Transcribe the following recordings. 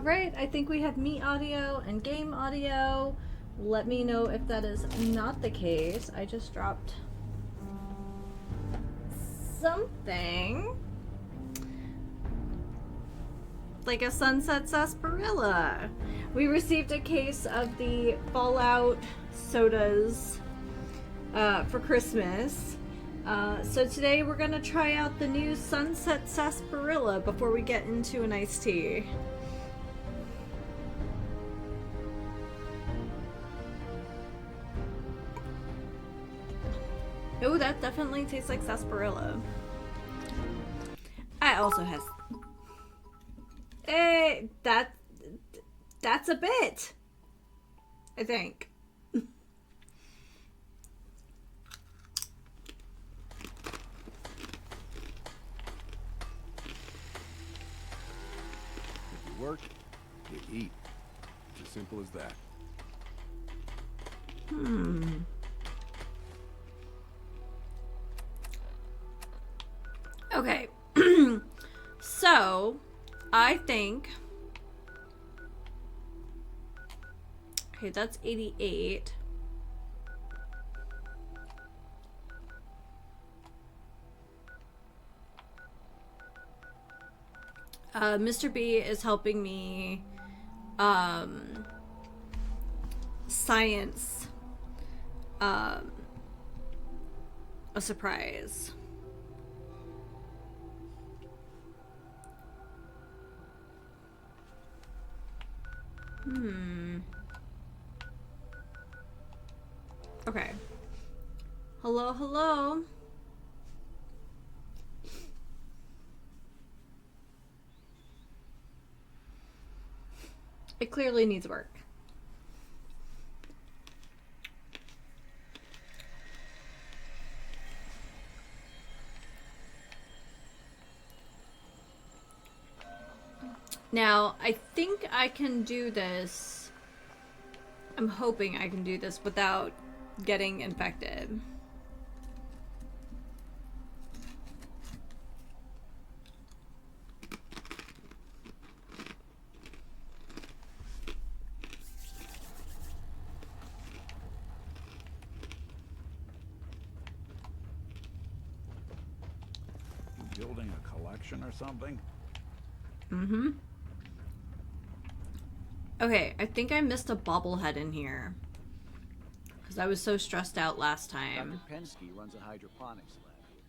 Alright, I think we have me audio and game audio. Let me know if that is not the case. I just dropped something. Like a Sunset Sarsaparilla. We received a case of the Fallout sodas for Christmas. So today we're gonna try out the new Sunset Sarsaparilla before we get into an iced tea. Oh, that definitely tastes like sarsaparilla. I also has. Hey, that's a bit. I think. Did you work? You eat. It's as simple as that. Okay. So, I think... Okay, that's 88. Mr. B is helping me science a surprise. Okay. Hello, hello. It clearly needs work. Now, I think I can do this. I'm hoping I can do this without getting infected. You building a collection or something? Mm-hmm. Okay, I think I missed a bobblehead in here. Because I was so stressed out last time. Dr. Pensky runs a hydroponics lab here.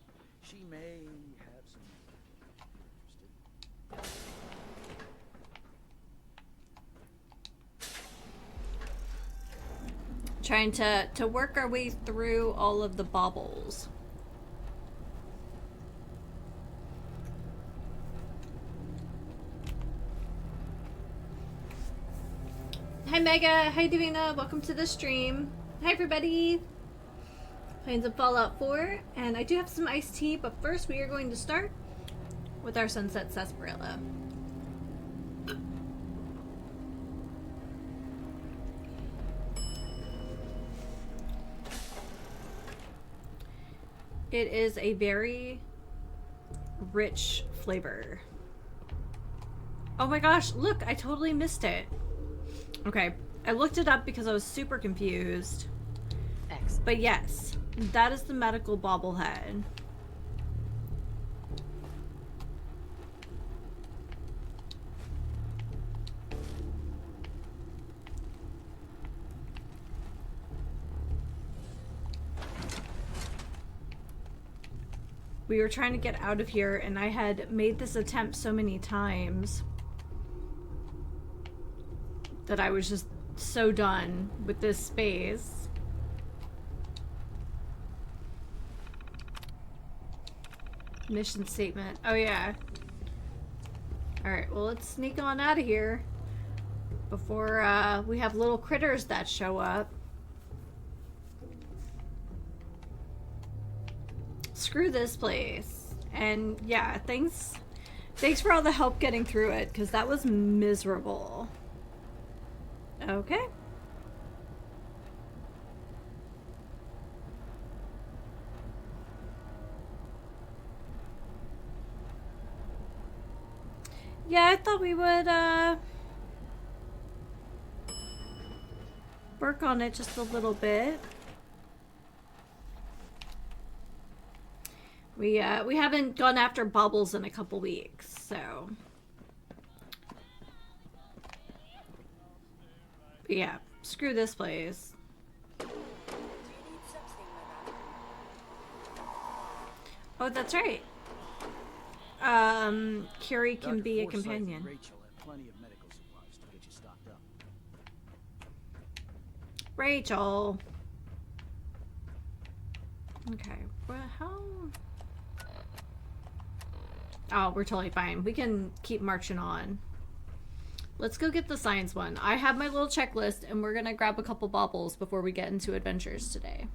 She may have some interest. Trying to work our way through all of the baubles. Hi Mega, hi Davina, welcome to the stream. Hi everybody. Playing some Fallout 4, and I do have some iced tea, but first we are going to start with our Sunset Sarsaparilla. It is a very rich flavor. Oh my gosh, look, I totally missed it. Okay, I looked it up because I was super confused. Excellent. But yes, that is the medical bobblehead. We were trying to get out of here, and I had made this attempt so many times that I was just so done with this space. Mission statement. Oh yeah. Alright, well let's sneak on out of here before we have little critters that show up. Screw this place. And yeah, thanks for all the help getting through it, because that was miserable. Okay. Yeah, I thought we would work on it just a little bit. We haven't gone after bubbles in a couple weeks, so. But yeah, screw this place. Oh, that's right. Carrie can be a companion. Rachel have plenty of medical supplies to get you stocked up. Rachel. Okay, well, how? Oh, we're totally fine. We can keep marching on. Let's go get the science one. I have my little checklist, and we're gonna grab a couple baubles before we get into adventures today.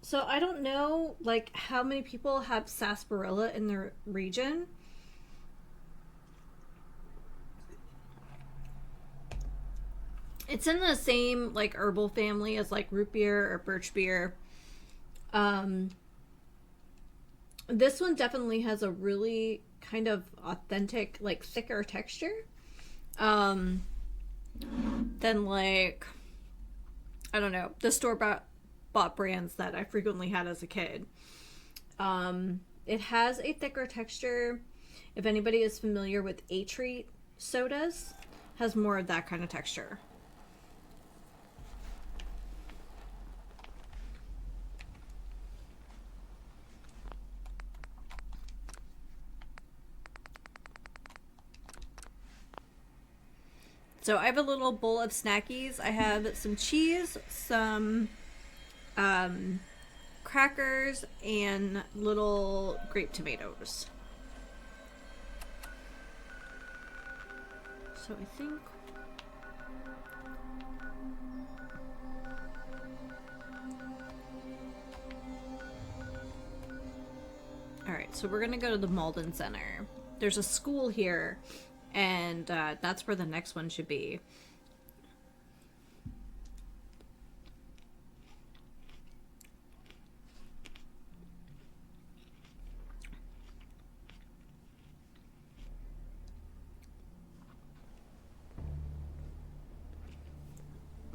So I don't know, like, how many people have sarsaparilla in their region. It's in the same, like, herbal family as, like, root beer or birch beer. This one definitely has a really kind of authentic, like, thicker texture. Than, like, I don't know, the store-bought brands that I frequently had as a kid. It has a thicker texture. If anybody is familiar with A-Treat sodas, has more of that kind of texture. So I have a little bowl of snackies. I have some cheese, some crackers, and little grape tomatoes. So I think... Alright, so we're gonna go to the Malden Center. There's a school here, and that's where the next one should be.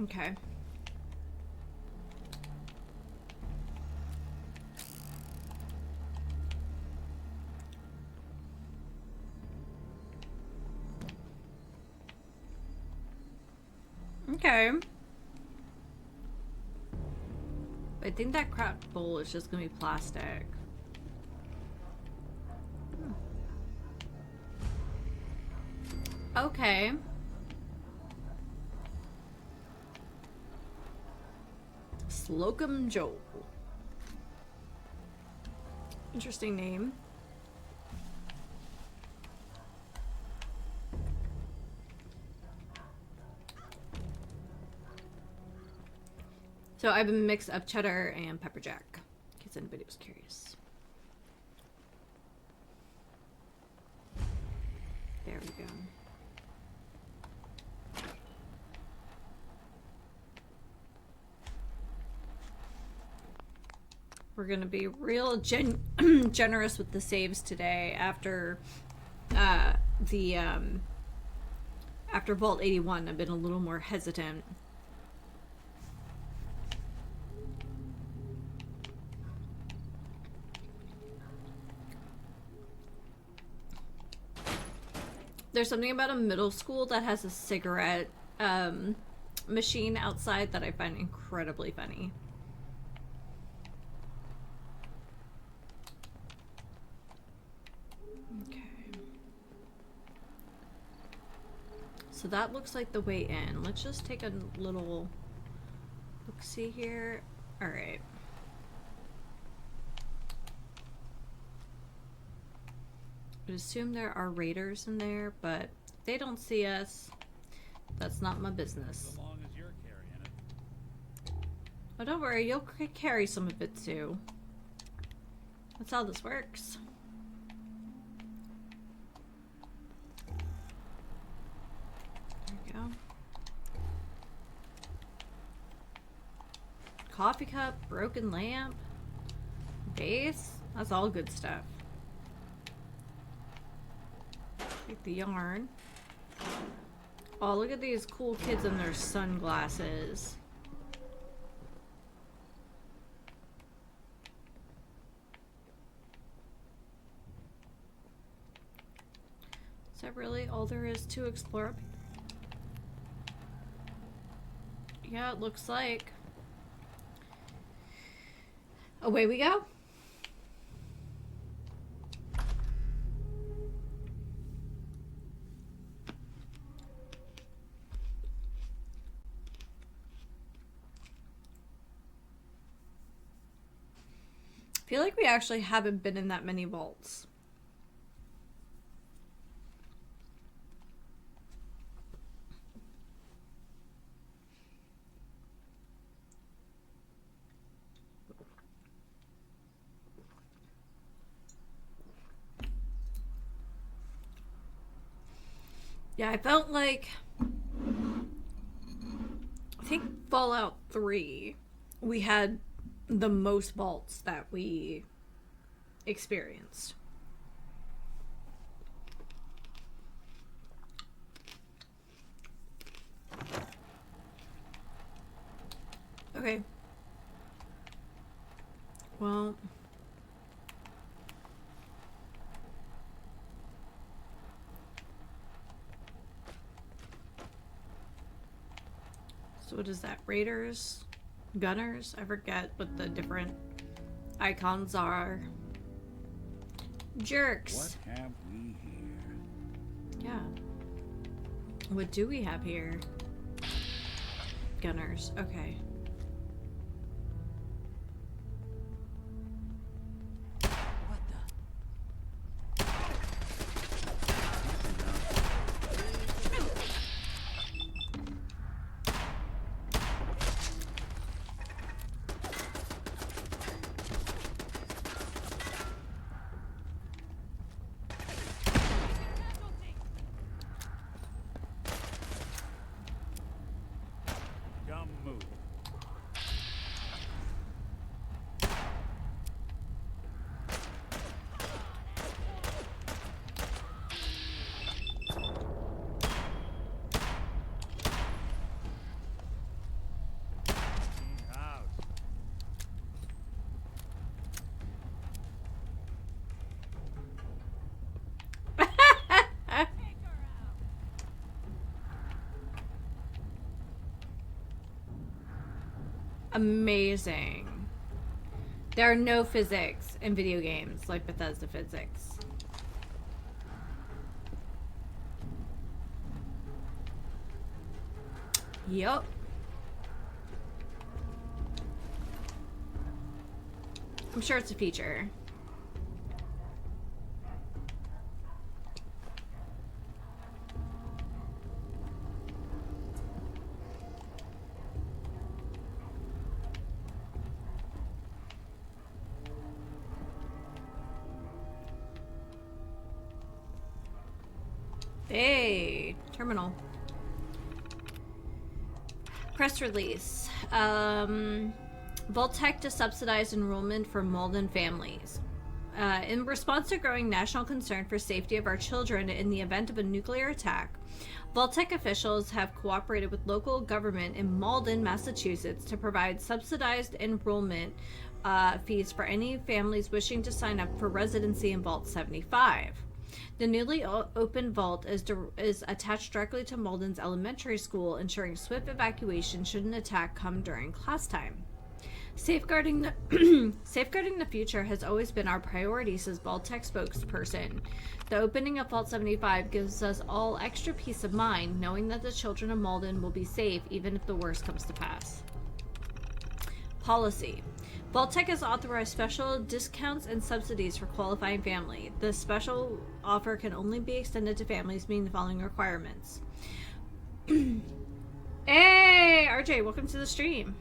Okay. Okay. I think that crap bowl is just gonna be plastic. Okay. Slocum Joe. Interesting name. So I have a mix of cheddar and pepper jack, in case anybody was curious. There we go. We're gonna be real generous with the saves today after after Vault 81. I've been a little more hesitant. There's something about a middle school that has a cigarette machine outside that I find incredibly funny. Okay. So that looks like the way in. Let's just take a little look-see here. All right. I assume there are raiders in there, but if they don't see us, that's not my business. As long as you're carrying it. Oh, don't worry, you'll carry some of it too. That's how this works. There we go. Coffee cup, broken lamp, vase. That's all good stuff. Take the yarn. Oh, look at these cool kids in their sunglasses. Is that really all there is to explore? Yeah, it looks like. Away we go. I feel like we actually haven't been in that many vaults. Yeah, I felt like, I think Fallout 3, we had the most vaults that we experienced. Okay. Well, so what is that? Raiders? Gunners? I forget what the different icons are. Jerks. What have we here? Yeah. What do we have here? Gunners. Okay. What the? Come move. House. Amazing. There are no physics in video games like Bethesda physics. Yup. I'm sure it's a feature. Hey, terminal. Press release. Vault-Tec to subsidize enrollment for Malden families. In response to growing national concern for safety of our children in the event of a nuclear attack, Vault-Tec officials have cooperated with local government in Malden, Massachusetts to provide subsidized enrollment fees for any families wishing to sign up for residency in Vault 75. The newly opened vault is attached directly to Malden's elementary school, ensuring swift evacuation should an attack come during class time. Safeguarding the future has always been our priority, says Vault-Tec spokesperson. The opening of Vault 75 gives us all extra peace of mind, knowing that the children of Malden will be safe even if the worst comes to pass. Policy. Vault-Tec has authorized special discounts and subsidies for qualifying family. The special offer can only be extended to families meeting the following requirements. Hey, RJ, welcome to the stream.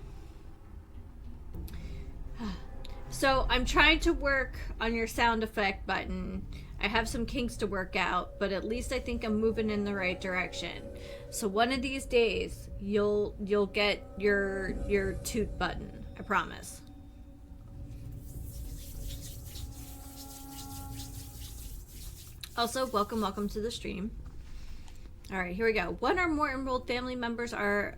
So I'm trying to work on your sound effect button. I have some kinks to work out, but at least I think I'm moving in the right direction. So one of these days, you'll get your toot button. I promise. Also, welcome to the stream. All right, here we go. One or more enrolled family members are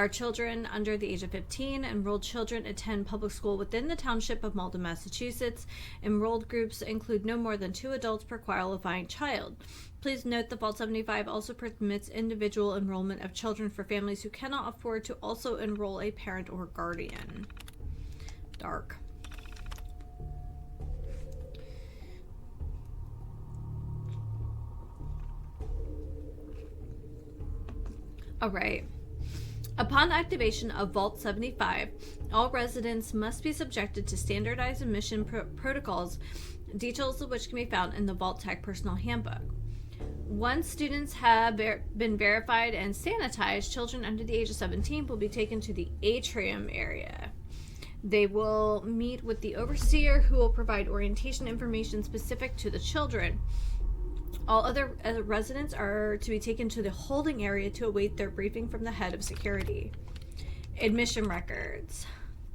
children under the age of 15. Enrolled children attend public school within the township of Malden, Massachusetts. Enrolled groups include no more than 2 adults per qualifying child. Please note the Vault 75 also permits individual enrollment of children for families who cannot afford to also enroll a parent or guardian. Dark. All right. Upon activation of Vault 75, all residents must be subjected to standardized admission protocols, details of which can be found in the Vault Tech Personal Handbook. Once students have been verified and sanitized, children under the age of 17 will be taken to the atrium area. They will meet with the overseer, who will provide orientation information specific to the children. All other residents are to be taken to the holding area to await their briefing from the head of security. Admission records: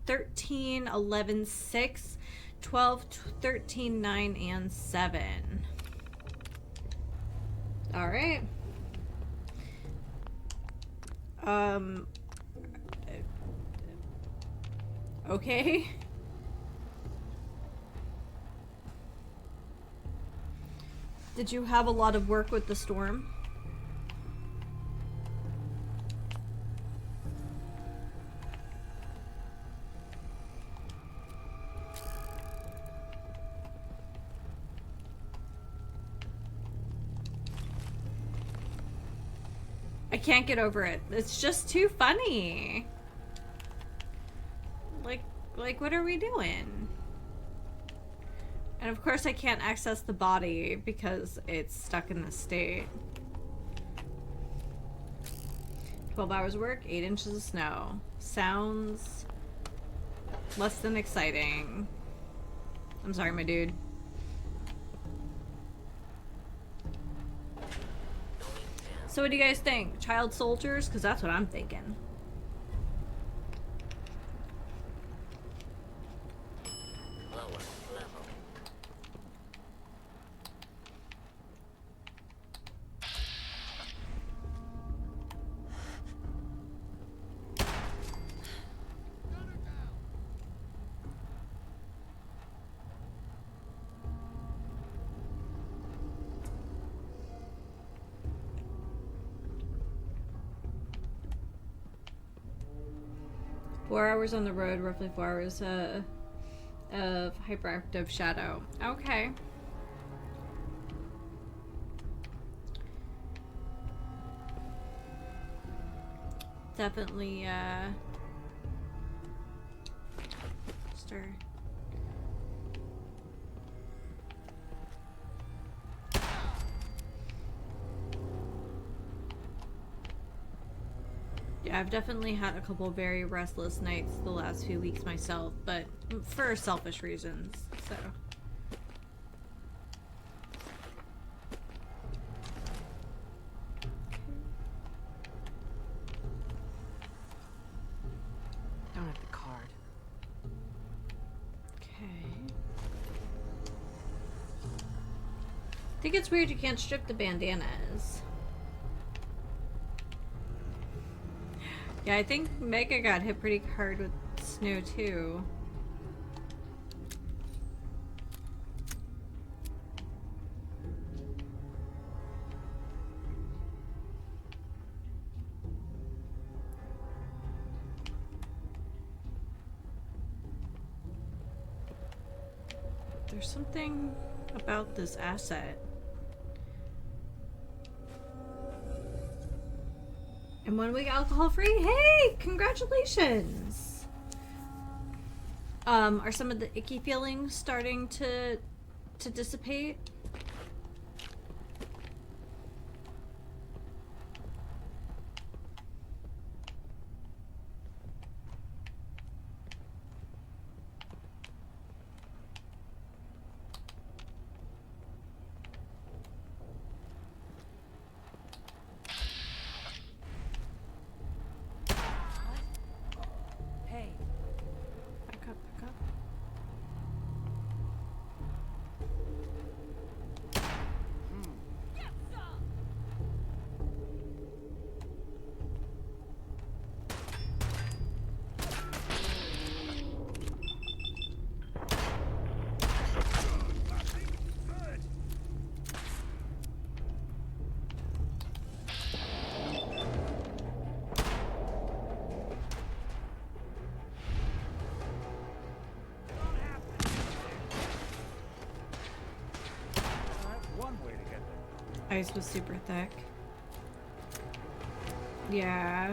13, 11, 6, 12, 13, 9, and 7. All right. Okay. Did you have a lot of work with the storm? I can't get over it. It's just too funny. Like what are we doing? And of course I can't access the body because it's stuck in this state. 12 hours of work, 8 inches of snow. Sounds less than exciting. I'm sorry, my dude. So what do you guys think? Child soldiers? Because that's what I'm thinking. Four hours on the road, roughly 4 hours of hyperactive shadow. Okay. Definitely, stir. Yeah, I've definitely had a couple very restless nights the last few weeks myself, but for selfish reasons, so. Don't have the card. Okay. I think it's weird you can't strip the bandanas. Yeah, I think Mega got hit pretty hard with snow too. There's something about this asset. And 1 week alcohol free? Hey, congratulations! Are some of the icky feelings starting to dissipate? Hey, Back up, back up. Ice was super thick. Yeah.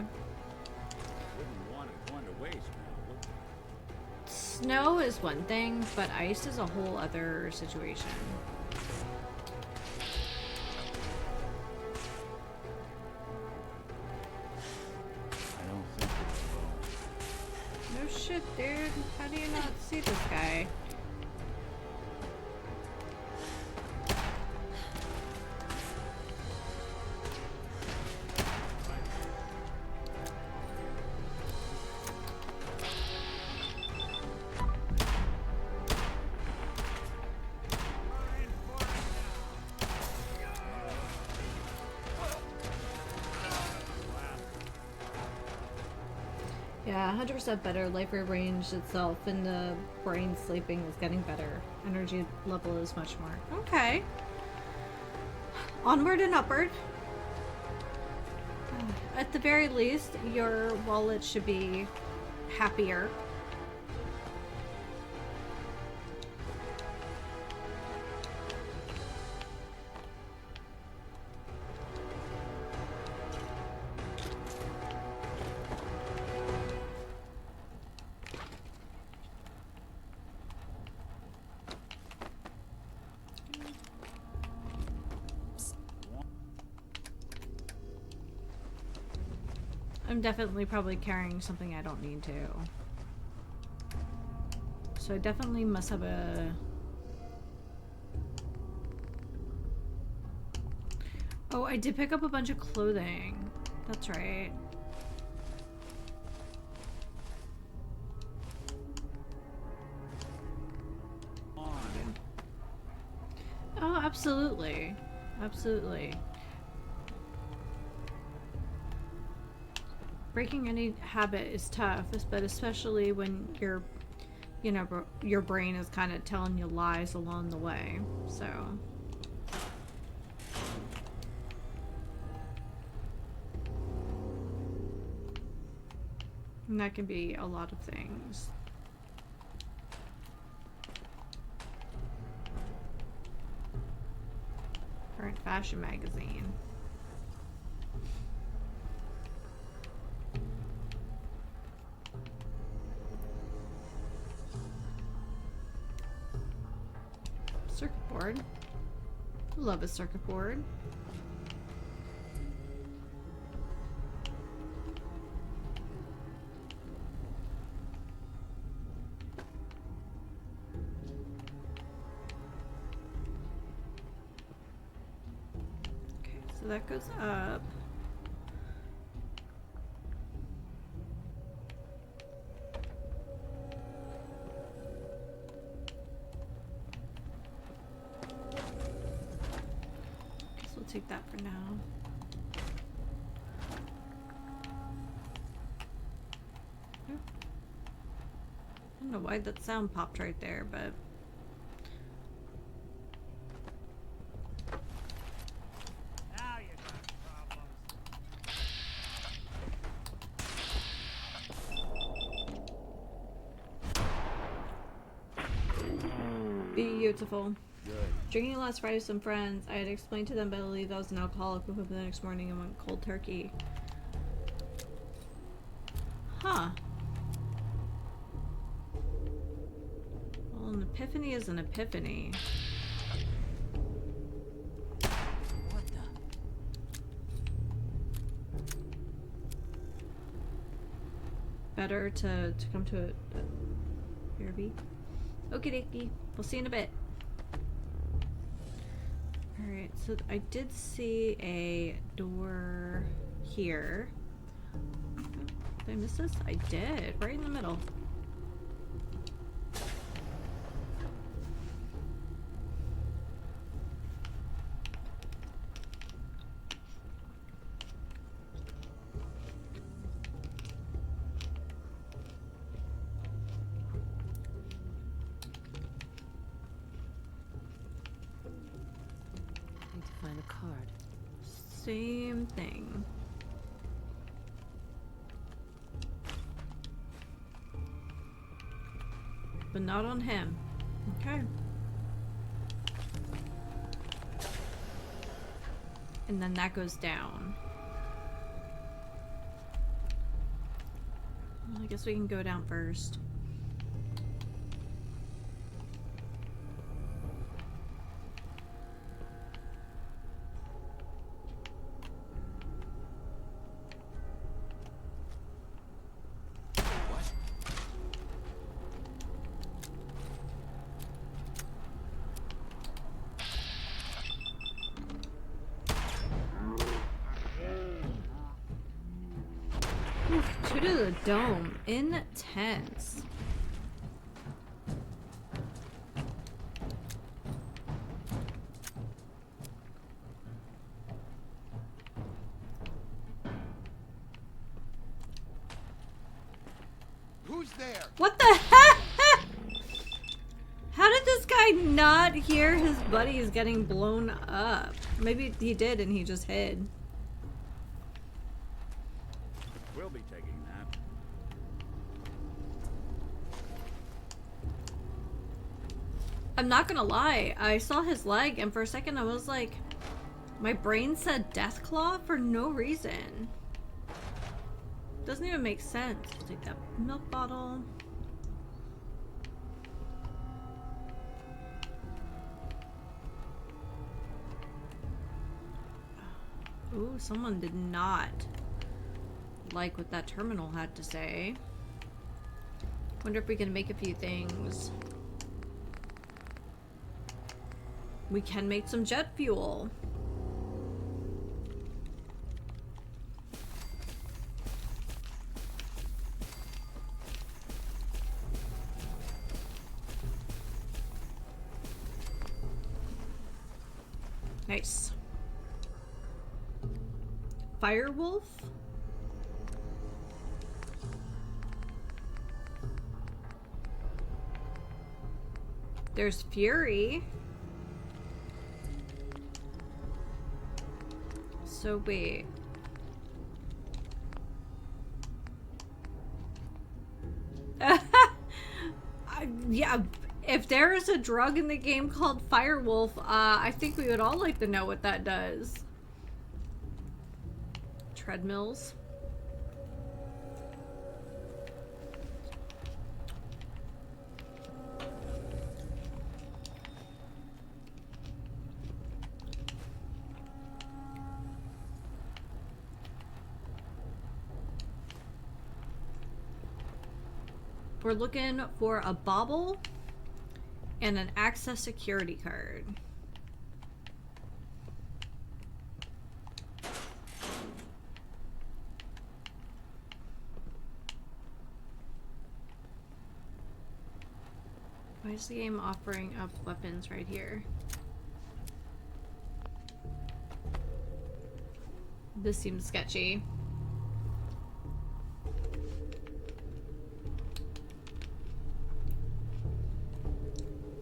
Wouldn't want it going to waste now, would you? Snow is one thing, but ice is a whole other situation. I don't think it's wrong. No shit, dude. How do you not see this guy? Yeah, 100% better. Life rearranged itself, and the brain sleeping is getting better. Energy level is much more. Okay. Onward and upward. At the very least, your wallet should be happier. I'm definitely probably carrying something I don't need to. So I definitely must have a... Oh, I did pick up a bunch of clothing. That's right. Oh, absolutely. Absolutely. Breaking any habit is tough, but especially when your, you know, your brain is kind of telling you lies along the way. So. And that can be a lot of things. Current fashion magazine. Circuit board. Love a circuit board. Okay, so that goes up. Take that for now. I don't know why that sound popped right there, but Now you got problems. beautiful. Good. Drinking last Friday with some friends. I had explained to them, but I believed I was an alcoholic. Woke up the next morning and went cold turkey. Huh. Well, an epiphany is an epiphany. What the? Better to come to a BRB. Okie dokie. We'll see you in a bit. Alright, so I did see a door here. Did I miss this? I did. Right in the middle. Need to find a card. Same thing. But not on him. Okay. And then that goes down. Well, I guess we can go down first. Two to the dome. Intense. Who's there? What the heck? How did this guy not hear his buddies getting blown up? Maybe he did and he just hid. We'll be taking that. I'm not gonna lie, I saw his leg and for a second I was like, my brain said Deathclaw for no reason. Doesn't even make sense. Take that milk bottle. Ooh, someone did not like what that terminal had to say. Wonder if we can make a few things. We can make some jet fuel. Nice. Firewolf? There's Fury. So wait. Yeah, if there is a drug in the game called Firewolf, I think we would all like to know what that does. Treadmills. We're looking for a bauble and an access security card. Why is the game offering up weapons right here? This seems sketchy.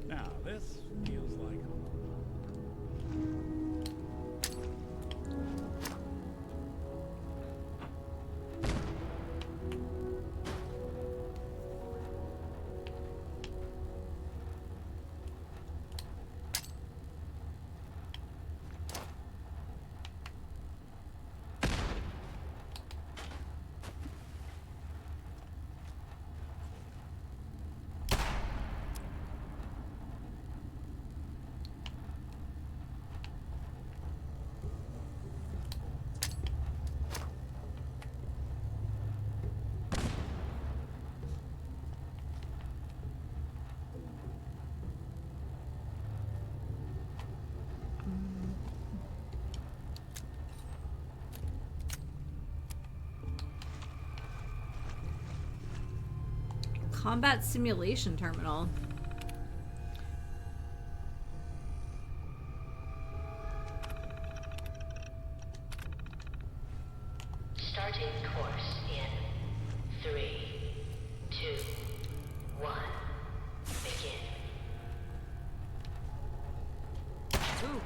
Now, this feels like Combat simulation terminal. Starting course in 3, 2, 1. Begin. Ooh.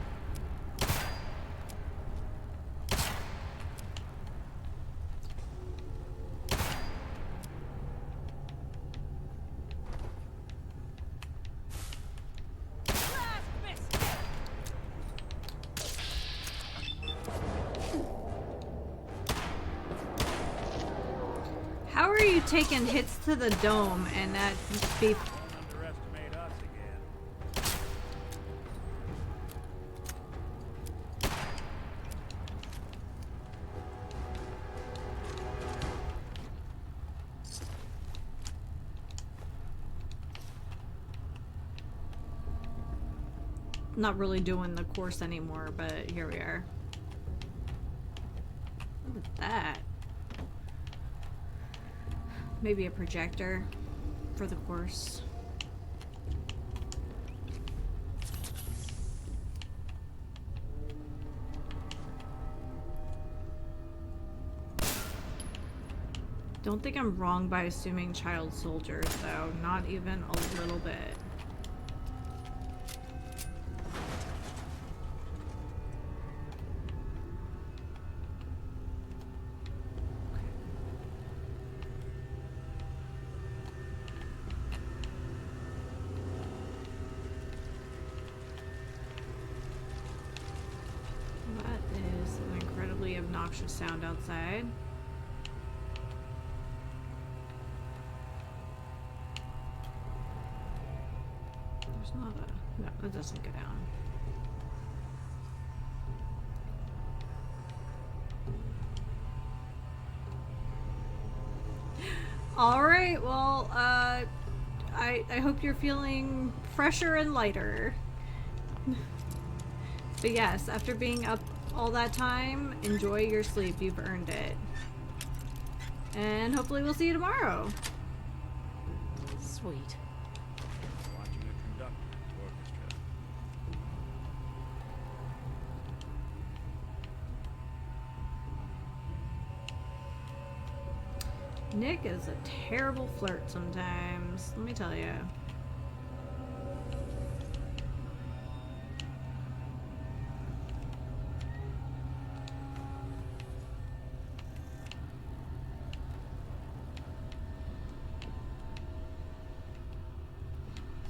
remember you taking hits to the dome and that be Don't underestimate us again. not really doing the course anymore, but here we are. Look at that. Maybe a projector for the course. Don't think I'm wrong by assuming child soldiers, though. Not even a little bit. That is an incredibly obnoxious sound outside. There's not a... No, it doesn't go down. Alright, well, I hope you're feeling fresher and lighter. But yes, after being up all that time, enjoy your sleep. You've earned it. And hopefully we'll see you tomorrow. Sweet. Watching a conductor orchestra. Nick is a terrible flirt sometimes, let me tell you.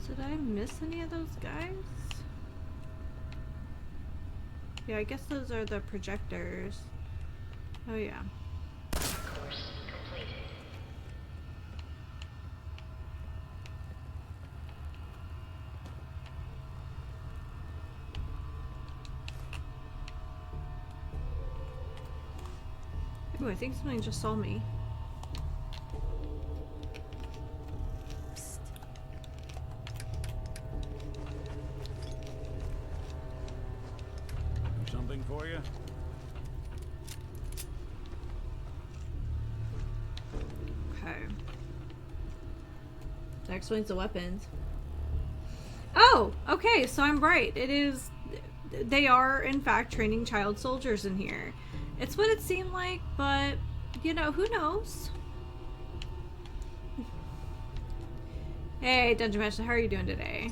Did I miss any of those guys? Yeah, I guess those are the projectors. Oh yeah. Course completed. Ooh, I think something just saw me. Do something for you? Okay. That explains the weapons. Oh, okay, so I'm right. It is... They are, in fact, training child soldiers in here. It's what it seemed like, but, you know, who knows? Hey, Dungeon Master, how are you doing today?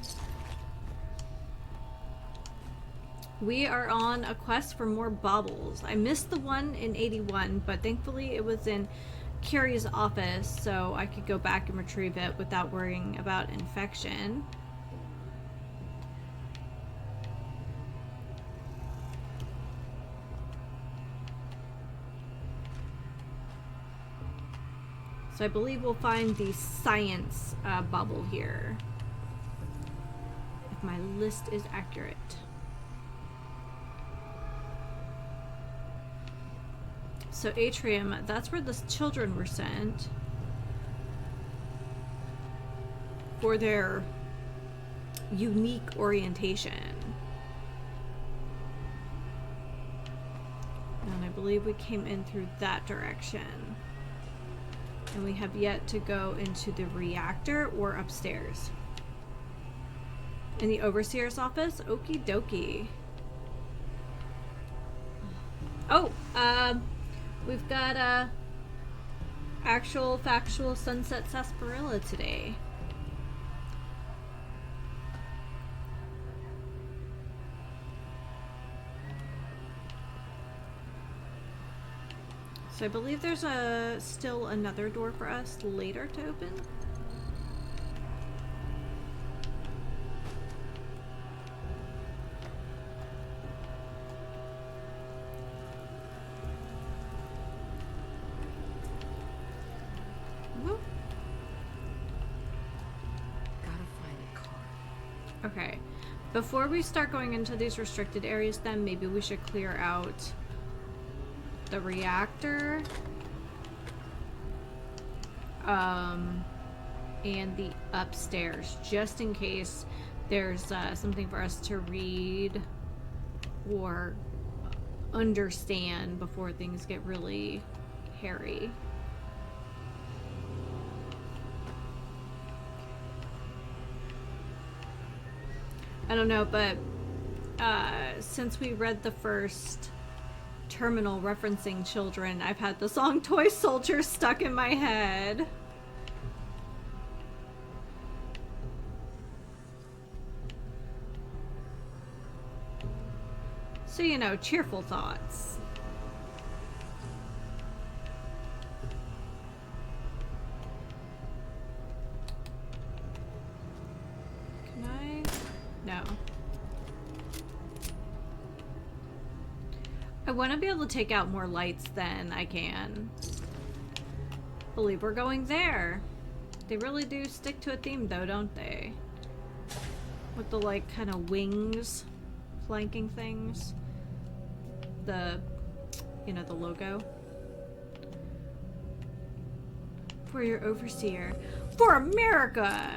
We are on a quest for more baubles. I missed the one in 81, but thankfully it was in Carrie's office, so I could go back and retrieve it without worrying about infection. So I believe we'll find the science bubble here, if my list is accurate. So Atrium, that's where the children were sent for their unique orientation. And I believe we came in through that direction. And we have yet to go into the reactor or upstairs. In the overseer's office? Okie dokie. Oh, we've got actual factual Sunset Sarsaparilla today. So I believe there's still another door for us later to open. Okay. Before we start going into these restricted areas, then maybe we should clear out the reactor. And the upstairs, just in case there's something for us to read or understand before things get really hairy. I don't know, but since we read the first terminal referencing children, I've had the song Toy Soldier stuck in my head. So, you know, cheerful thoughts. Can I? No. I want to be able to take out more lights than I can. Believe we're going there. They really do stick to a theme though, don't they? With the like kind of wings flanking things. The, you know, the logo. For your overseer. For America!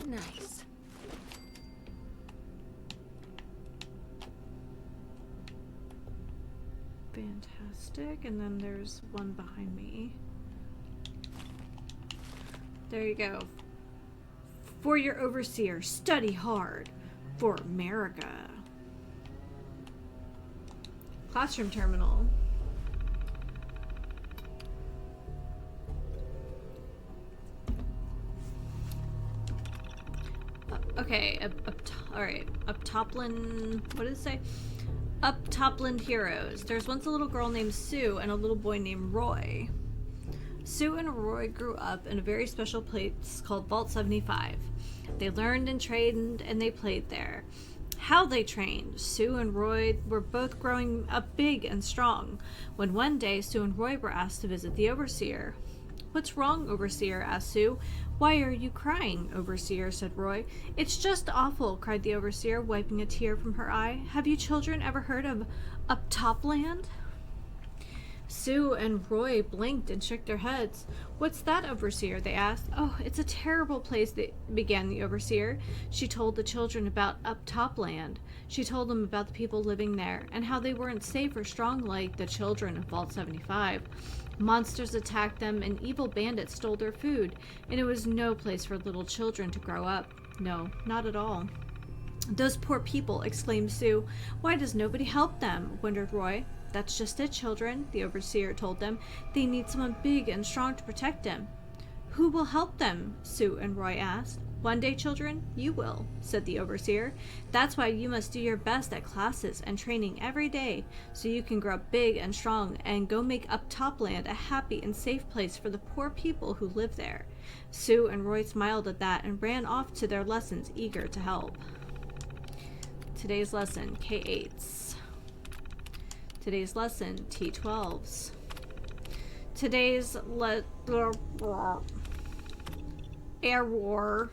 Nice. Fantastic. And then there's one behind me. There you go. For your overseer, study hard. For America. Classroom terminal. Okay, alright. Uptopland, what did it say? Uptopland heroes. There's once a little girl named Sue and a little boy named Roy. Sue and Roy grew up in a very special place called Vault 75. They learned and trained and they played there. How they trained. Sue and Roy were both growing up big and strong when one day Sue and Roy were asked to visit the overseer. What's wrong, overseer? Asked Sue. Why are you crying, overseer? Said Roy. It's just awful, cried the overseer, wiping a tear from her eye. Have you children ever heard of Uptopland? Sue and Roy blinked and shook their heads. What's that, overseer? They asked. Oh, it's a terrible place, began the overseer. She told the children about Uptopland. She told them about the people living there and how they weren't safe or strong like the children of Vault 75. Monsters attacked them and evil bandits stole their food, and it was no place for little children to grow up. No, not at all. Those poor people, exclaimed Sue. Why does nobody help them? Wondered Roy. That's just it, children, the overseer told them. They need someone big and strong to protect them. Who will help them? Sue and Roy asked. One day, children, you will, said the overseer. That's why you must do your best at classes and training every day, so you can grow up big and strong and go make Uptopland a happy and safe place for the poor people who live there. Sue and Roy smiled at that and ran off to their lessons, eager to help. Today's lesson, K-8s. Today's lesson, T-12s. Today's error.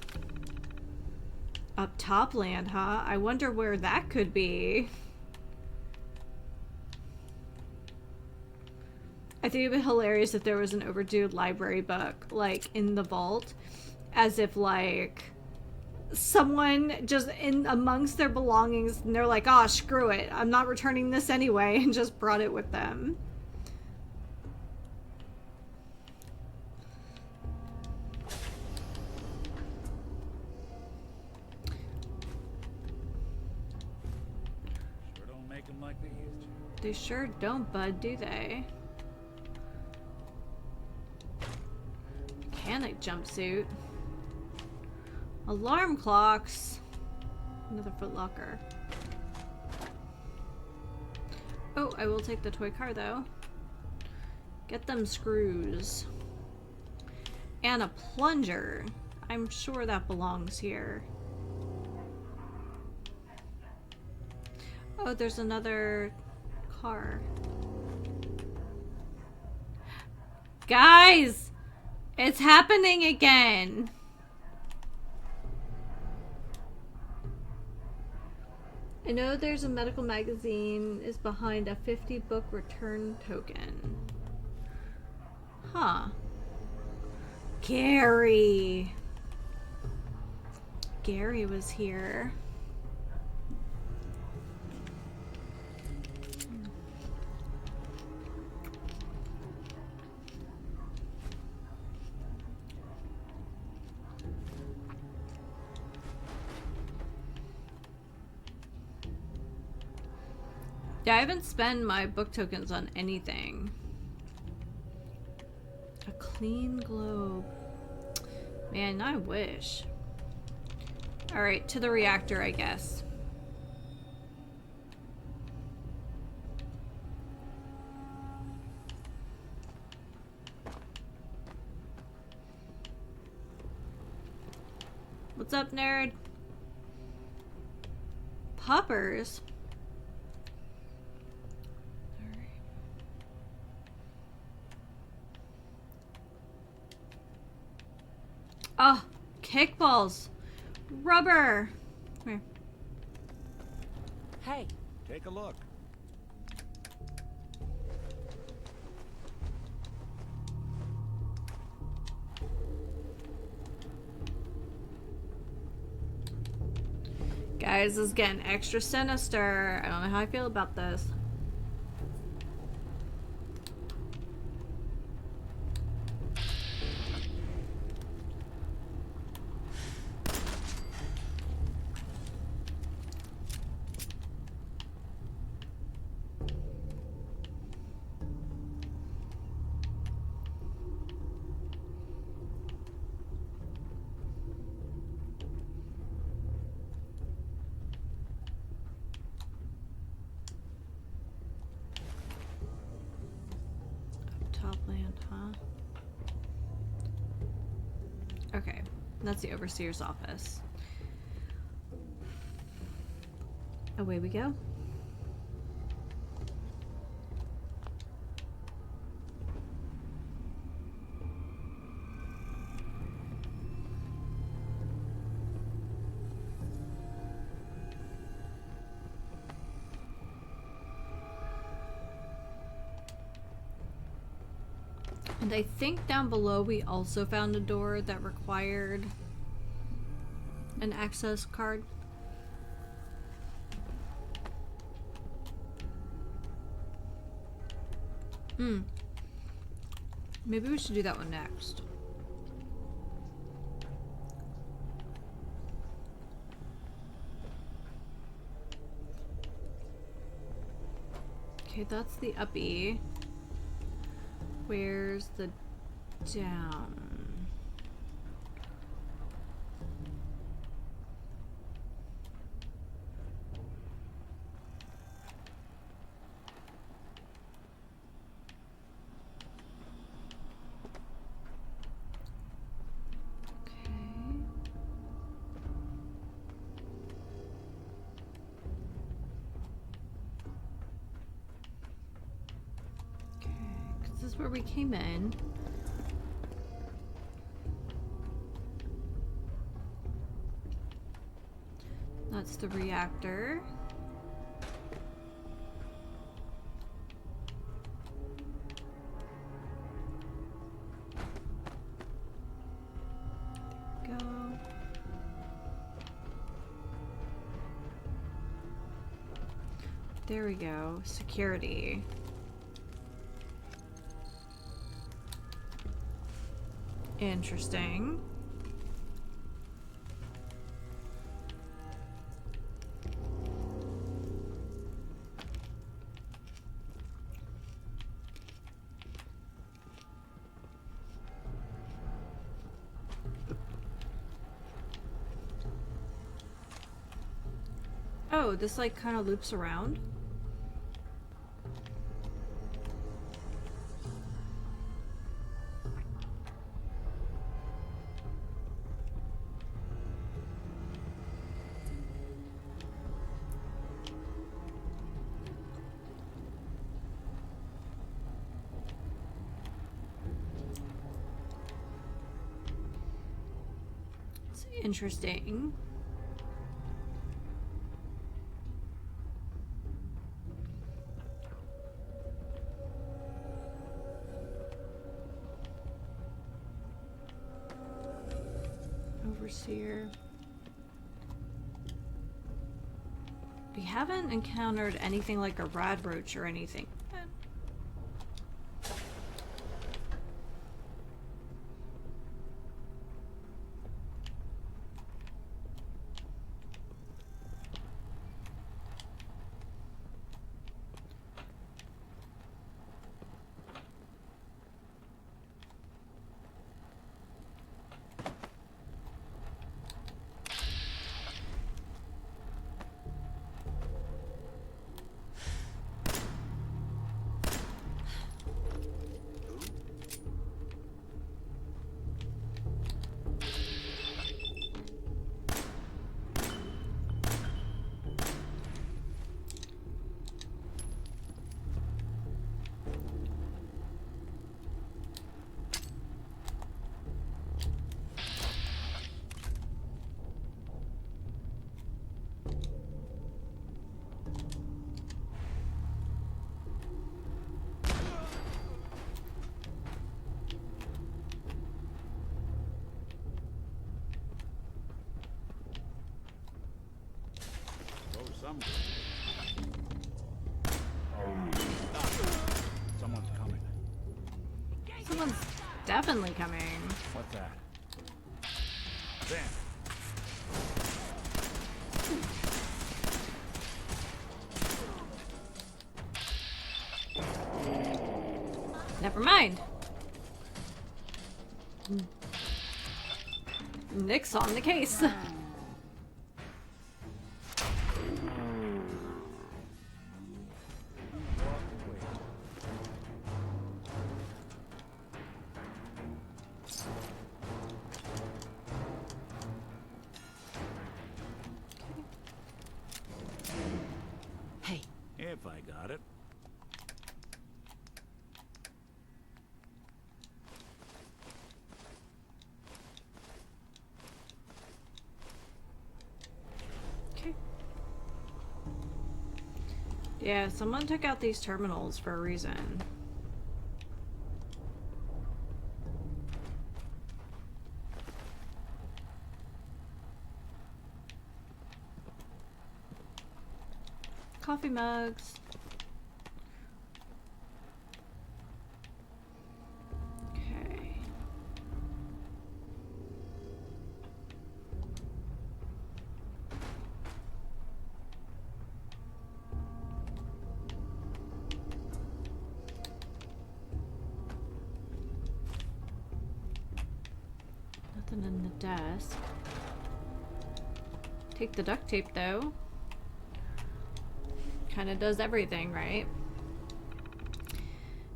Uptopland, huh? I wonder where that could be. I think it'd be hilarious if there was an overdue library book, like, in the vault. As if, like, someone just in amongst their belongings, and they're like, oh, screw it. I'm not returning this anyway, and just brought it with them. Sure don't make them like they used to. They sure don't, bud, do they? Mechanic jumpsuit. Alarm clocks. Another Foot Locker. Oh, I will take the toy car though. Get them screws. And a plunger. I'm sure that belongs here. Oh, there's another car. Guys! It's happening again. I know there's a medical magazine is behind a 50 book return token. Huh. Gary. Gary was here. Yeah, I haven't spent my book tokens on anything. A clean globe. Man, I wish. Alright, to the reactor, I guess. What's up, nerd? Poppers? Oh, kickballs. Rubber. Come here. Hey, Take a look. Guys, this is getting extra sinister. I don't know how I feel about this. Topland, huh? Okay, that's the overseer's office. Away we go. And I think down below we also found a door that required an access card. Maybe we should do that one next. Okay, that's the uppie. Where's the down? Where we came in. That's the reactor. There we go. There we go. Security. Interesting. Oh, this like kind of loops around. interesting. Overseer. We haven't encountered anything like a rad roach or anything. Someone's coming. Someone's definitely coming. What's that? There. Never mind. Nick's on the case. Hey, If I got it. Okay. Yeah, someone took out these terminals for a reason. Coffee mugs. Okay. Nothing in the desk. Take the duct tape though. Kind of does everything, right?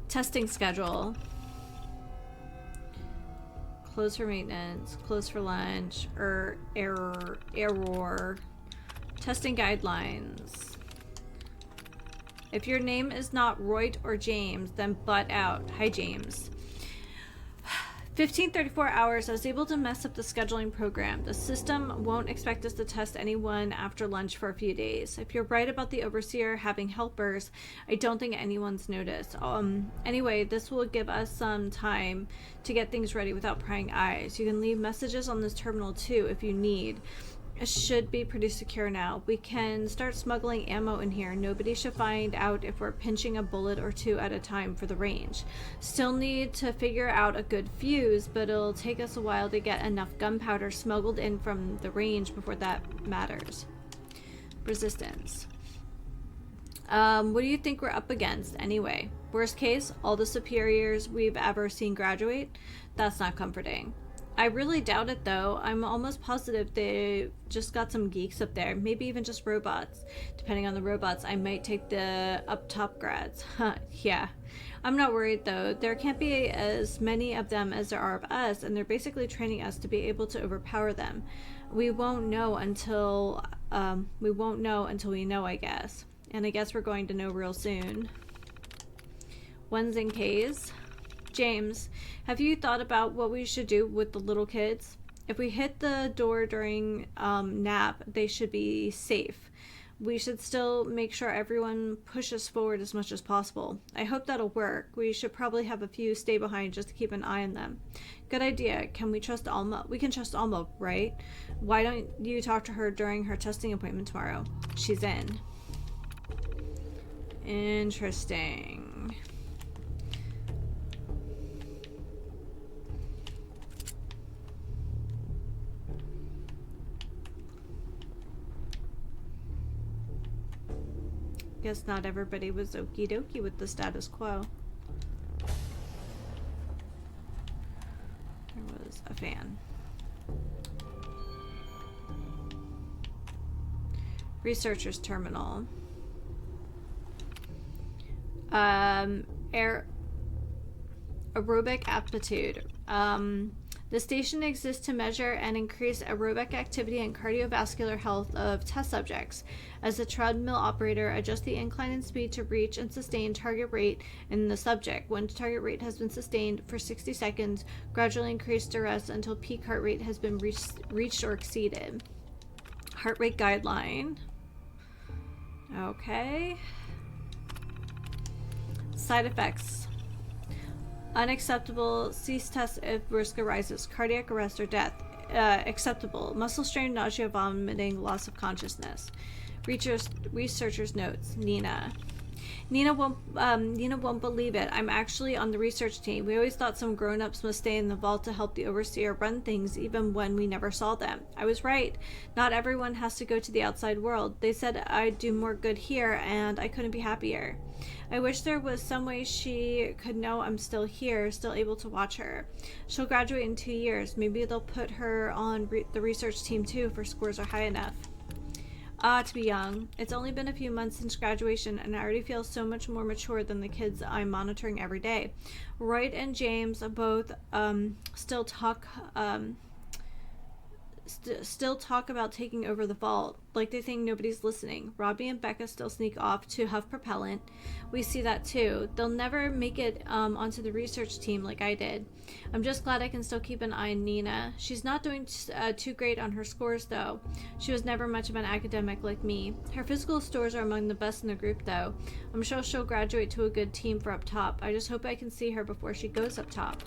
Testing schedule. Close for maintenance, close for lunch, or error. Testing guidelines. If your name is not Royd or James, then butt out. Hi, James. 1534 hours. I was able to mess up the scheduling program. The system won't expect us to test anyone after lunch for a few days. If you're right about the overseer having helpers, I don't think anyone's noticed. Anyway, this will give us some time to get things ready without prying eyes. You can leave messages on this terminal too if you need. It should be pretty secure now. We can start smuggling ammo in here. Nobody should find out if we're pinching a bullet or two at a time for the range. Still need to figure out a good fuse, but it'll take us a while to get enough gunpowder smuggled in from the range before that matters. Resistance. What do you think we're up against anyway? Worst case, all the superiors we've ever seen graduate? That's not comforting. I really doubt it though. I'm almost positive they just got some geeks up there. Maybe even just robots. Depending on the robots, I might take the up top grads. Yeah. I'm not worried though. There can't be as many of them as there are of us, and they're basically training us to be able to overpower them. We won't know until we know, I guess. And I guess we're going to know real soon. Ones and K's. James, have you thought about what we should do with the little kids? If we hit the door during nap, they should be safe. We should still make sure everyone pushes forward as much as possible. I hope that'll work. We should probably have a few stay behind just to keep an eye on them. Good idea. Can we trust Alma? We can trust Alma, right? Why don't you talk to her during her testing appointment tomorrow? She's in. Interesting. Guess not everybody was okie dokie with the status quo. There was a fan. Researcher's terminal. Aerobic aptitude. The station exists to measure and increase aerobic activity and cardiovascular health of test subjects. As the treadmill operator, adjust the incline and speed to reach and sustain target rate in the subject. When target rate has been sustained for 60 seconds, gradually increase duress until peak heart rate has been reached or exceeded. Heart rate guideline. Okay. Side effects. Unacceptable. Cease test if risk arises. Cardiac arrest or death. Acceptable. Muscle strain, nausea, vomiting, loss of consciousness. Researcher's notes. Nina won't believe it. I'm actually on the research team. We always thought some grown-ups must stay in the vault to help the overseer run things, even when we never saw them. I was right. Not everyone has to go to the outside world. They said I'd do more good here, and I couldn't be happier. I wish there was some way she could know I'm still here, still able to watch her. She'll graduate in 2 years. Maybe they'll put her on the research team too if her scores are high enough. To be young. It's only been a few months since graduation, and I already feel so much more mature than the kids I'm monitoring every day. Roy and James both still talk about taking over the vault, like they think nobody's listening. Robbie and Becca still sneak off to Huff Propellant. We see that too. They'll never make it onto the research team like I did. I'm just glad I can still keep an eye on Nina. She's not doing too great on her scores though. She was never much of an academic like me. Her physical scores are among the best in the group though. I'm sure she'll graduate to a good team for up top. I just hope I can see her before she goes up top.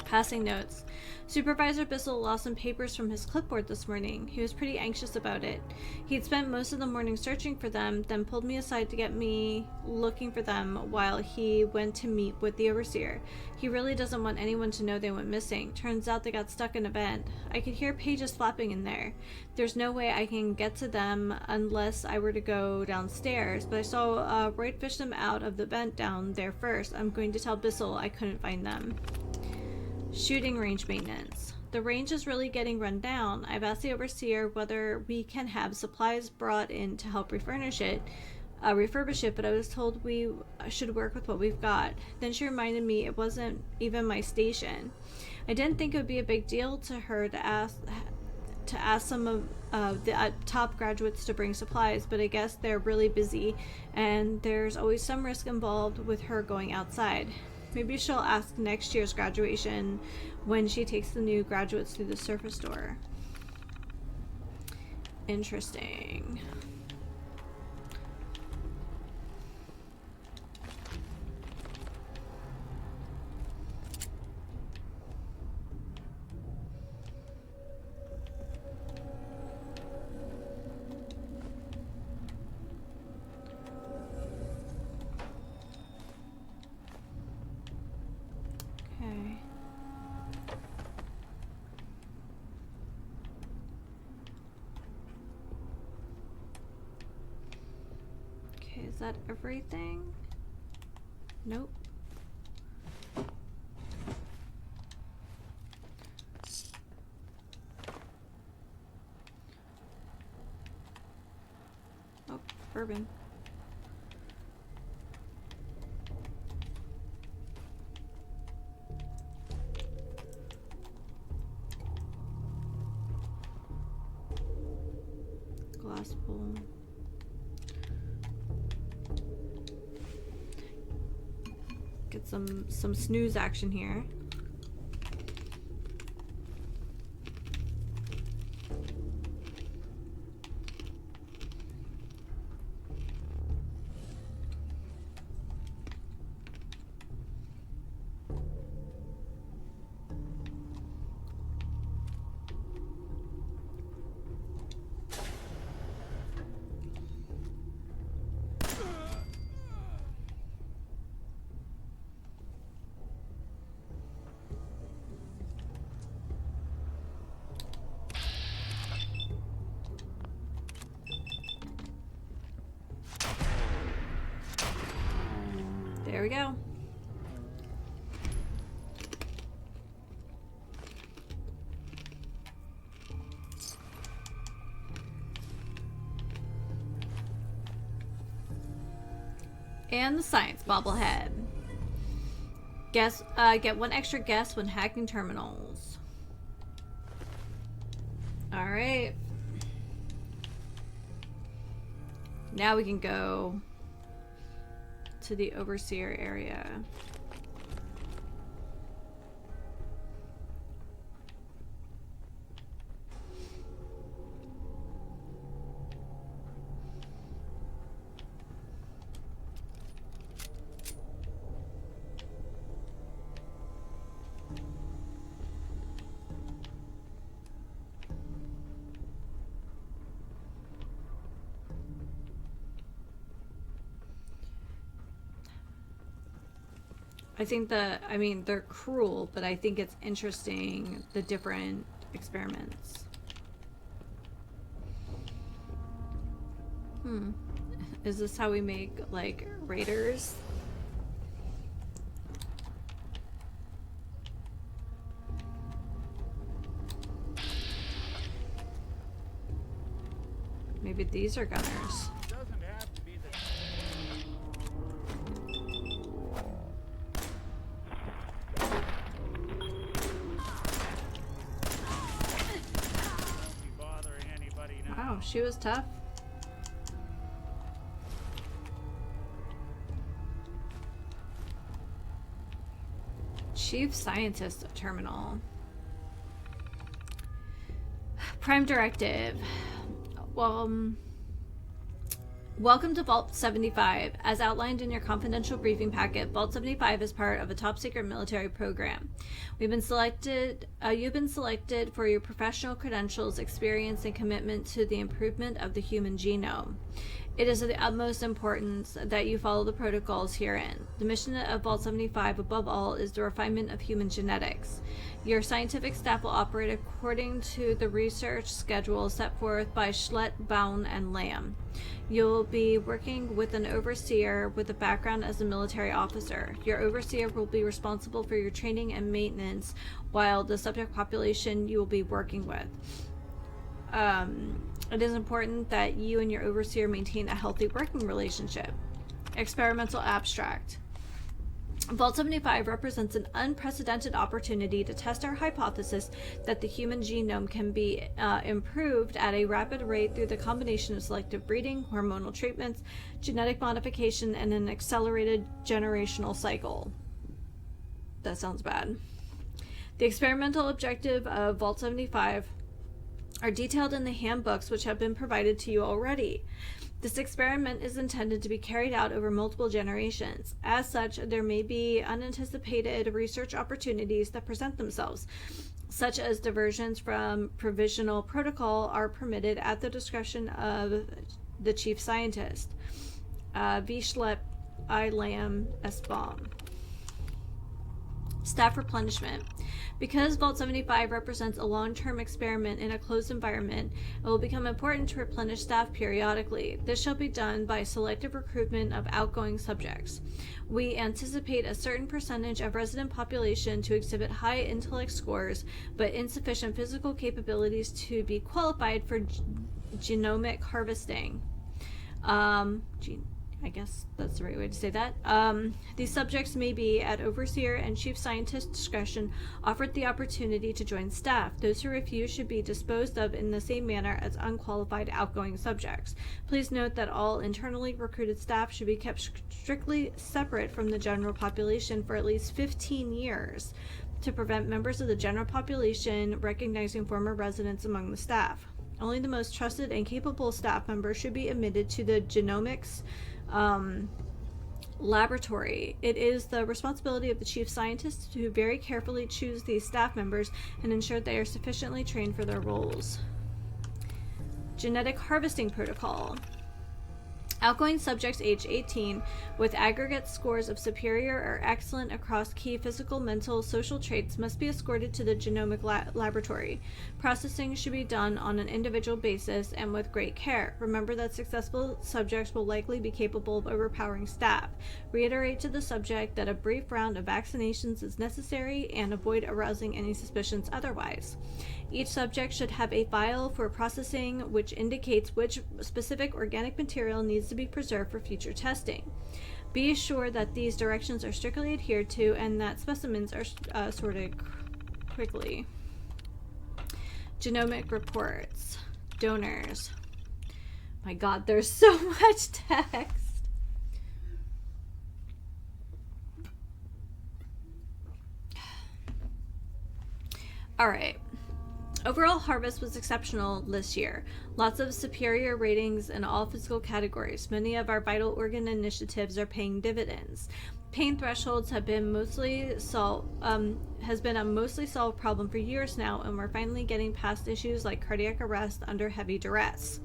Passing notes. Supervisor Bissell lost some papers from his clipboard this morning. He was pretty anxious about it. He'd spent most of the morning searching for them, then pulled me aside to get me looking for them while he went to meet with the overseer. He really doesn't want anyone to know they went missing. Turns out they got stuck in a vent. I could hear pages flapping in there. There's no way I can get to them unless I were to go downstairs, but I saw Roy fish them out of the vent down there first. I'm going to tell Bissell I couldn't find them. Shooting range maintenance. The range is really getting run down. I've asked the overseer whether we can have supplies brought in to help refurbish it, but I was told we should work with what we've got. Then she reminded me it wasn't even my station. I didn't think it would be a big deal to her to ask some of the top graduates to bring supplies, but I guess they're really busy, and there's always some risk involved with her going outside. Maybe she'll ask next year's graduation when she takes the new graduates through the surface door. Interesting. Is that everything? Nope. Oh, bourbon. Glass bowl. Get some snooze action here. we go. And the science bobblehead. Guess, get 1 extra guess when hacking terminals. Alright. Now we can go to the overseer area. I think I mean, they're cruel, but I think it's interesting, the different experiments. Is this how we make, like, raiders? Maybe these are gunners. Wow, she was tough. Chief Scientist Terminal. Prime Directive. Welcome to Vault 75. As outlined in your confidential briefing packet, Vault 75 is part of a top-secret military program. You've been selected for your professional credentials, experience, and commitment to the improvement of the human genome. It is of the utmost importance that you follow the protocols herein. The mission of Vault 75, above all, is the refinement of human genetics. Your scientific staff will operate according to the research schedule set forth by Schlett, Baum, and Lamb. You'll be working with an overseer with a background as a military officer. Your overseer will be responsible for your training and maintenance, while the subject population you will be working with. It is important that you and your overseer maintain a healthy working relationship. Experimental abstract. Vault 75 represents an unprecedented opportunity to test our hypothesis that the human genome can be improved at a rapid rate through the combination of selective breeding, hormonal treatments, genetic modification, and an accelerated generational cycle. That sounds bad. The experimental objective of Vault 75 are detailed in the handbooks which have been provided to you already. This experiment is intended to be carried out over multiple generations. As such, there may be unanticipated research opportunities that present themselves, such as diversions from provisional protocol are permitted at the discretion of the chief scientist. V. Schlepp, I. Lamb, S. Baum. Staff replenishment. Because Vault 75 represents a long-term experiment in a closed environment, it will become important to replenish staff periodically. This shall be done by selective recruitment of outgoing subjects. We anticipate a certain percentage of resident population to exhibit high intellect scores, but insufficient physical capabilities to be qualified for genomic harvesting. I guess that's the right way to say that. These subjects may be, at overseer and chief scientist discretion, offered the opportunity to join staff. Those who refuse should be disposed of in the same manner as unqualified outgoing subjects. Please note that all internally recruited staff should be kept strictly separate from the general population for at least 15 years to prevent members of the general population recognizing former residents among the staff. Only the most trusted and capable staff members should be admitted to the genomics laboratory. It is the responsibility of the chief scientist to very carefully choose these staff members and ensure they are sufficiently trained for their roles. Genetic harvesting protocol. Outgoing subjects age 18 with aggregate scores of superior or excellent across key physical, mental, social traits must be escorted to the genomic laboratory. Processing should be done on an individual basis and with great care. Remember that successful subjects will likely be capable of overpowering staff. Reiterate to the subject that a brief round of vaccinations is necessary and avoid arousing any suspicions otherwise. Each subject should have a file for processing which indicates which specific organic material needs to be preserved for future testing. Be assured that these directions are strictly adhered to and that specimens are sorted quickly. Genomic reports. Donors. My God, there's so much text. All right. Overall harvest was exceptional this year. Lots of superior ratings in all physical categories. Many of our vital organ initiatives are paying dividends. Pain thresholds have been has been a mostly solved problem for years now, and we're finally getting past issues like cardiac arrest under heavy duress.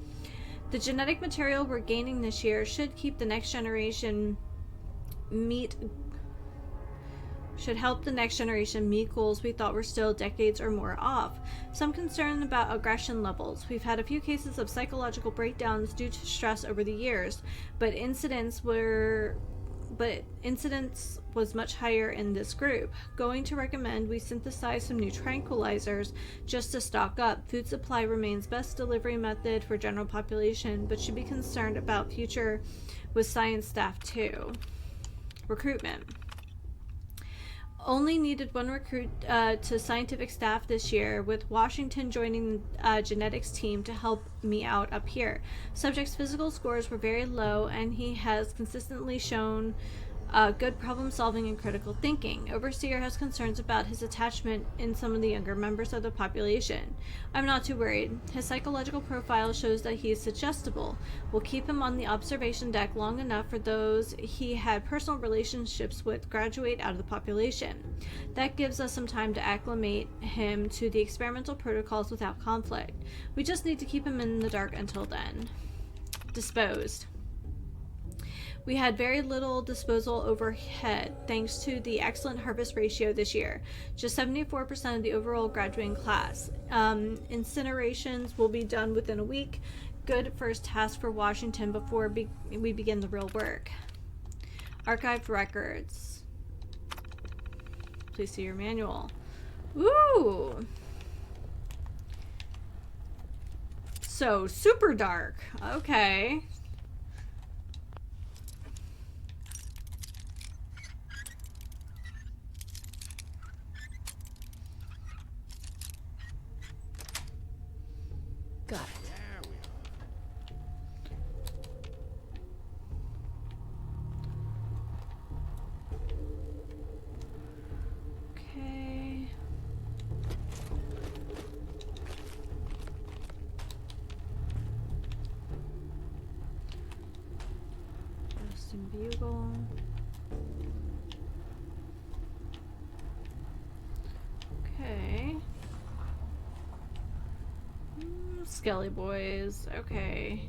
The genetic material we're gaining this year should keep the next generation help the next generation meet goals we thought were still decades or more off. Some concern about aggression levels. We've had a few cases of psychological breakdowns due to stress over the years, but incidence was much higher in this group. Going to recommend we synthesize some new tranquilizers just to stock up. Food supply remains best delivery method for general population, but should be concerned about future with science staff too. Recruitment. Only needed one recruit to scientific staff this year, with Washington joining genetics team to help me out up here. Subject's physical scores were very low, and he has consistently shown good problem solving and critical thinking. Overseer has concerns about his attachment in some of the younger members of the population. I'm not too worried. His psychological profile shows that he is suggestible. We'll keep him on the observation deck long enough for those he had personal relationships with graduate out of the population. That gives us some time to acclimate him to the experimental protocols without conflict. We just need to keep him in the dark until then. Disposed. We had very little disposal overhead thanks to the excellent harvest ratio this year. Just 74% of the overall graduating class. Incinerations will be done within a week. Good first task for Washington before we begin the real work. Archived records. Please see your manual. Ooh! So, super dark. Okay. Got it. Okay. Western Bugle. Okay. Skelly boys. Okay.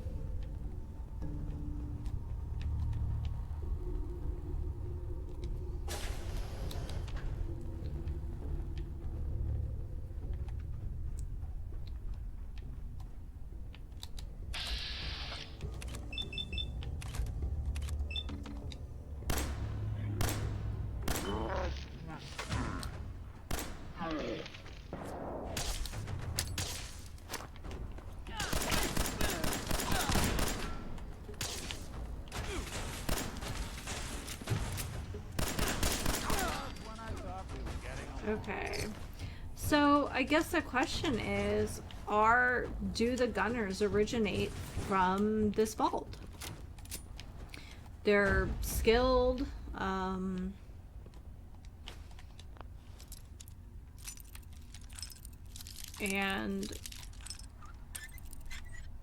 Okay. So I guess the question is, do the gunners originate from this vault? They're skilled, and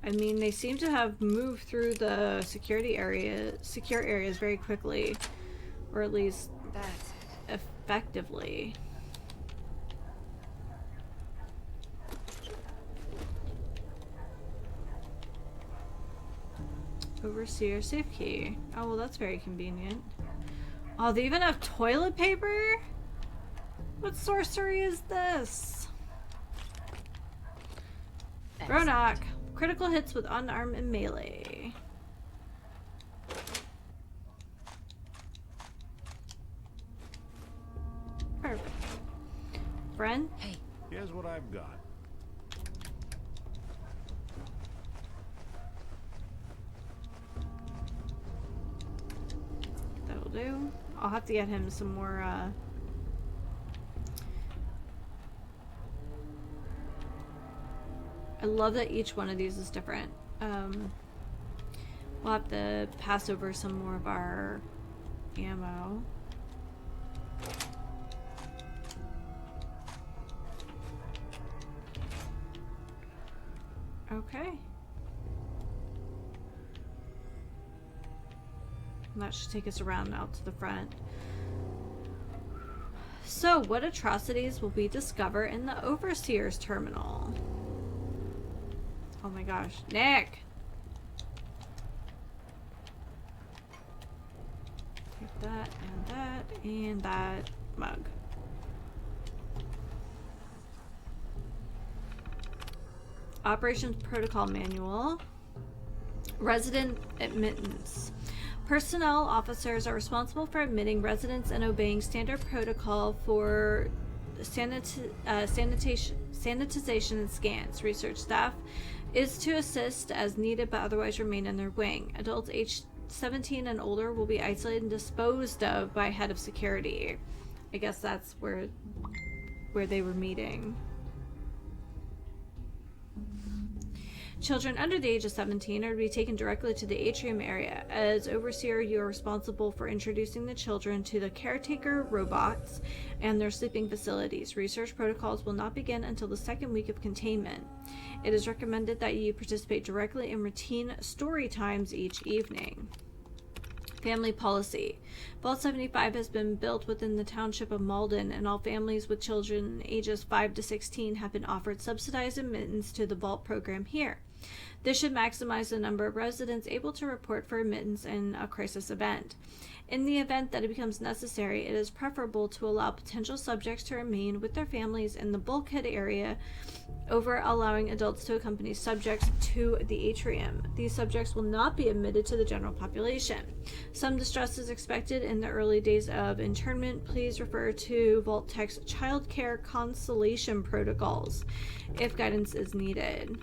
I mean, they seem to have moved through the secure areas very quickly, or at least effectively. Overseer safe key. Oh, well, that's very convenient. Oh, they even have toilet paper? What sorcery is this? Ronak. Critical hits with unarmed and melee. Perfect. Friend? Hey, Here's what I've got. That'll do. I'll have to get him some more, I love that each one of these is different. We'll have to pass over some more of our ammo. Okay. And that should take us around out to the front. So, what atrocities will we discover in the Overseer's terminal? Oh my gosh. Nick! Take that and that and that mug. Operations Protocol Manual. Resident admittance. Personnel officers are responsible for admitting residents and obeying standard protocol for sanitization and scans. Research staff is to assist as needed but otherwise remain in their wing. Adults aged 17 and older will be isolated and disposed of by head of security. I guess that's where they were meeting. Children under the age of 17 are to be taken directly to the atrium area. As overseer, you are responsible for introducing the children to the caretaker robots and their sleeping facilities. Research protocols will not begin until the second week of containment. It is recommended that you participate directly in routine story times each evening. Family policy. Vault 75 has been built within the township of Malden, and all families with children ages 5 to 16 have been offered subsidized admittance to the Vault program here. This should maximize the number of residents able to report for admittance in a crisis event. In the event that it becomes necessary, it is preferable to allow potential subjects to remain with their families in the bulkhead area over allowing adults to accompany subjects to the atrium. These subjects will not be admitted to the general population. Some distress is expected in the early days of internment. Please refer to Vault Tech's Child Care Consolation Protocols if guidance is needed.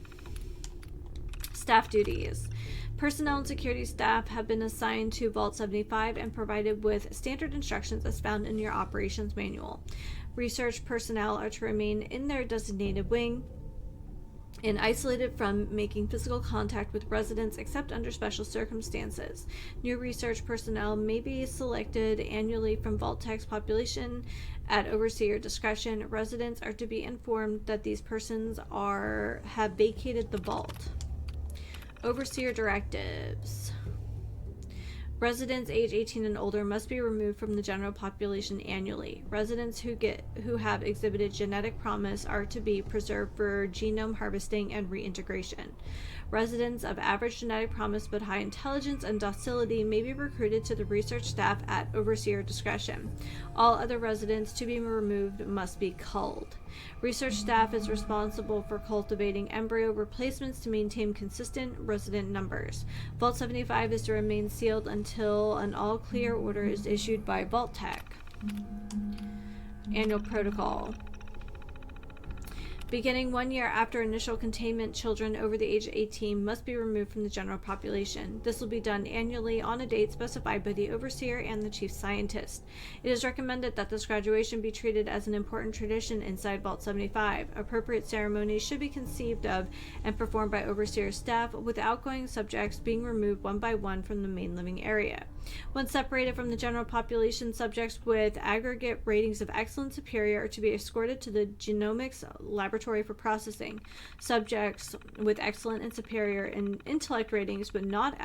Staff duties. Personnel and security staff have been assigned to Vault 75 and provided with standard instructions as found in your operations manual. Research personnel are to remain in their designated wing and isolated from making physical contact with residents except under special circumstances. New research personnel may be selected annually from Vault Tech's population at overseer discretion. Residents are to be informed that these persons have vacated the vault. Overseer directives. Residents age 18 and older must be removed from the general population annually. Residents who have exhibited genetic promise are to be preserved for genome harvesting and reintegration. Residents of average genetic promise but high intelligence and docility may be recruited to the research staff at overseer discretion. All other residents to be removed must be culled. Research staff is responsible for cultivating embryo replacements to maintain consistent resident numbers. Vault 75 is to remain sealed until an all-clear order is issued by Vault Tech. Annual protocol. Beginning 1 year after initial containment, children over the age of 18 must be removed from the general population. This will be done annually on a date specified by the overseer and the chief scientist. It is recommended that this graduation be treated as an important tradition inside Vault 75. Appropriate ceremonies should be conceived of and performed by overseer staff, with outgoing subjects being removed one by one from the main living area. When separated from the general population, subjects with aggregate ratings of excellent superior are to be escorted to the genomics laboratory for processing. Subjects with excellent and superior and intellect ratings but not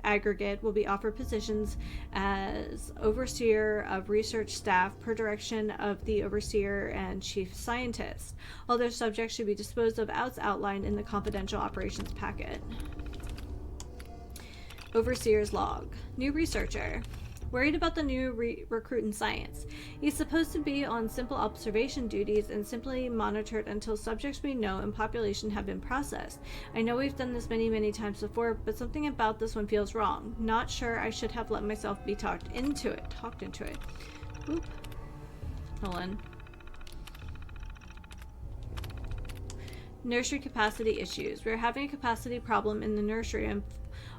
aggregate will be offered positions as overseer of research staff per direction of the overseer and chief scientist. Other subjects should be disposed of as outlined in the confidential operations packet. Overseer's log. New researcher. Worried about the new recruit in science. He's supposed to be on simple observation duties and simply monitored until subjects we know and population have been processed. I know we've done this many times before, but something about this one feels wrong. Not sure I should have let myself be talked into it. Oop. Hold on. Nursery capacity issues. We're having a capacity problem in the nursery and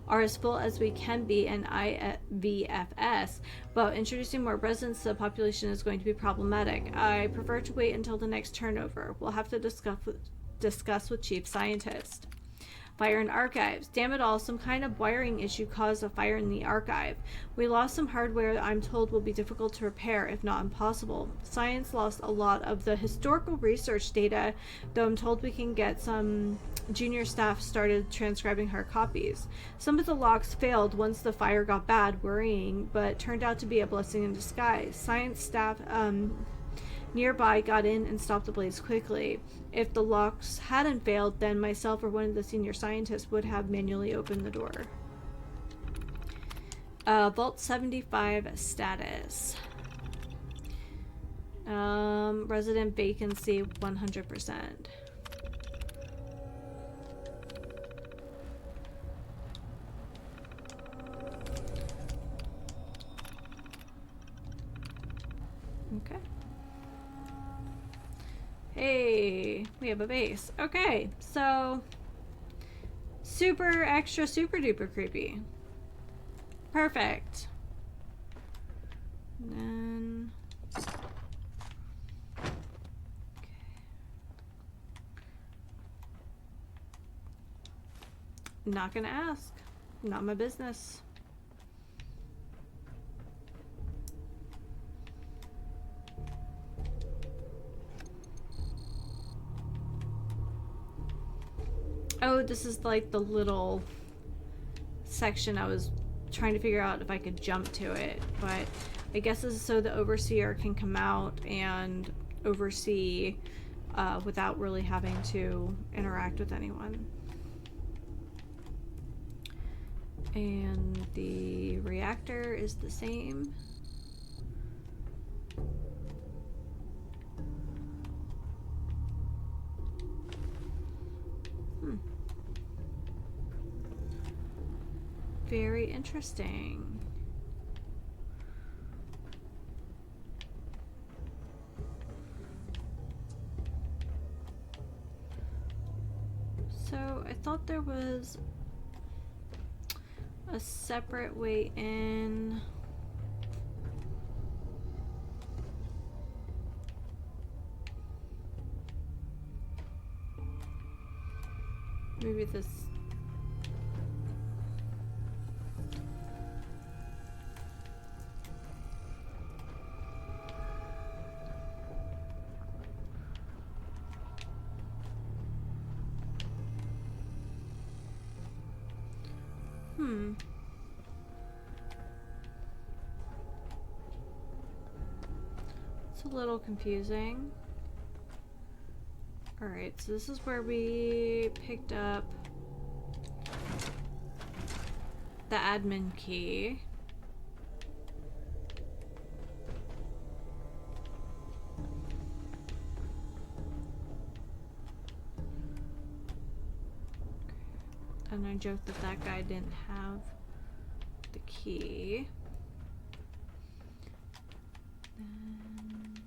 are as full as we can be in IVFS, but introducing more residents to the population is going to be problematic. I prefer to wait until the next turnover. We'll have to discuss with Chief Scientist. Fire in archives. Damn it all, some kind of wiring issue caused a fire in the archive. We lost some hardware that I'm told will be difficult to repair, if not impossible. Science lost a lot of the historical research data, though I'm told we can get some junior staff started transcribing hard copies. Some of the logs failed once the fire got bad, worrying, but turned out to be a blessing in disguise. Science staff nearby got in and stopped the blaze quickly. If the locks hadn't failed, then myself or one of the senior scientists would have manually opened the door. Vault 75 status. Resident vacancy 100%. Okay. Hey, we have a base. Okay, so super extra super duper creepy. Perfect. And then not gonna ask. Not my business. Oh, this is like the little section I was trying to figure out if I could jump to it, but I guess this is so the overseer can come out and oversee without really having to interact with anyone. And the reactor is the same. Very interesting. So I thought there was a separate way in. Maybe this. It's a little confusing. Alright, so this is where we picked up the admin key. And I joked that that guy didn't have the key. And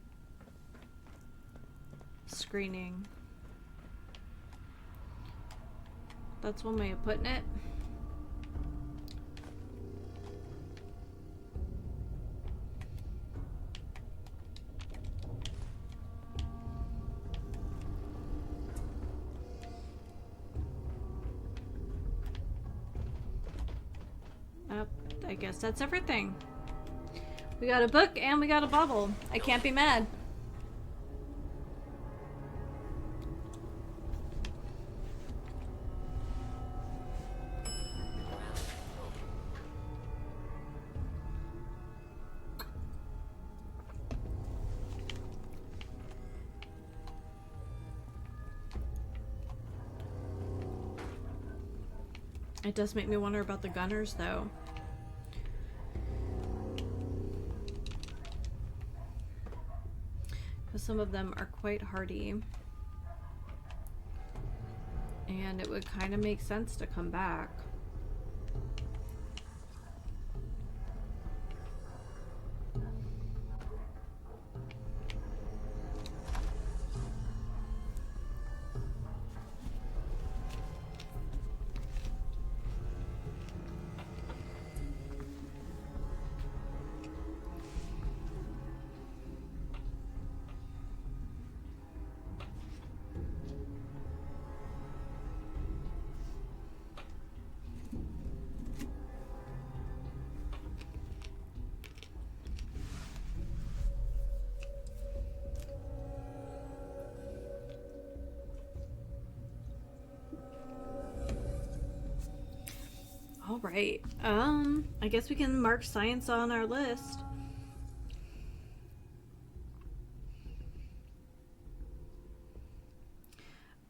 screening. That's one way of putting it. I guess that's everything. We got a book and we got a bubble. I can't be mad. It does make me wonder about the gunners, though. Because some of them are quite hardy. And it would kind of make sense to come back. All right. I guess we can mark science on our list.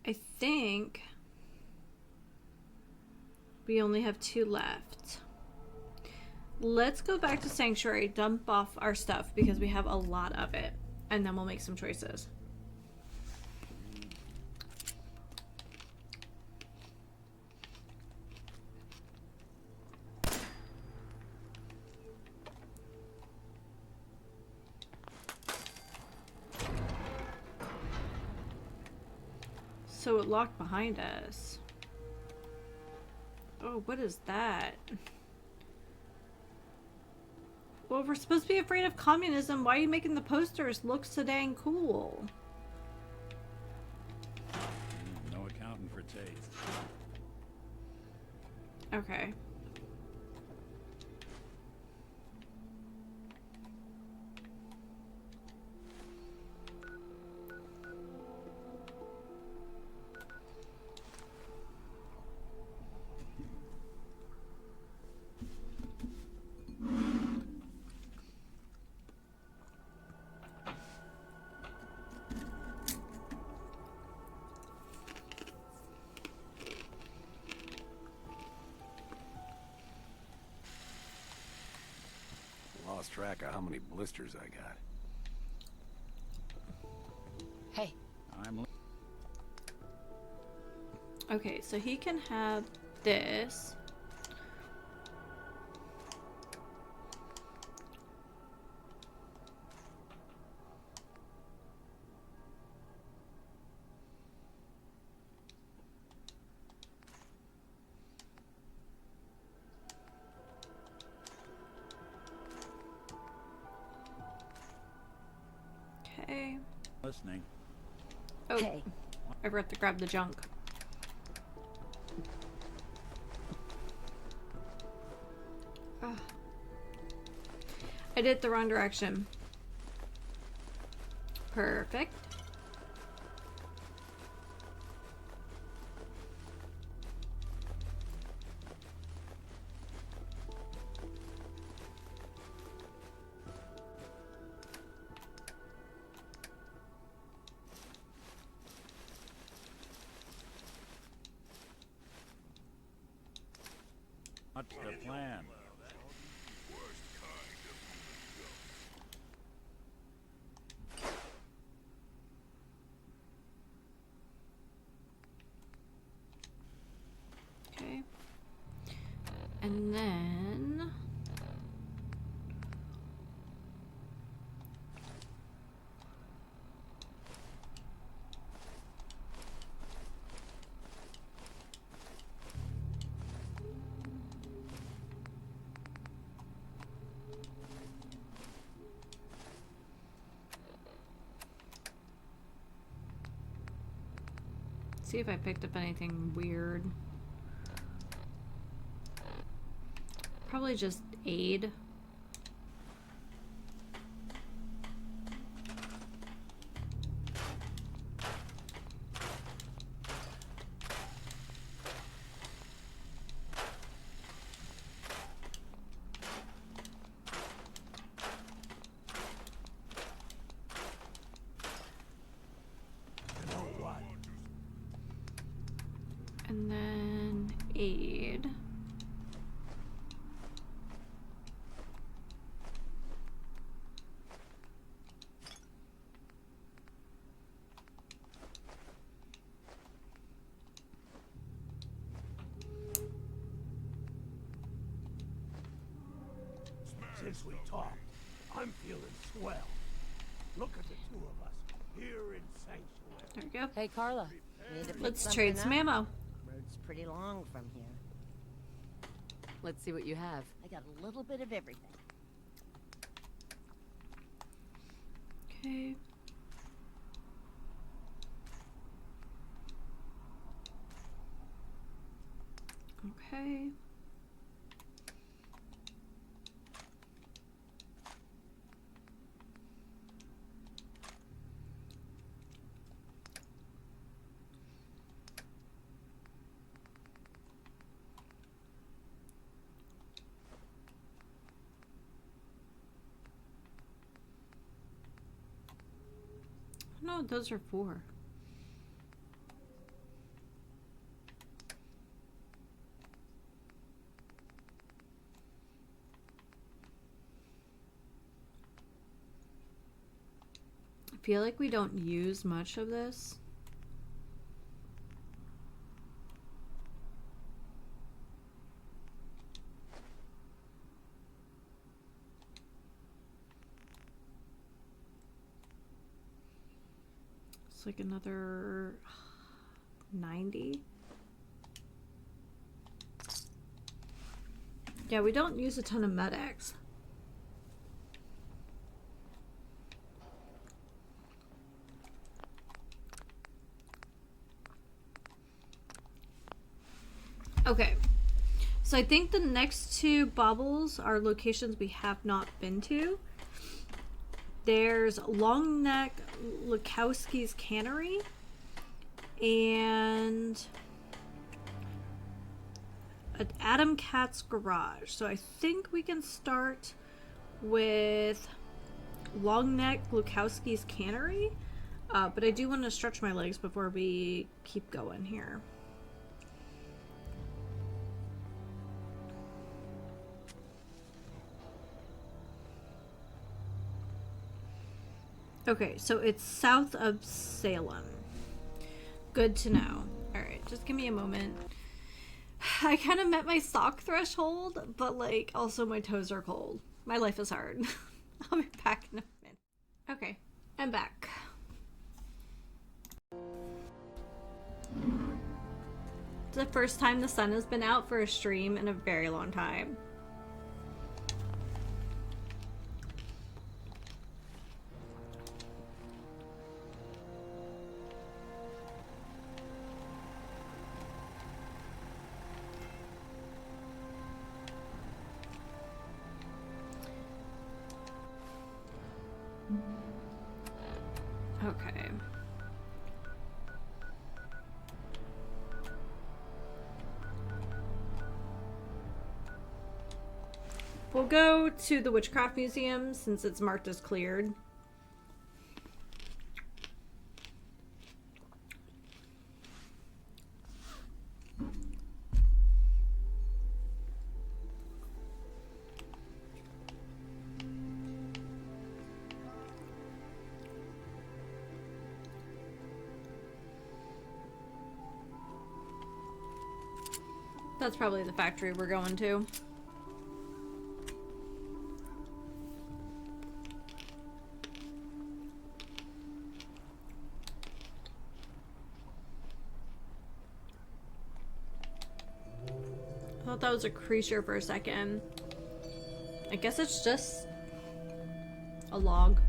I think we only have 2 left. Let's go back to Sanctuary, dump off our stuff because we have a lot of it, and then we'll make some choices. So it locked behind us. Oh, what is that? Well, we're supposed to be afraid of communism. Why are you making the posters look so dang cool? No accounting for taste. Okay. Lost track of how many blisters I got. Hey, I'm Okay, so he can have this. Okay. listening. Oh, hey. I forgot to grab the junk. Ah. I did it the wrong direction. Perfect. What's the plan? Okay. And then... see if I picked up anything weird. Probably just aid. And then aid. Since we talked, I'm feeling swell. Look at the two of us here in Sanctuary. There we go. Hey, Carla. Need to pick Let's something trade some up? ammo. Road's pretty long from here. Let's see what you have. I got a little bit of everything. Okay. Okay. I don't know what those are for. I feel like we don't use much of this. It's like another 90. Yeah, we don't use a ton of medics. Okay, so I think the next two baubles are locations we have not been to. There's Long Neck Lukowski's Cannery and Adam Cat's Garage. So I think we can start with Long Neck Lukowski's Cannery, but I do want to stretch my legs before we keep going here. Okay, so it's south of Salem. Good to know. Alright, just give me a moment. I kind of met my sock threshold, but like also my toes are cold. My life is hard. I'll be back in a minute. Okay, I'm back. It's the first time the sun has been out for a stream in a very long time. Okay. We'll go to the Witchcraft Museum since it's marked as cleared. That's probably the factory we're going to. I thought that was a creature for a second. I guess it's just a log.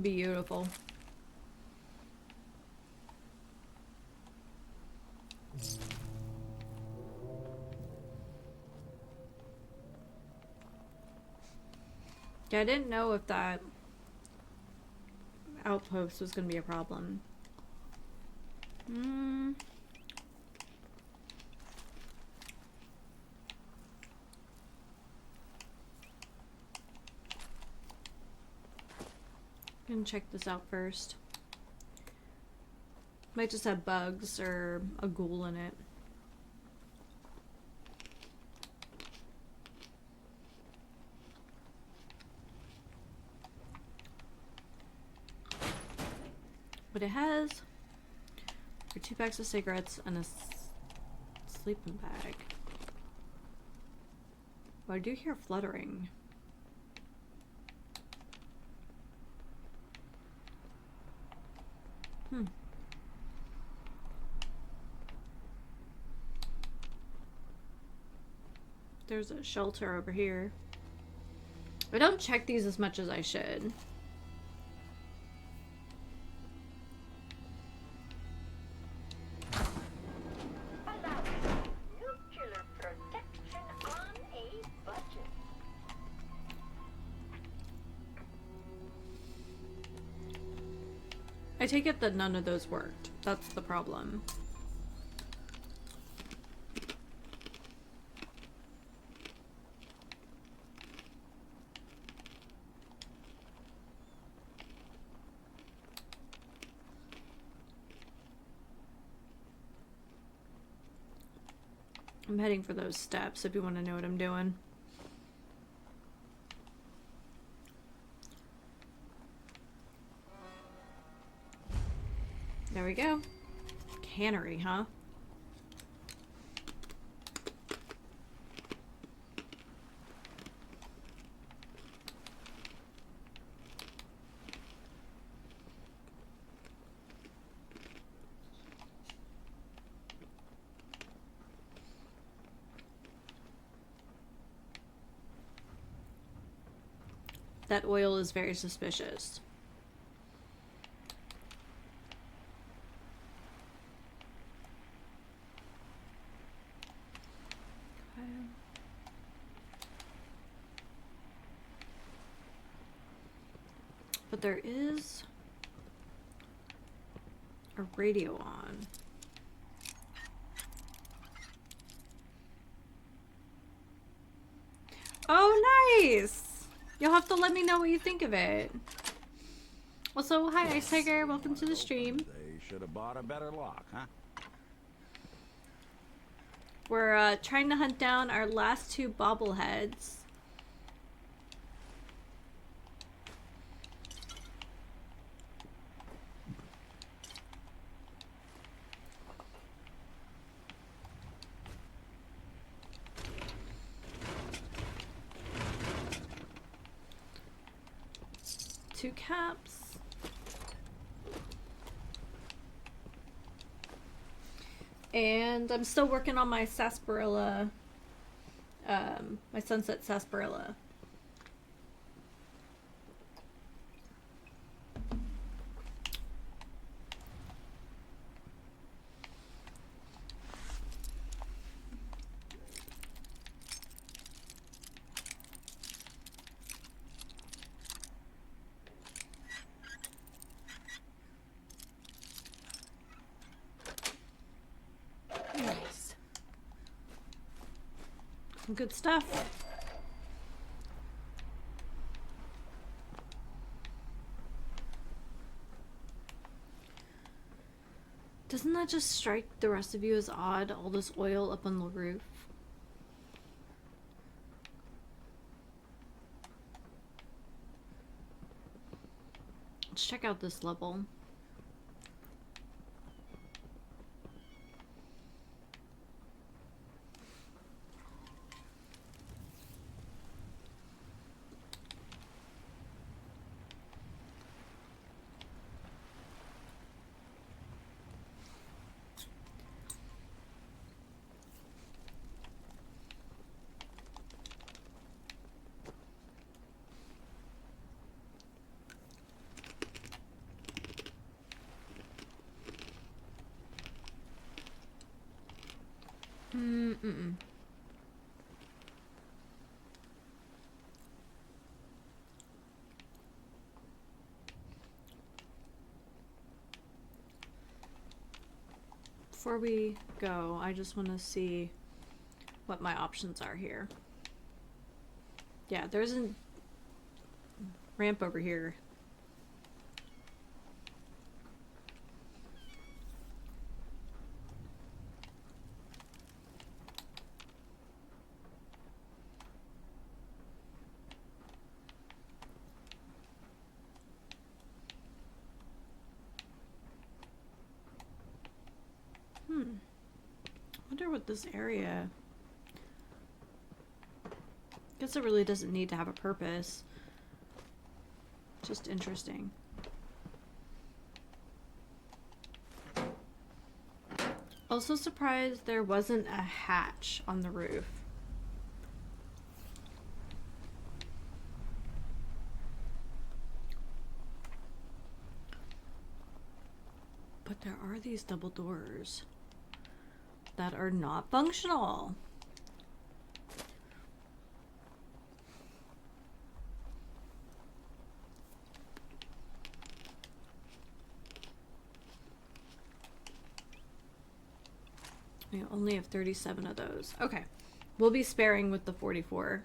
Beautiful. Yeah, I didn't know if that outpost was going to be a problem. Gonna check this out first. Might just have bugs or a ghoul in it. But it has for 2 packs of cigarettes and a sleeping bag. Oh, I do hear fluttering. There's a shelter over here. I don't check these as much as I should. Nuclear protection on a budget. I take it that none of those worked. That's the problem. I'm heading for those steps if you want to know what I'm doing. There we go. Cannery, huh? That oil is very suspicious. Okay. But there is a radio on. Oh, nice! You'll have to let me know what you think of it. Also, hi Ice Tiger, welcome to the stream. They should have bought a better lock, huh? We're trying to hunt down our last 2 bobbleheads. Two caps. And I'm still working on my sarsaparilla, my Sunset Sarsaparilla. Nice. Some good stuff. Doesn't that just strike the rest of you as odd, all this oil up on the roof? Let's check out this level. before we go, I just want to see what my options are here. Yeah, there's a ramp over here. Wonder what this area... Guess it really doesn't need to have a purpose. Just interesting. Also surprised there wasn't a hatch on the roof. But there are these double doors that are not functional. We only have 37 of those. Okay. We'll be sparing with the 44.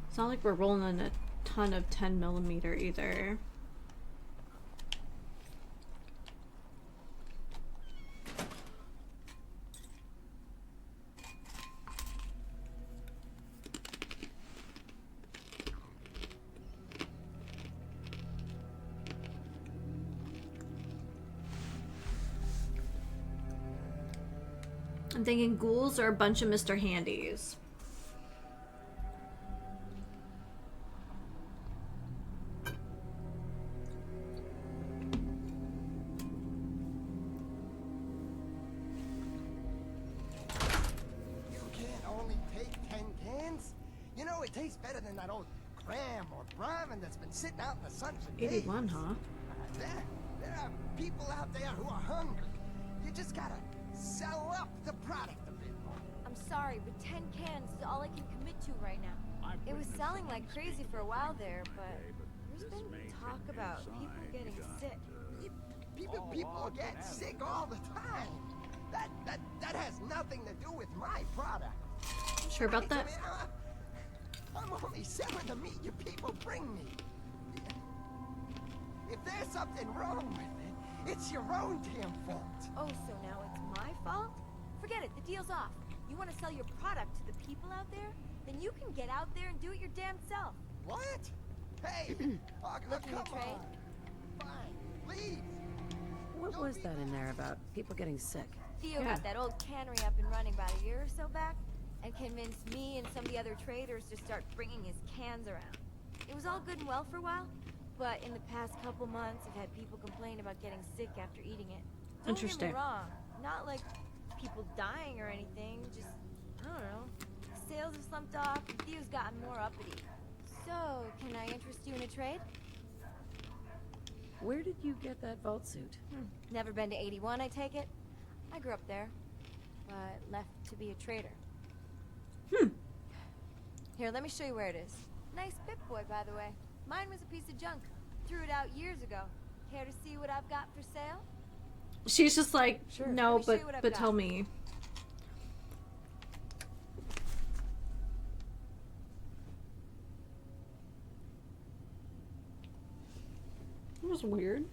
It's not like we're rolling a ton of 10mm either. I'm thinking ghouls are a bunch of Mr. Handies. You can only take 10 cans? You know, it tastes better than that old cram or ramen that's been sitting out in the sun for days. 81, huh? There are people out there who are hungry. You just gotta sell up the product a bit more. I'm sorry, but 10 cans is all I can commit to right now. It was selling like crazy for a while there, but there's been talk about people getting sick. People get sick all the time. That has nothing to do with my product. Sure about that? I'm only selling the meat you people bring me. If there's something wrong with it, it's your own damn fault. Oh, so now it's my fault? Forget it, the deal's off. You want to sell your product to the people out there? Then you can get out there and do it your damn self. What? Hey, Looking to come trade? on. Fine, please. What was that in there about people getting sick? Theo Yeah. got that old cannery up and running about a year or so back, and convinced me and some of the other traders to start bringing his cans around. It was all good and well for a while, but in the past couple months, I've had people complain about getting sick after eating it. Don't Interesting. get me wrong, not like people dying or anything, just, I don't know. Sales have slumped off, and Theo's gotten more uppity. So, can I interest you in a trade? Where did you get that vault suit? Never been to 81, I take it? I grew up there, but left to be a trader. Here, let me show you where it is. Nice Pip-Boy, by the way. Mine was a piece of junk. Threw it out years ago. Care to see what I've got for sale? She's just like, Sure. no, Let me show you what I've but got. tell me. That was weird.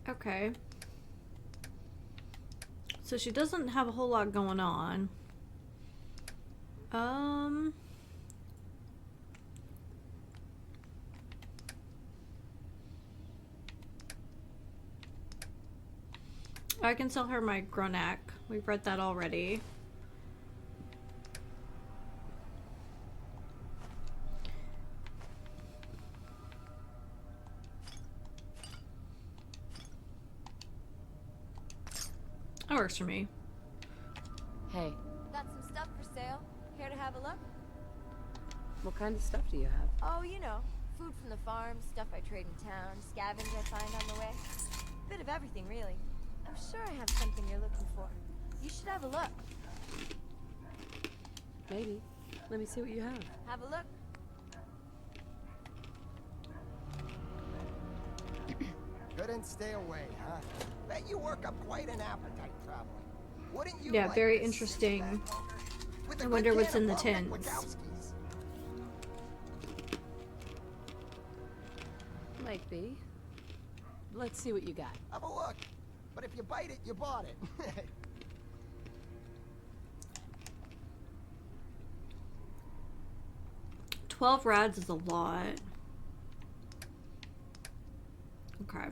Okay. So she doesn't have a whole lot going on. I can sell her my Gronak. We've read that already. That works for me. Hey, Got some stuff for sale. Care to have a look? what kind of stuff do you have? Oh, you know, food from the farm, stuff I trade in town, scavenge I find on the way. Bit of everything, really. I'm sure I have something you're looking for. You should have a look. Maybe. Let me see what you have. Have a look. Couldn't stay away, huh? Bet you work up quite an appetite traveling. Wouldn't you? Yeah, like very to sit interesting. back longer? With a I good wonder what's can in the of tins. Wachowskis. Might be. Let's see what you got. Have a look. But if you bite it, you bought it. 12 rads is a lot. Okay.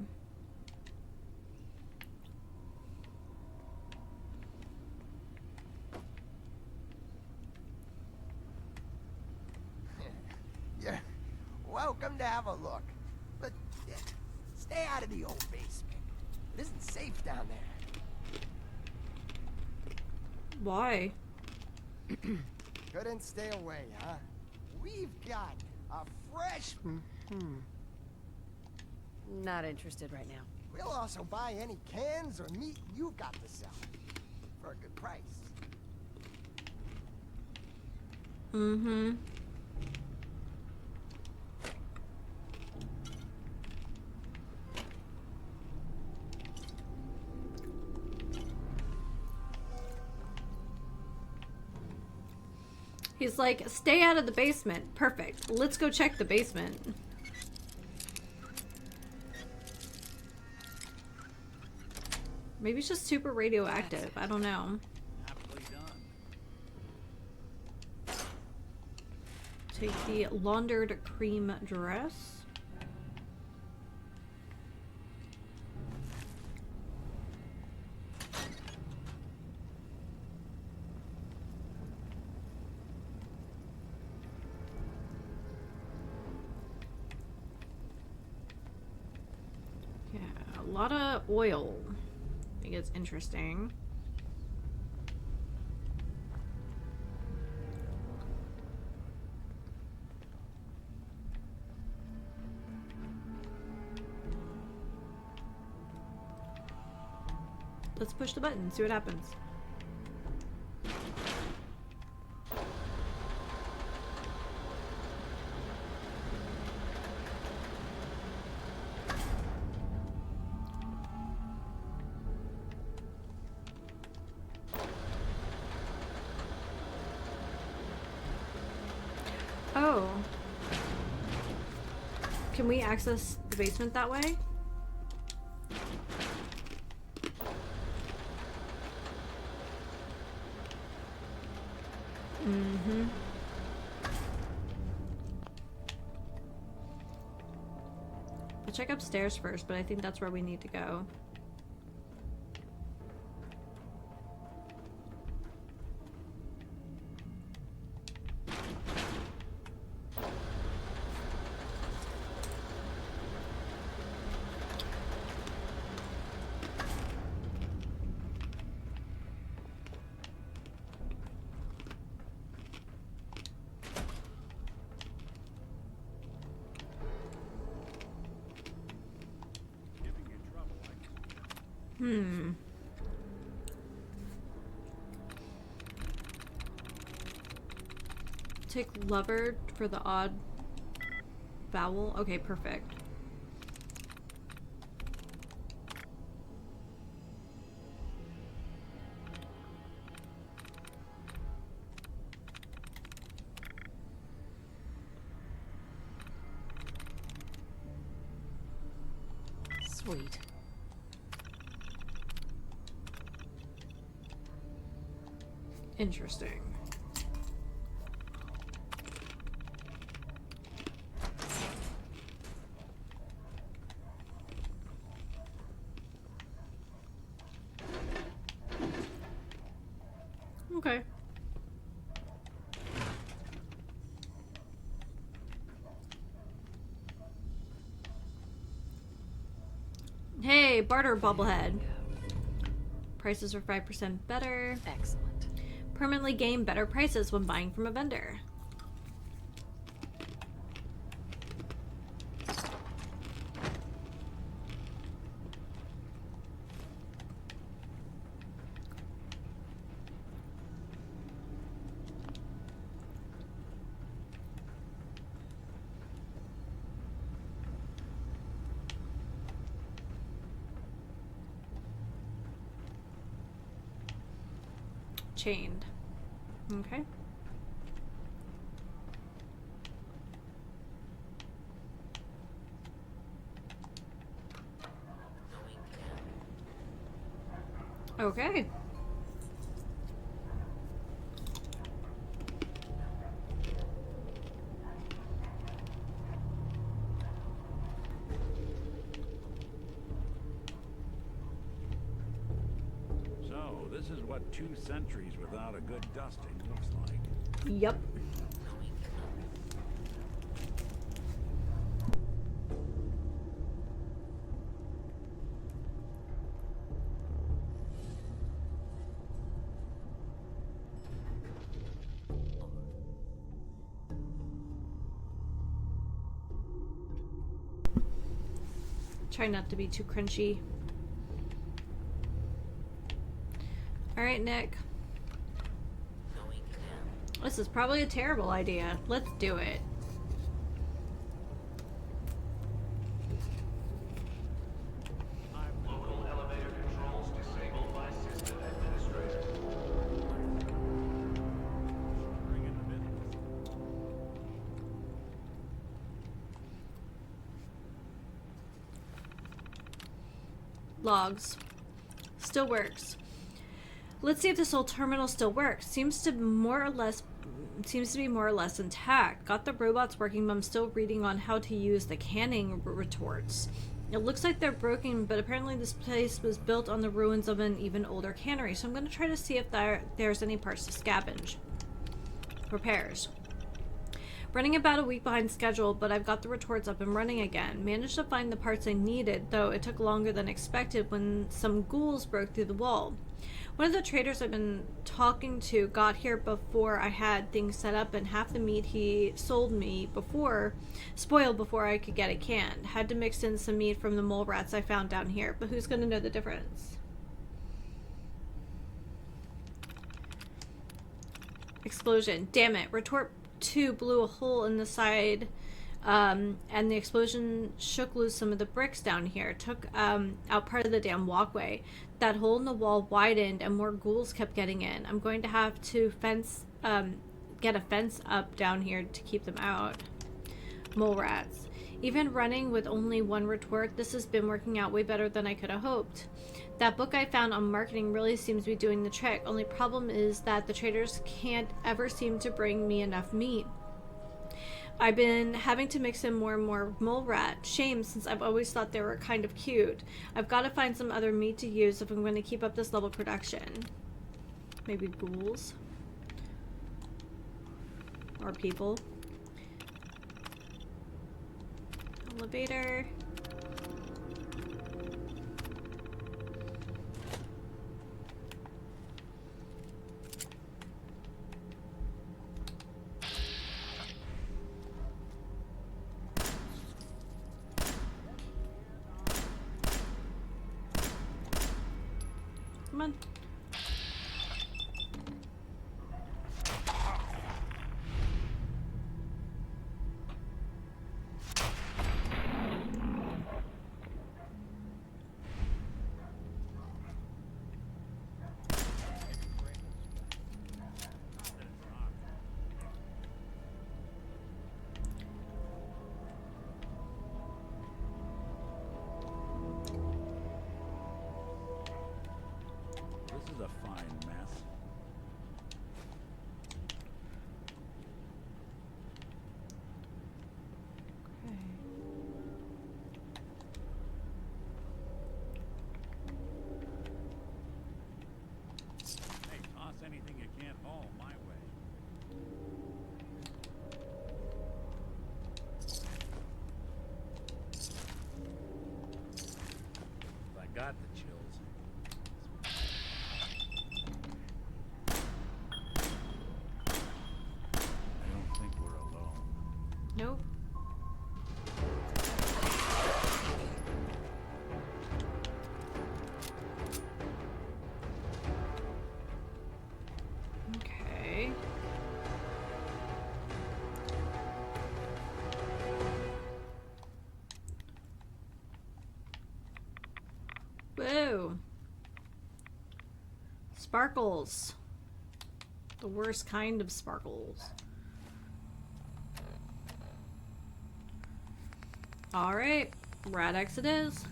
You're welcome to have a look. But stay out of the old basement. It isn't safe down there. Why? Couldn't stay away, huh? We've got a fresh... Not interested right now. We'll also buy any cans or meat you've got to sell. For a good price. Mm-hmm. He's like, stay out of the basement. Perfect. Let's go check the basement. Maybe it's just super radioactive. I don't know. Aptly done. Take the laundered cream dress. Yeah, a lot of oil. I think it's interesting. Let's push the button, see what happens. Oh. Can we access the basement that way? Mm-hmm. I'll check upstairs first, but I think that's where we need to go. Take lover for the odd vowel. Okay, perfect. Sweet. Interesting. Okay. Hey, barter bobblehead. Prices are 5% better. Excellent. Permanently gain better prices when buying from a vendor. chained. Okay. Okay. So, this is what 2 centuries without a good dusting looks like. Yep. Try not to be too crunchy. Alright, Nick. This is probably a terrible idea. Let's do it. Local elevator controls disabled by system administrator. Bring in the business. Logs. Still works. Let's see if this old terminal still works. Seems to be more or less intact. Got the robots working, but I'm still reading on how to use the canning retorts. It looks like they're broken, but apparently this place was built on the ruins of an even older cannery, so I'm going to try to see if there's any parts to scavenge. Repairs. Running about a week behind schedule, but I've got the retorts up and running again. Managed to find the parts I needed, though it took longer than expected when some ghouls broke through the wall. One of the traders I've been talking to got here before I had things set up, and half the meat he sold me spoiled before I could get it canned. Had to mix in some meat from the mole rats I found down here, but who's going to know the difference? Explosion. Damn it. Retort 2 blew a hole in the side, and the explosion shook loose some of the bricks down here. Took out part of the damn walkway. That hole in the wall widened and more ghouls kept getting in. I'm going to have to get a fence up down here to keep them out. Mole rats. Even running with only 1 retort, this has been working out way better than I could have hoped. That book I found on marketing really seems to be doing the trick. Only problem is that the traders can't ever seem to bring me enough meat. I've been having to mix in more and more mole rat. Shame, since I've always thought they were kind of cute. I've got to find some other meat to use if I'm going to keep up this level production. Maybe ghouls? Or people? Elevator. Come on. This is a fine mess. Hey, toss anything you can't haul my way. I got the chills. I don't think we're alone. Nope. Okay. Whoa. Sparkles. The worst kind of sparkles. Alright, Rad-X it is.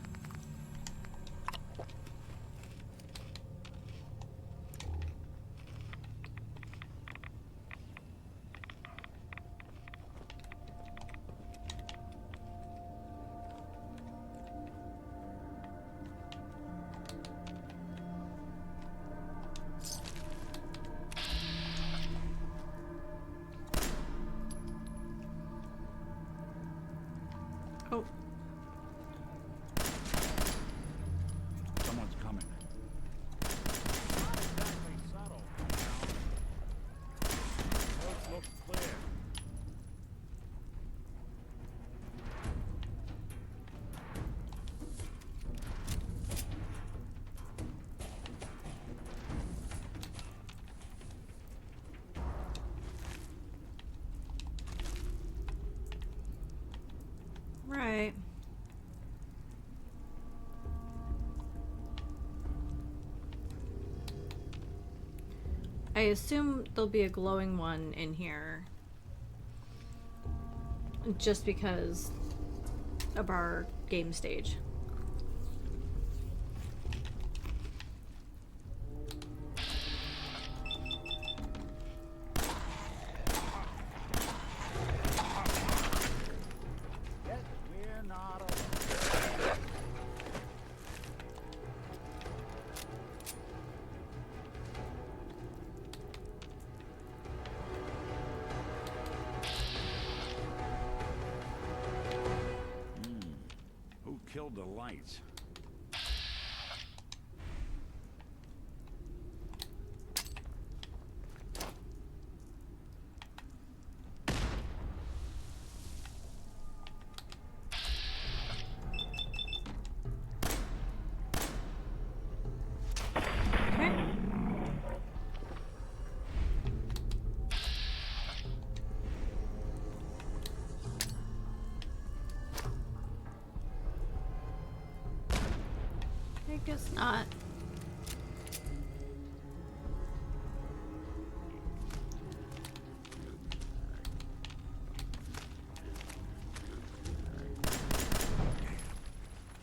Oh. Someone's coming. Not exactly subtle. Coast looks clear. Right. I assume there'll be a glowing one in here. Just because of our game stage. Yet we're not alone. Who killed the lights? Okay. I guess not.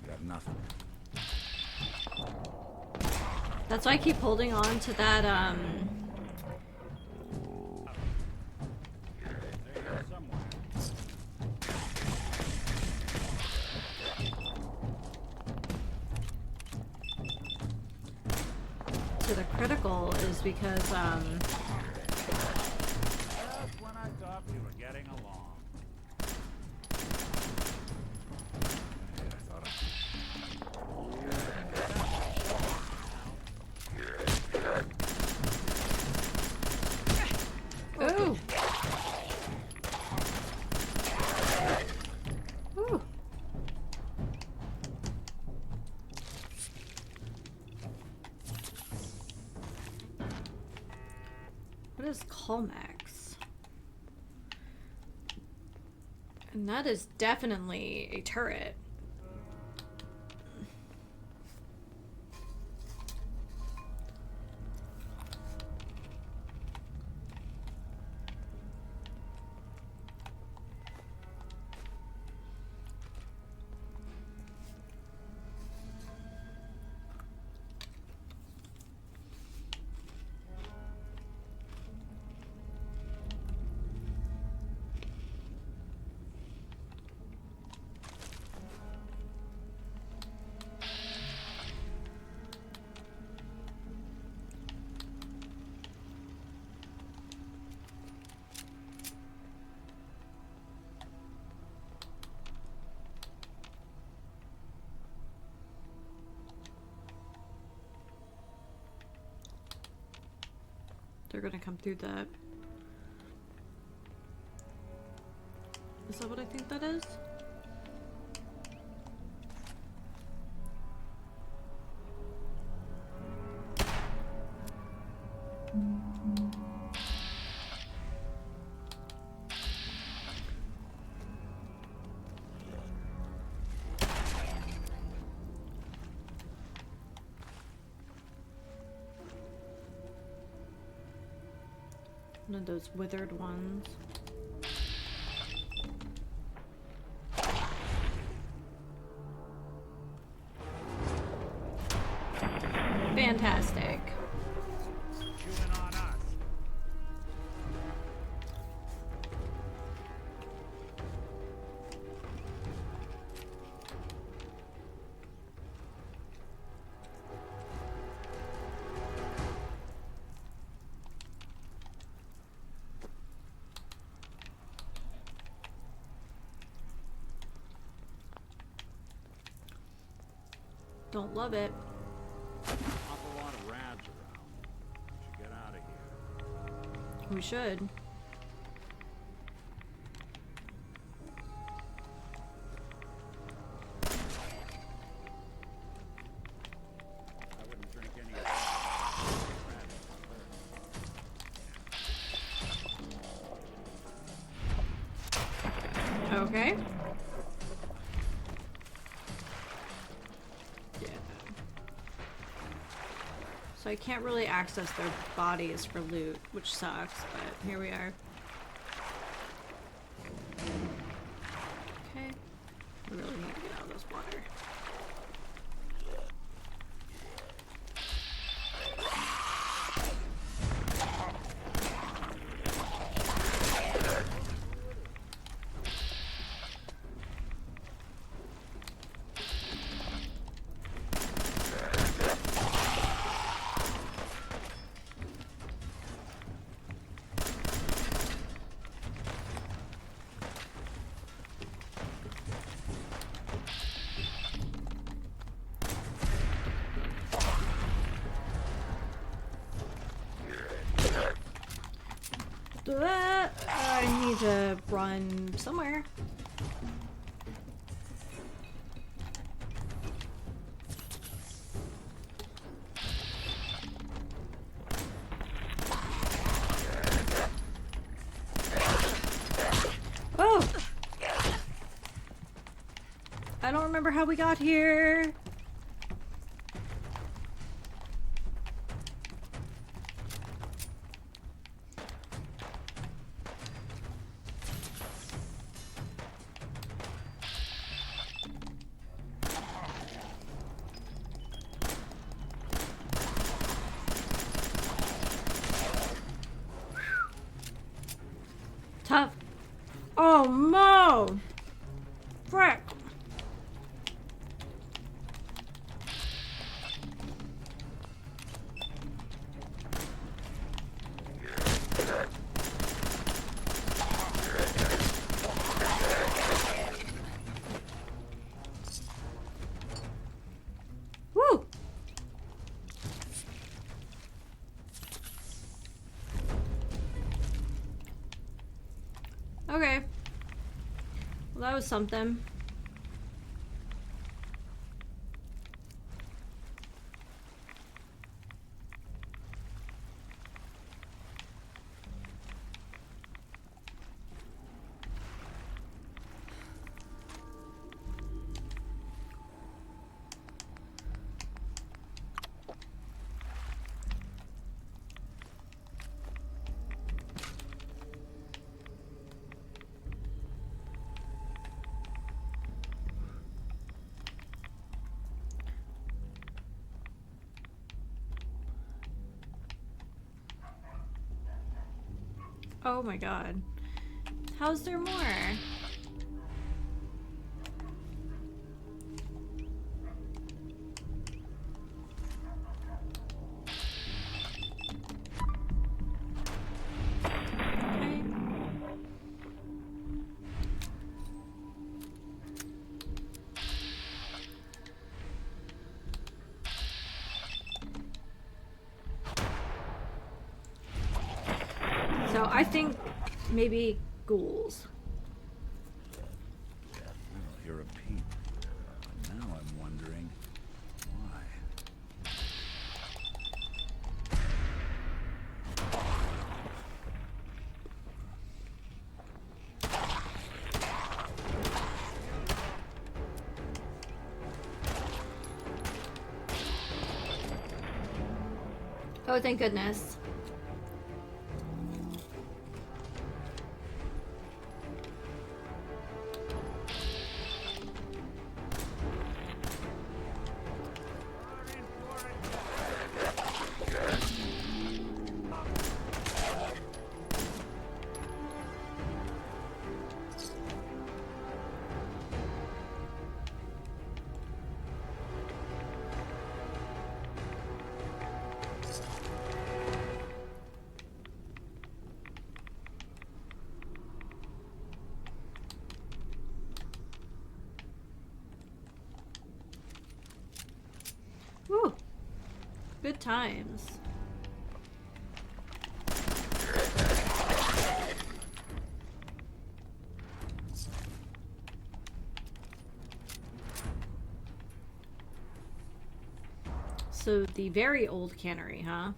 Got nothing. That's why I keep holding on to that, They're here somewhere. to the critical is because, Just when I thought we were getting along. ooh. Ooh. What is Colmax? And that is definitely a turret. They're gonna come through that. Is that what I think that is? One of those withered ones. Fantastic. Chewing on us. Don't love it. Awful lot of rats around. Should get out of here. We should. I wouldn't drink any of that. Okay. Yeah. So I can't really access their bodies for loot, which sucks, but here we are. Okay. I really need to get out of this water. I need to run somewhere. Oh! I don't remember how we got here. Tough. Oh, Mo! Frick! Woo! Okay. Well, that was something. Oh my god. How's there more? Okay. So I think maybe ghouls. I don't hear a peep. And now I'm wondering why. Oh, thank goodness. Good times. So the very old cannery, huh?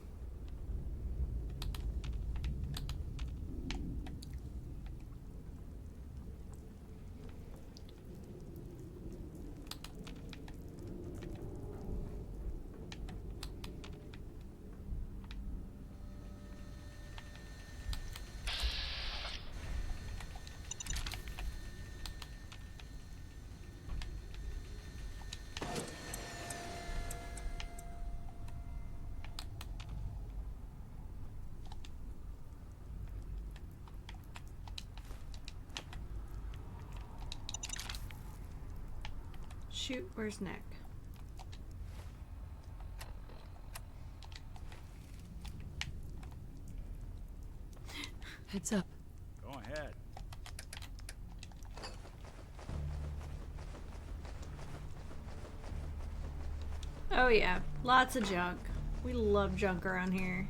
Shoot, where's Nick? Heads up. Go ahead. Oh yeah, lots of junk. We love junk around here.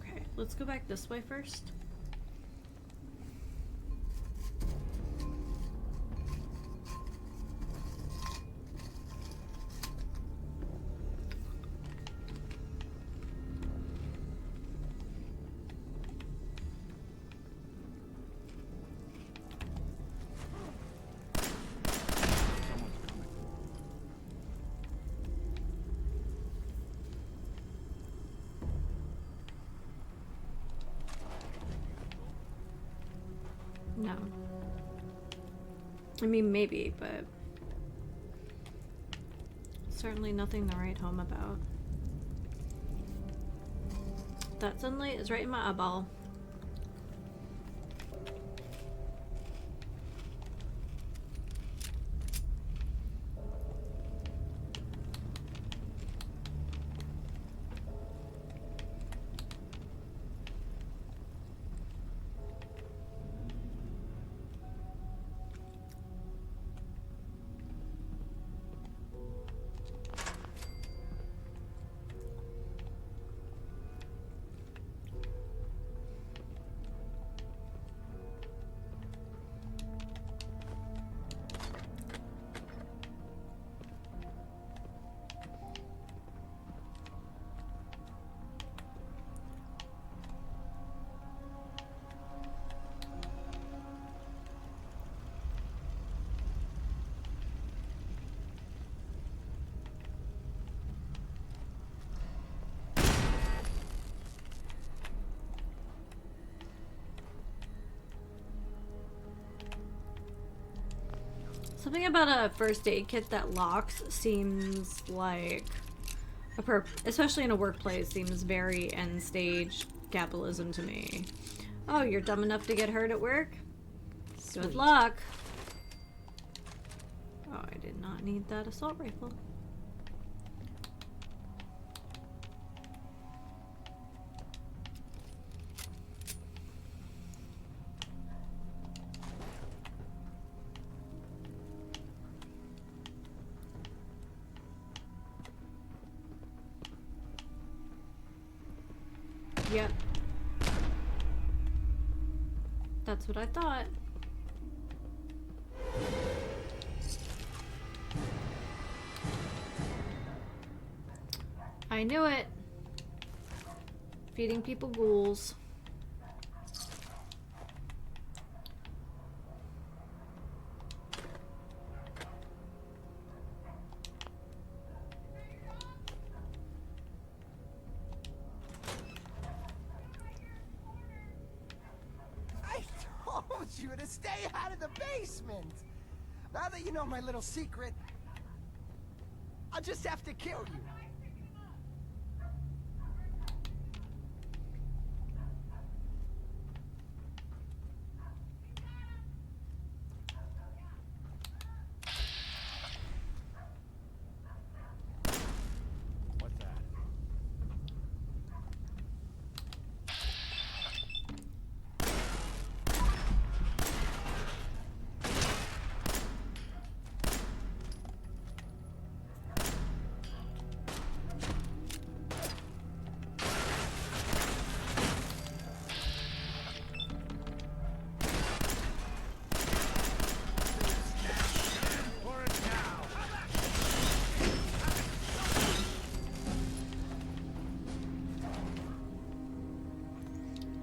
Okay, let's go back this way first. No. I mean, maybe, but certainly nothing to write home about. That sunlight is right in my eyeball. Something about a first aid kit that locks seems like especially in a workplace, seems very end stage capitalism to me. Oh, you're dumb enough to get hurt at work? Sweet. Good luck. Oh, I did not need that assault rifle. Yep. That's what I thought. I knew it. Feeding people ghouls. You to stay out of the basement. Now that you know my little secret, I'll just have to kill you. What's that?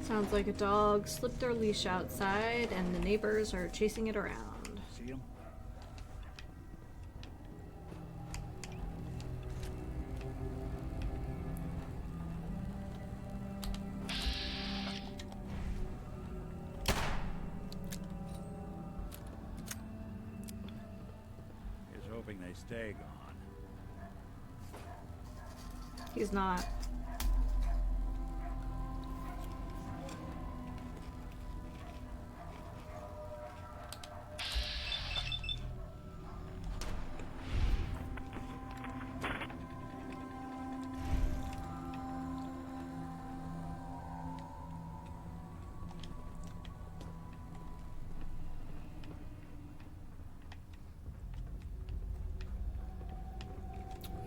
Sounds like a dog slipped their leash outside and the neighbors are chasing it around. See him? He's hoping they stay gone. He's not.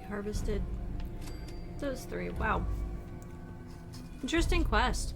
Harvested those 3. Wow. Interesting quest.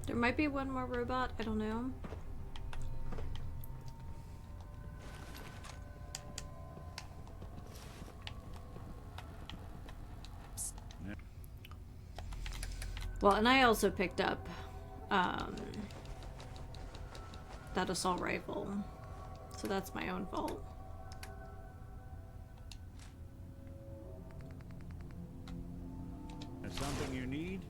There might be one more robot, I don't know. Well, and I also picked up that assault rifle, so that's my own fault. There's something you need?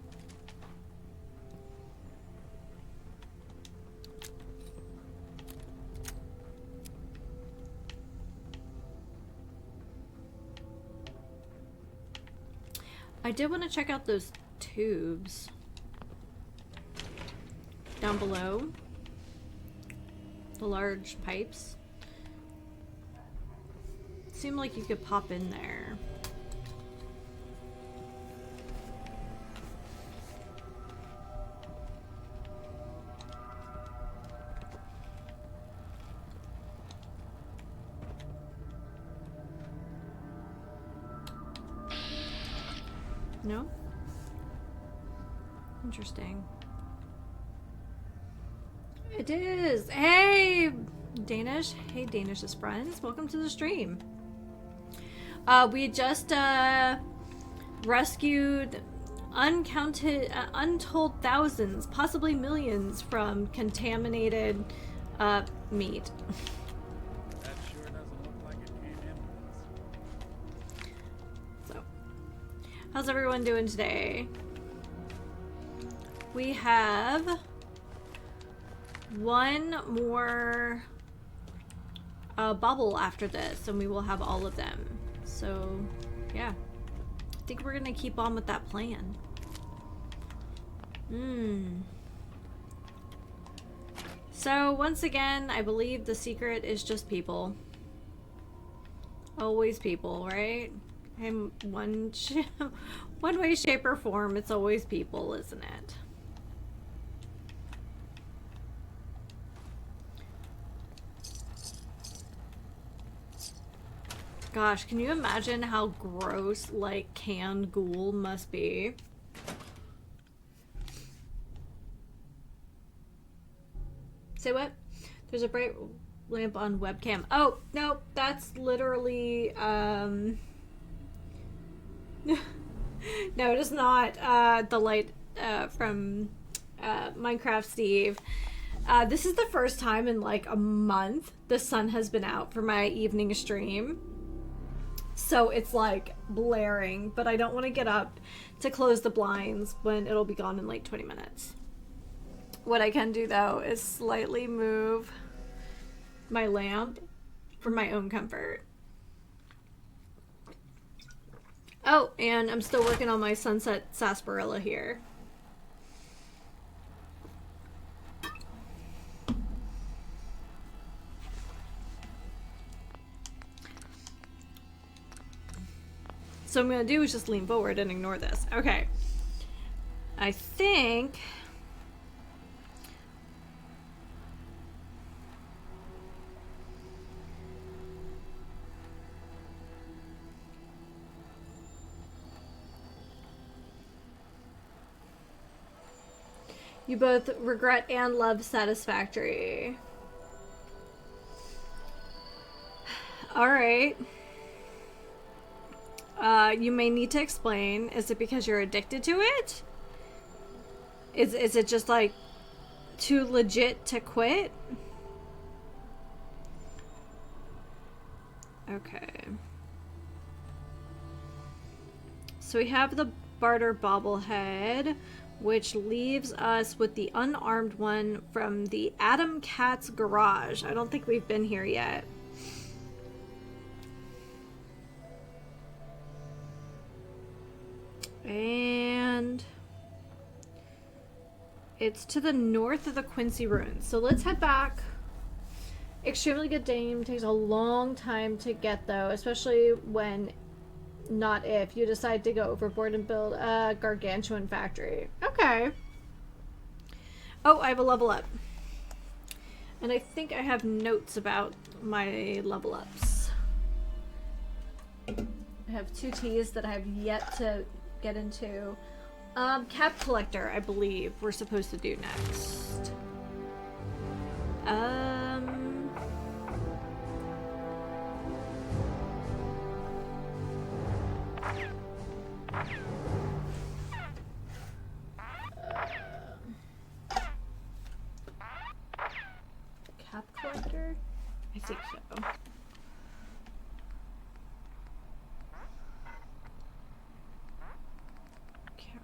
I did want to check out those tubes down below, the large pipes. Seemed like you could pop in there. No? Interesting. It is! Hey, Danish. Hey, Danish's friends. Welcome to the stream. We just rescued untold thousands, possibly millions, from contaminated meat. That sure doesn't look like it came in with us. So, how's everyone doing today? We have one more bubble after this, and we will have all of them. So, yeah. I think we're gonna keep on with that plan. So, once again, I believe the secret is just people. Always people, right? In one way, shape, or form, it's always people, isn't it? Gosh, can you imagine how gross, like, canned ghoul must be? Say what? There's a bright lamp on webcam. Oh, no, that's literally, no, it is not, the light, from, Minecraft Steve. This is the first time in, like, a month the sun has been out for my evening stream. So it's like blaring, but I don't want to get up to close the blinds when it'll be gone in like 20 minutes. What I can do though is slightly move my lamp for my own comfort. Oh, and I'm still working on my Sunset Sarsaparilla here. So I'm going to do is just lean forward and ignore this. Okay. I think You both regret and love Satisfactory. Alright. You may need to explain. Is it because you're addicted to it? Is it just like too legit to quit? Okay. So we have the barter bobblehead, which leaves us with the unarmed one from the Adam Cat's garage. I don't think we've been here yet. And it's to the north of the Quincy ruins. So let's head back. Extremely Good Dame takes a long time to get though, especially when, not if, you decide to go overboard and build a gargantuan factory. Okay. Oh, I have a level up. And I think I have notes about my level ups. I have 2 T's that I have yet to get into. Cap collector, I believe we're supposed to do next. Cap collector? I think so.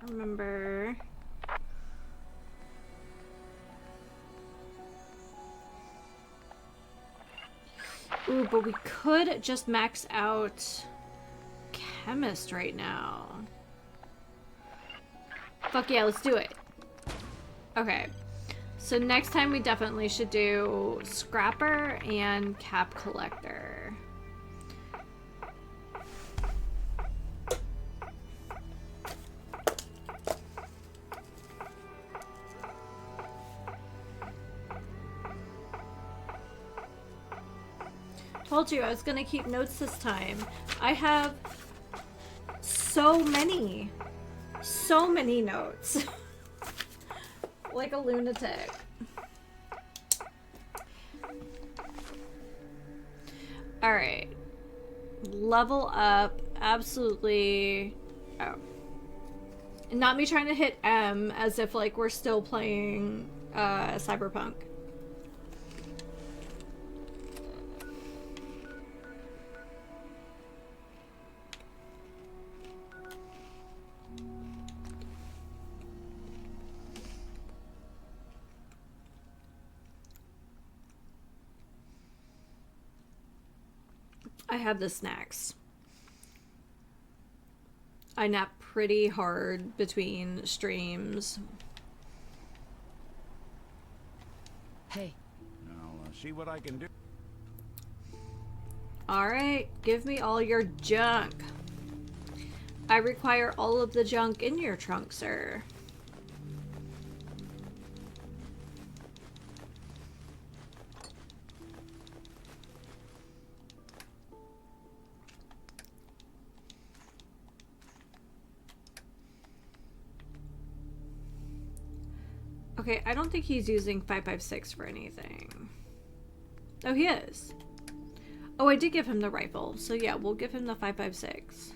Remember. Ooh, but we could just max out chemist right now. Fuck yeah, let's do it. Okay. So next time we definitely should do scrapper and cap collector. Told you I was gonna keep notes this time. I have so many notes. Like a lunatic. Alright. Level up. Absolutely. Oh. Not me trying to hit M as if like we're still playing Cyberpunk. I have the snacks. I nap pretty hard between streams. Hey. I'll see what I can do. Alright, give me all your junk. I require all of the junk in your trunk, sir. Okay, I don't think he's using 5.56 for anything. Oh, he is. Oh, I did give him the rifle. So yeah, we'll give him the 5.56.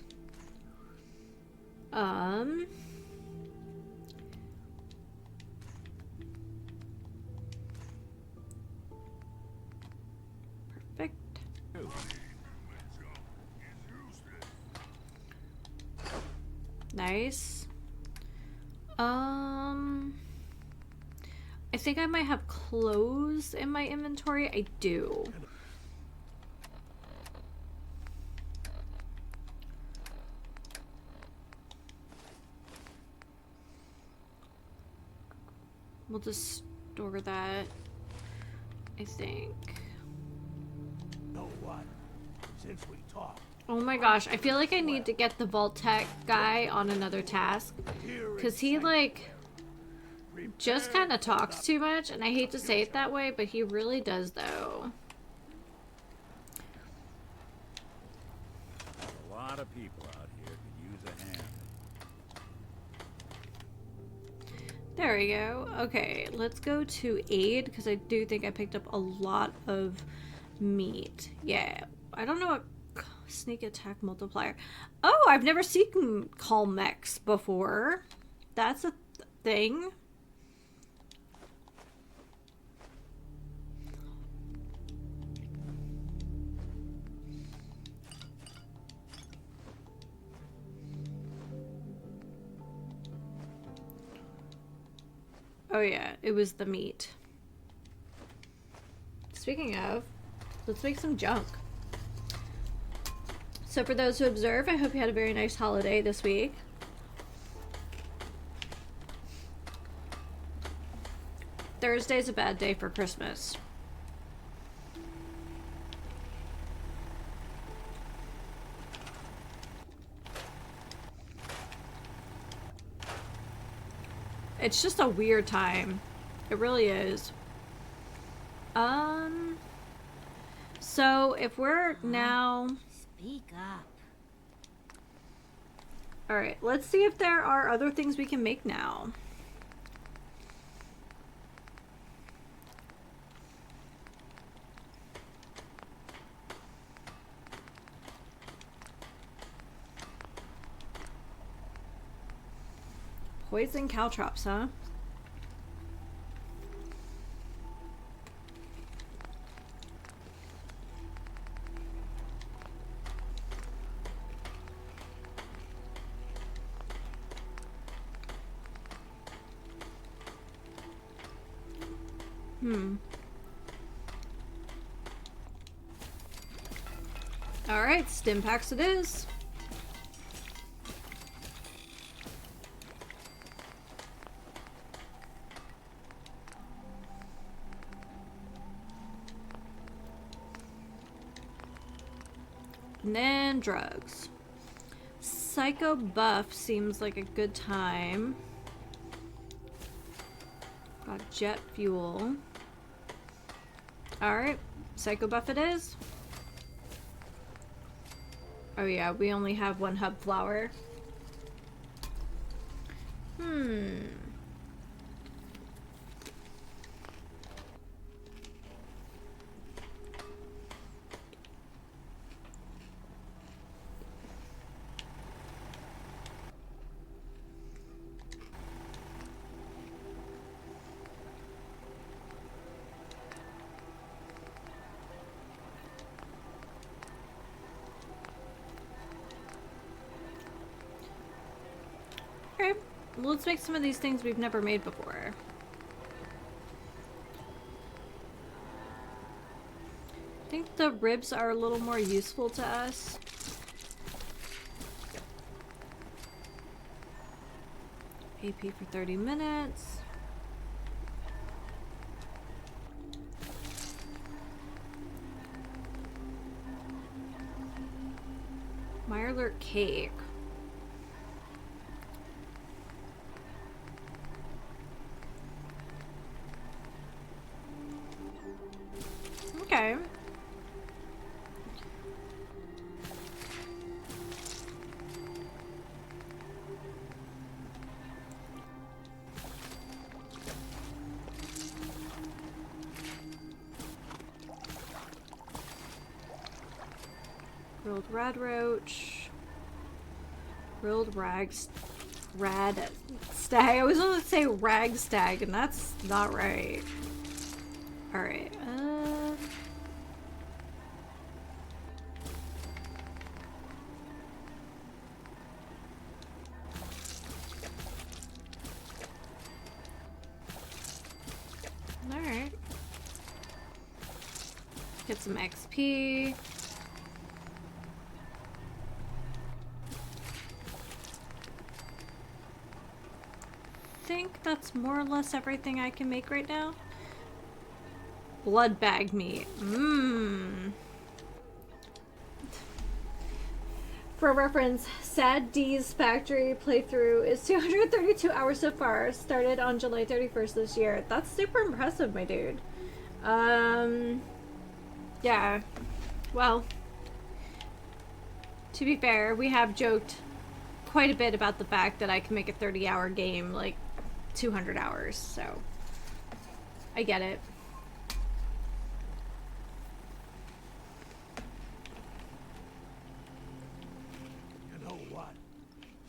Perfect. Nice. I think I might have clothes in my inventory. I do. We'll just store that, I think. Know what? Since we talked, Oh my gosh, I feel like I need to get the Vault Tech guy on another task. Because he, like, just kind of talks too much. And I hate to say it that way, but he really does, though. A lot of people out here could use a hand. There we go. Okay, let's go to aid because I do think I picked up a lot of meat. Yeah, I don't know what sneak attack multiplier. Oh, I've never seen call mechs before. That's a thing. Oh yeah, it was the meat. Speaking of, let's make some junk. So for those who observe, I hope you had a very nice holiday this week. Thursday's a bad day for Christmas. It's just a weird time. It really is. So if we're now... Speak up. Alright, let's see if there are other things we can make now. Poison caltrops, huh? Alright, stim packs it is. And then drugs. Psycho buff seems like a good time. Got jet fuel. Alright, psycho buff it is. Oh yeah, we only have one hub flower. Okay, let's make some of these things we've never made before. I think the ribs are a little more useful to us. AP for 30 minutes. Mirelurk cake. Okay. Grilled radroach. Grilled rad stag. I was going to say rag stag, and that's not right. Alright, Alright. Get some XP. I think that's more or less everything I can make right now. Blood bag meat. For reference, Sad D's factory playthrough is 232 hours so far. Started on July 31st this year. That's super impressive, my dude. Yeah. Well, to be fair, we have joked quite a bit about the fact that I can make a 30-hour game, like, 200 hours, so I get it. You know what?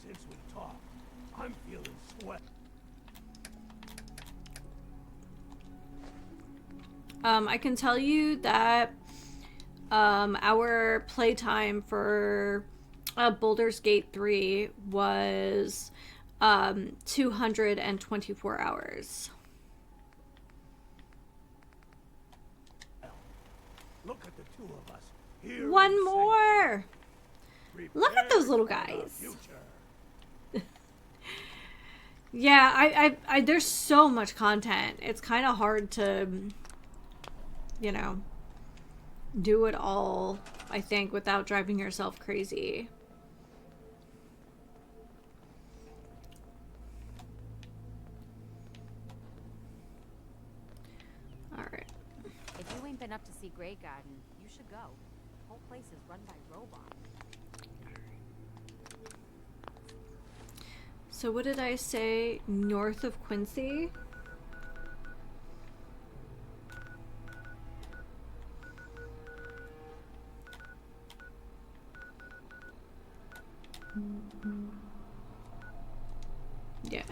Since we talked, I'm feeling sweat. I can tell you that our playtime for Baldur's Gate 3 was 224 hours. Look at the two of us here. One more! Prepare Look at those little for the guys. future. Yeah, I there's so much content. It's kind of hard to, you know, do it all, I think, without driving yourself crazy. Alright. If you ain't been up to see Grey Garden, you should go. The whole place is run by robots. So what did I say? North of Quincy? Yeah.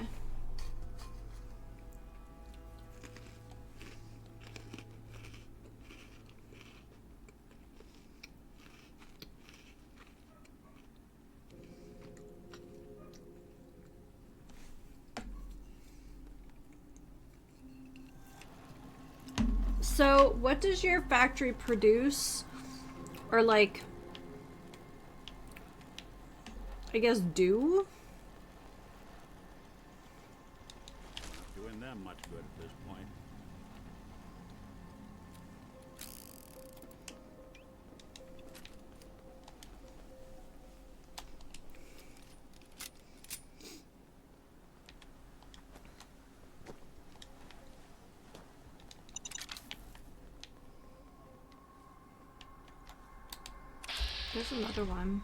So, what does your factory produce? Or, like, I guess do? Doing them much good at this point. There's another one.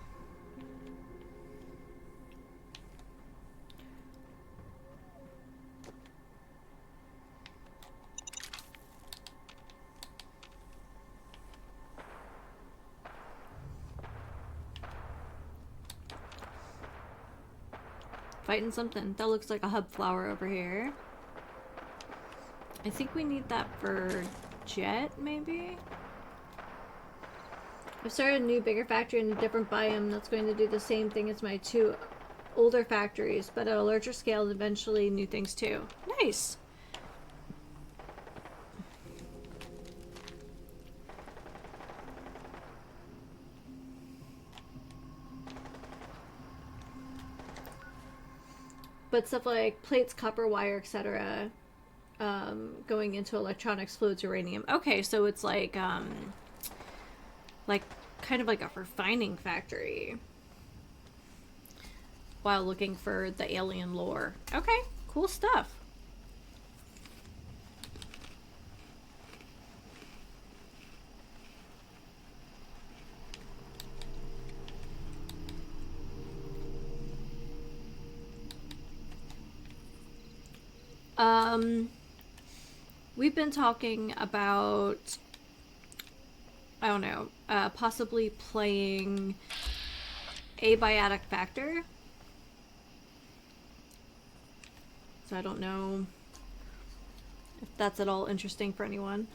Fighting something. That looks like a hub flower over here. I think we need that for Jet, maybe? I've started a new, bigger factory in a different biome that's going to do the same thing as my two older factories, but at a larger scale and eventually new things too. Nice! But stuff like plates, copper, wire, etc. Going into electronics, fluids, uranium. Okay, so it's like kind of like a refining factory while looking for the alien lore. Okay, cool stuff. We've been talking about, I don't know, possibly playing Abiotic Factor. So I don't know if that's at all interesting for anyone.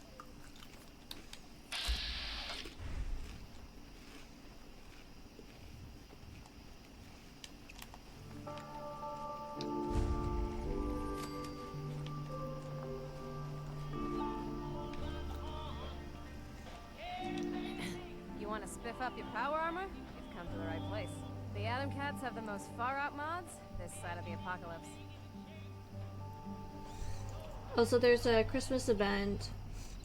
Up your power armor, you've come to the right place. The Atom Cats have the most far-out mods this side of the apocalypse. Also, there's a Christmas event,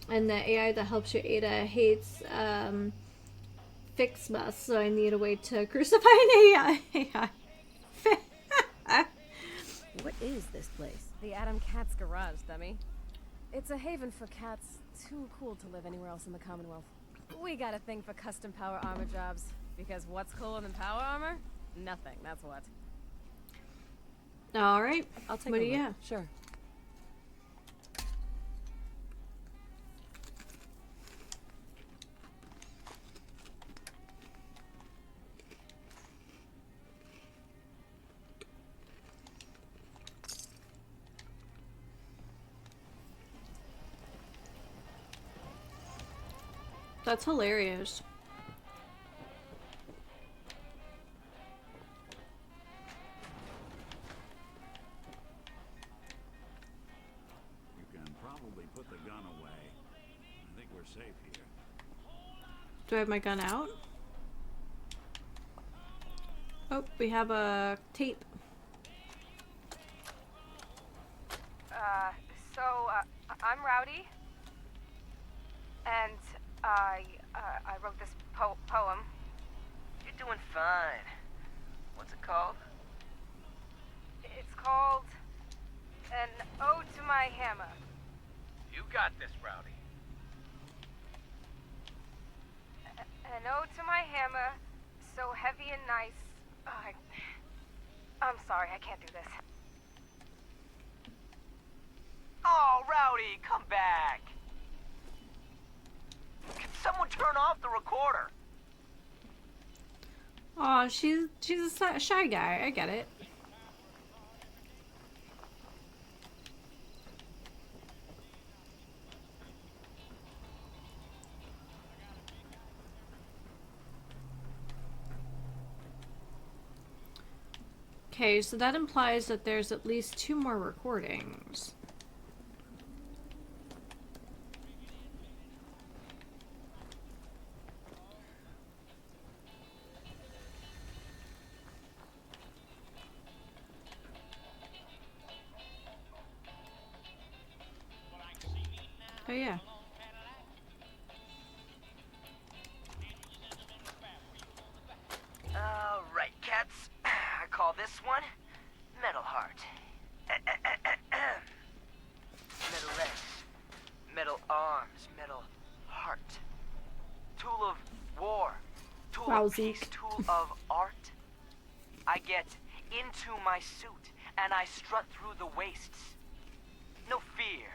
and the AI that helps you, Ada, hates Fixbus, so I need a way to crucify an AI. What is this place? The Atom Cats Garage, dummy. It's a haven for cats too cool to live anywhere else in the Commonwealth. We got a thing for custom power armor jobs, because what's cooler than power armor? Nothing, that's what. All right. I'll take What a do you look. have? Sure. That's hilarious. You can probably put the gun away. I think we're safe here. Do I have my gun out? Oh, we have a tape. I'm Rowdy, and I wrote this poem. You're doing fine. What's it called? It's called An Ode to My Hammer. You got this, Rowdy. An ode to my hammer, so heavy and nice. I'm sorry, I can't do this. Oh, Rowdy, come back. Can someone turn off the recorder? Aw, she's a shy guy. I get it. Okay, so that implies that there's at least 2 more recordings. Oh yeah. All right, cats. I call this one Metal Heart. Metal legs, metal arms, metal heart. Tool of war, tool Wow, of peace, Zeke. tool of art. I get into my suit and I strut through the wastes. No fear.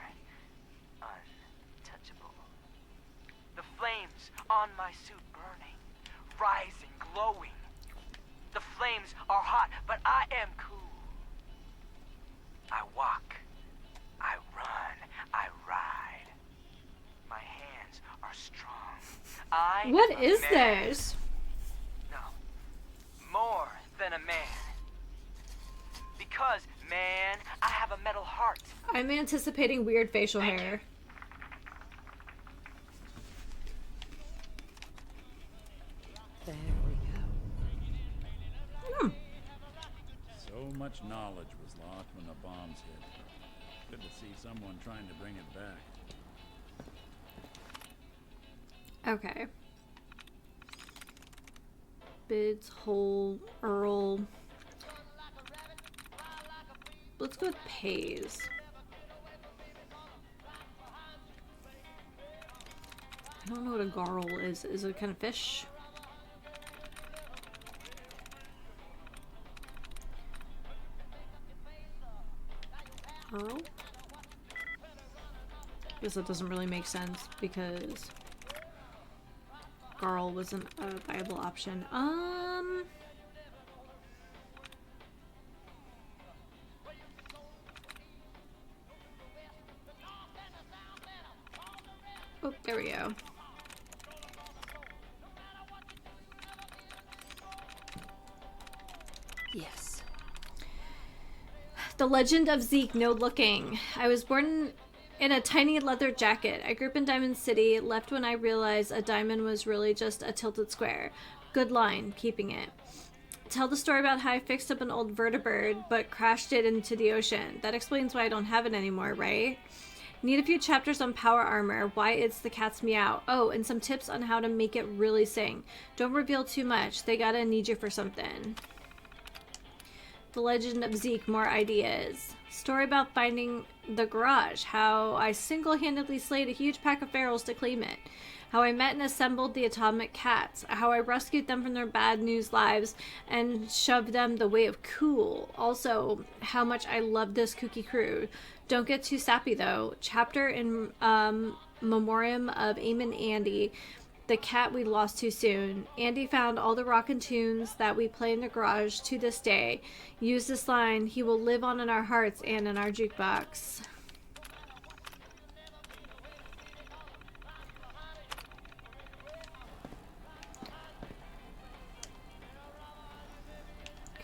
Untouchable. The flames on my suit burning, rising, glowing. The flames are hot, but I am cool. I walk. I run. I ride. My hands are strong. I What am a is man. this? No. More than a man. Because, man, I have a metal heart. I'm anticipating weird facial hair. There we go. Hmm. So much knowledge was lost when the bombs hit. Good to see someone trying to bring it back. Okay. Bids, Hole, Earl. Let's go with Pays. I don't know what a garl is. Is it a kind of fish? Earl? Guess that doesn't really make sense because garl wasn't a viable option. Oh, there we go. Yes. The Legend of Zeke, No Looking. I was born in a tiny leather jacket. I grew up in Diamond City, left when I realized a diamond was really just a tilted square. Good line, keeping it. Tell the story about how I fixed up an old vertibird, but crashed it into the ocean. That explains why I don't have it anymore, right? Need a few chapters on power armor, why it's the cat's meow. Oh, and some tips on how to make it really sing. Don't reveal too much. They gotta need you for something. The Legend of Zeke, more ideas. Story about finding the garage, how I single-handedly slayed a huge pack of ferals to claim it. how I met and assembled the atomic cats, how I rescued them from their bad news lives and shoved them the way of cool. Also, how much I love this kooky crew. Don't get too sappy though. Chapter in memoriam of Eamon Andy, the cat we lost too soon. Andy found all the rockin' tunes that we play in the garage to this day. Use this line, he will live on in our hearts and in our jukebox.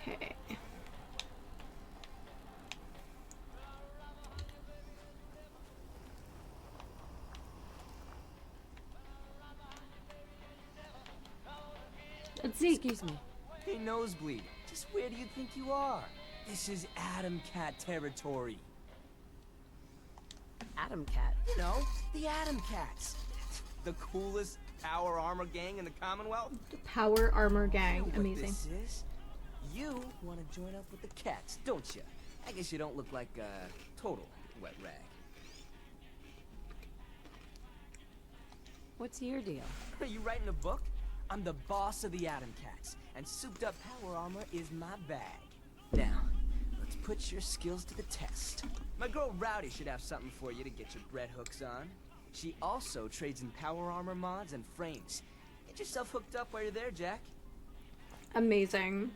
Okay. Let's see. Excuse me. Hey, Nosebleed. Just where do you think you are? This is Atom Cat territory. Atom Cat. You know, the Atom Cats. The coolest power armor gang in the Commonwealth. The Power Armor Gang. You know what Amazing. this is? You want to join up with the cats, don't you? I guess you don't look like a total wet rag. What's your deal? Are you writing a book? I'm the boss of the Atom Cats, and souped-up power armor is my bag. Now, let's put your skills to the test. My girl Rowdy should have something for you to get your bread hooks on. She also trades in power armor mods and frames. Get yourself hooked up while you're there, Jack. Amazing.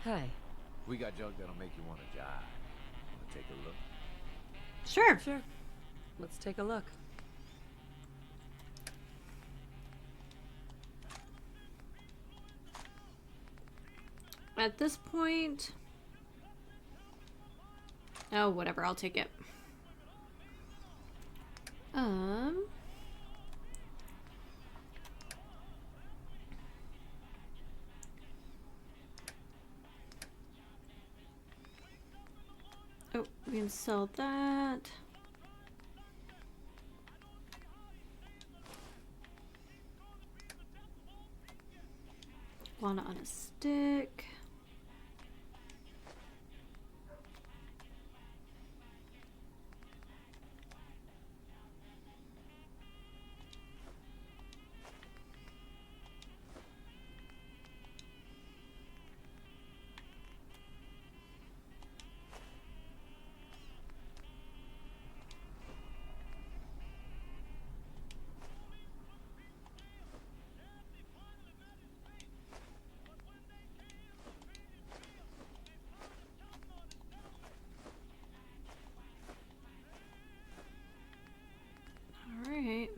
Hi. We got junk that'll make you want to jive. Want to take a look? Sure. Sure. Let's take a look. At this point... Oh, whatever. I'll take it. Oh, we can sell that. Guana on a stick. Alright.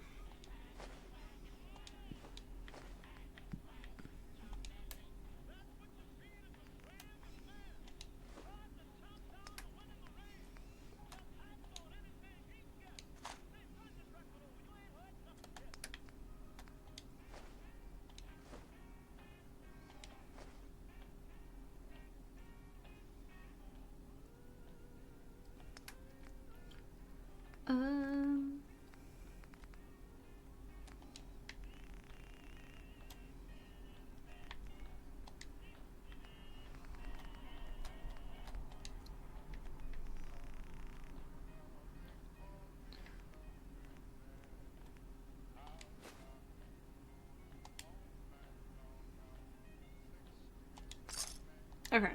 Okay.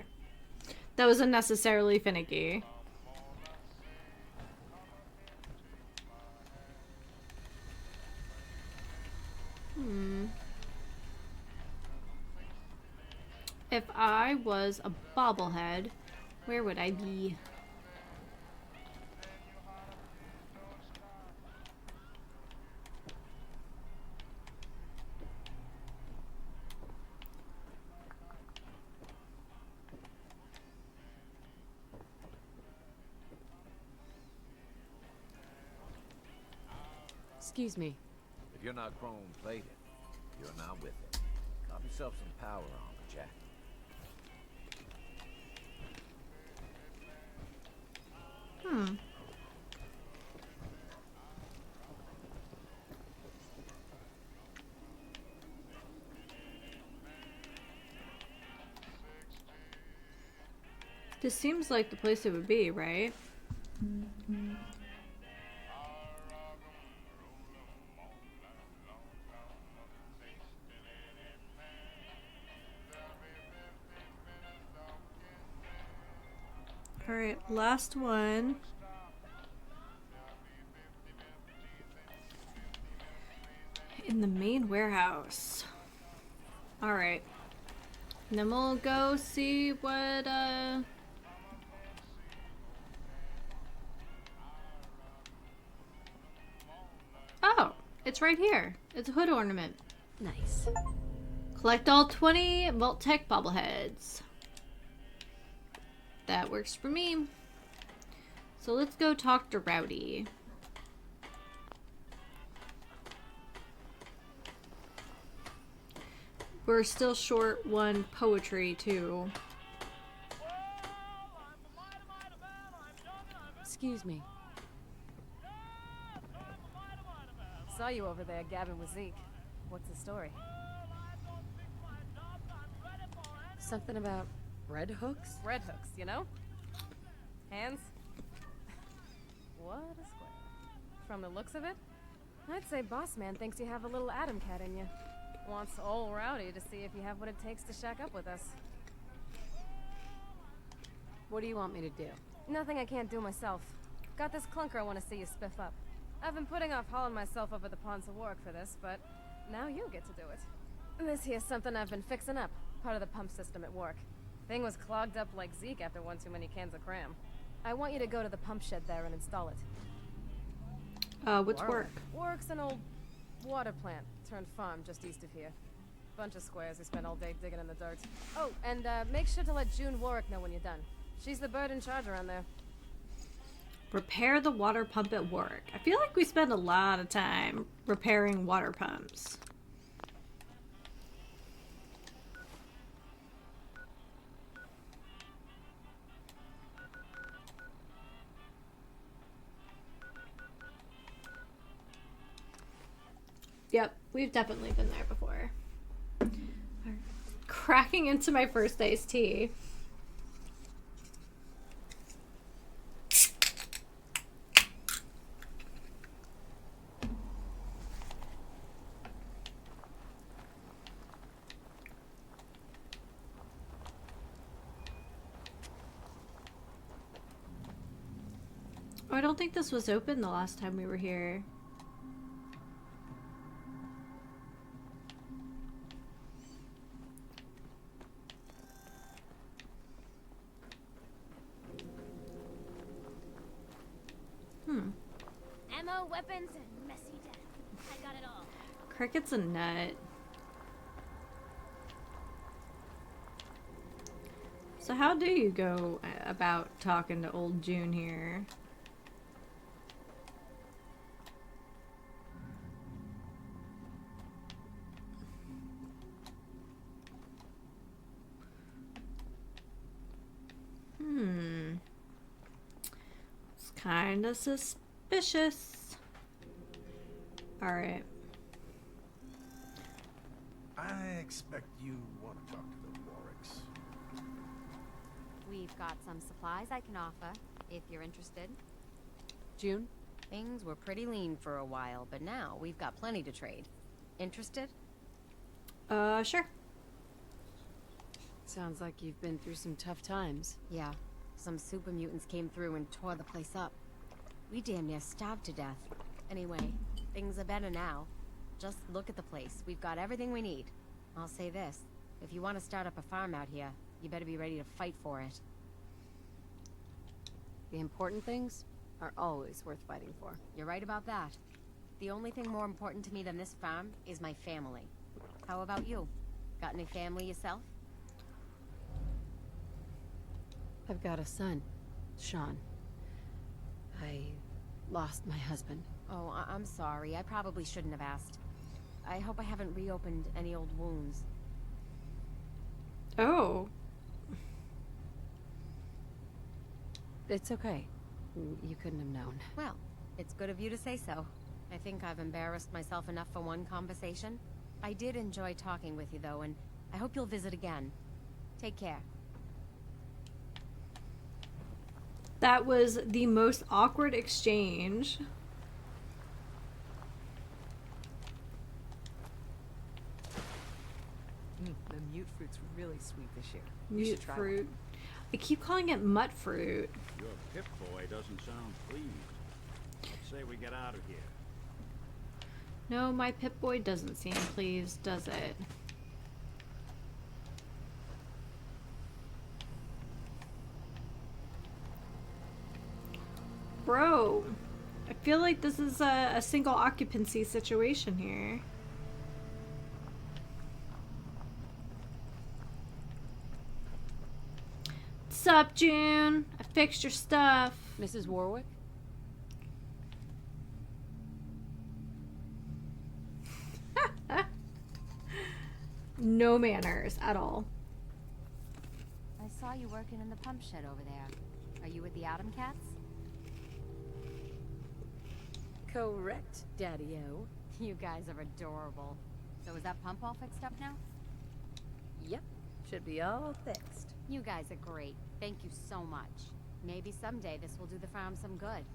That was unnecessarily finicky. If I was a bobblehead, where would I be? Excuse me. If you're not chrome plated, you're not with it. Cop yourself some power armor, Jack. This seems like the place it would be, right? Alright, last one. In the main warehouse. Alright. And then we'll go see what, Oh, it's right here. It's a hood ornament. Nice. Collect all 20 Vault-Tec bobbleheads. That works for me. So let's go talk to Rowdy. We're still short one poetry, too. Excuse me. Saw you over there gabbing with Zeke. What's the story? Something about red hooks? Red hooks, you know? Hands? What a square. From the looks of it, I'd say Boss Man thinks you have a little Atom Cat in you. Wants old Rowdy to see if you have what it takes to shack up with us. What do you want me to do? Nothing I can't do myself. Got this clunker I want to see you spiff up. I've been putting off hauling myself over the ponds of work for this, but now you get to do it. This here's something I've been fixing up, part of the pump system at work. Thing was clogged up like Zeke after one too many cans of cram. I want you to go to the pump shed there and install it. What's work? Work's an old water plant turned farm just east of here. Bunch of squares who spend all day digging in the dirt. Oh, and make sure to let June Warwick know when you're done. She's the bird in charge around there. Repair the water pump at work. I feel like we spend a lot of time repairing water pumps. Yep, we've definitely been there before. Cracking into my first iced tea. Oh, I don't think this was open the last time we were here. Ammo, weapons, and messy death. I got it all. Cricket's a nut. So how do you go about talking to old June here? It's kind of suspicious. Alright. I expect you want to talk to the Warwicks. We've got some supplies I can offer, if you're interested. June? Things were pretty lean for a while, but now we've got plenty to trade. Interested? Sure. Sounds like you've been through some tough times. Yeah. Some super mutants came through and tore the place up. We damn near starved to death. Anyway, things are better now. Just look at the place. We've got everything we need. I'll say this. If you want to start up a farm out here, you better be ready to fight for it. The important things are always worth fighting for. You're right about that. The only thing more important to me than this farm is my family. How about you? Got any family yourself? I've got a son, Sean. I lost my husband. Oh, I'm sorry. I probably shouldn't have asked. I hope I haven't reopened any old wounds. Oh. It's okay. You couldn't have known. Well, it's good of you to say so. I think I've embarrassed myself enough for one conversation. I did enjoy talking with you, though, and I hope you'll visit again. Take care. That was the most awkward exchange. The mute fruit's really sweet this year. You Mute should try fruit. I keep calling it mutt fruit. Your Pip-Boy doesn't sound pleased. Let's say we get out of here. No, my Pip-Boy doesn't seem pleased, does it? Bro, I feel like this is a single occupancy situation here. Sup, June? I fixed your stuff. Mrs. Warwick? No manners at all. I saw you working in the pump shed over there. Are you with the Atom Cats? Correct, Daddy-O. You guys are adorable. So is that pump all fixed up now? Yep, should be all fixed. You guys are great. Thank you so much. Maybe someday this will do the farm some good.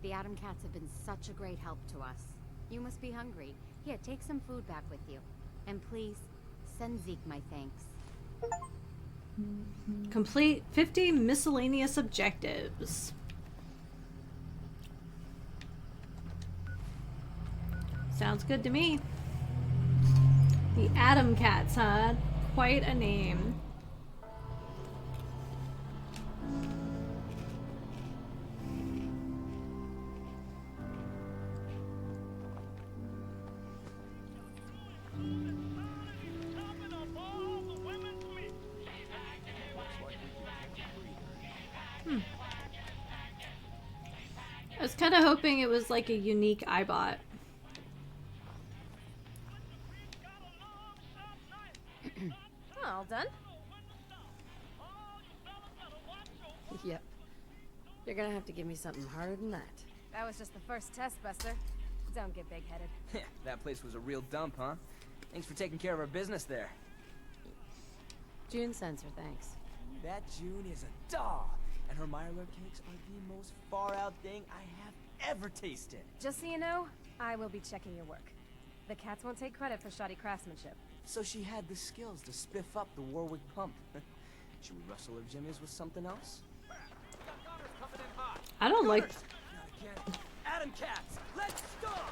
The Atom Cats have been such a great help to us. You must be hungry. Here, take some food back with you. And please, send Zeke my thanks. Complete 50 miscellaneous objectives. Sounds good to me. The Atom Cats, huh? Quite a name. I was kind of hoping it was like a unique iBot. All done? Yep. You're gonna have to give me something harder than that. That was just the first test, Buster. Don't get big-headed. That place was a real dump, huh? Thanks for taking care of our business there. June sends her thanks. That June is a doll, and her Mirelurk cakes are the most far-out thing I have ever tasted. Just so you know, I will be checking your work. The cats won't take credit for shoddy craftsmanship. So she had the skills to spiff up the Warwick pump. Should we rustle her jimmies with something else? I don't like... Atom Cats, let's start!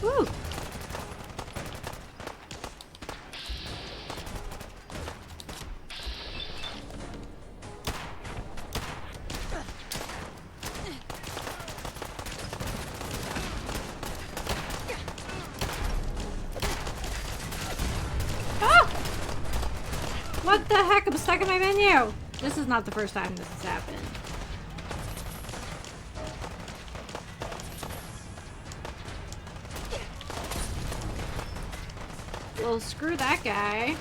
Woo! Ah! What the heck? I'm stuck in my menu! This is not the first time this has happened. Well, screw that guy.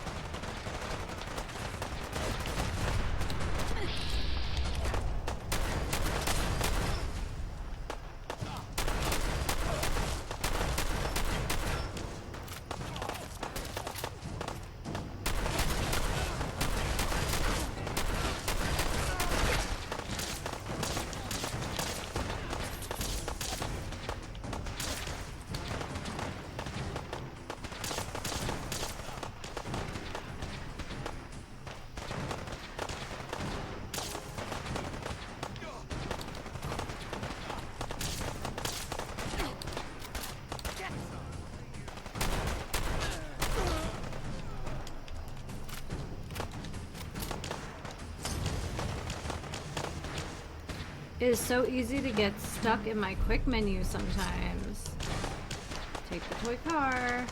It is so easy to get stuck in my quick menu sometimes. Take the toy car.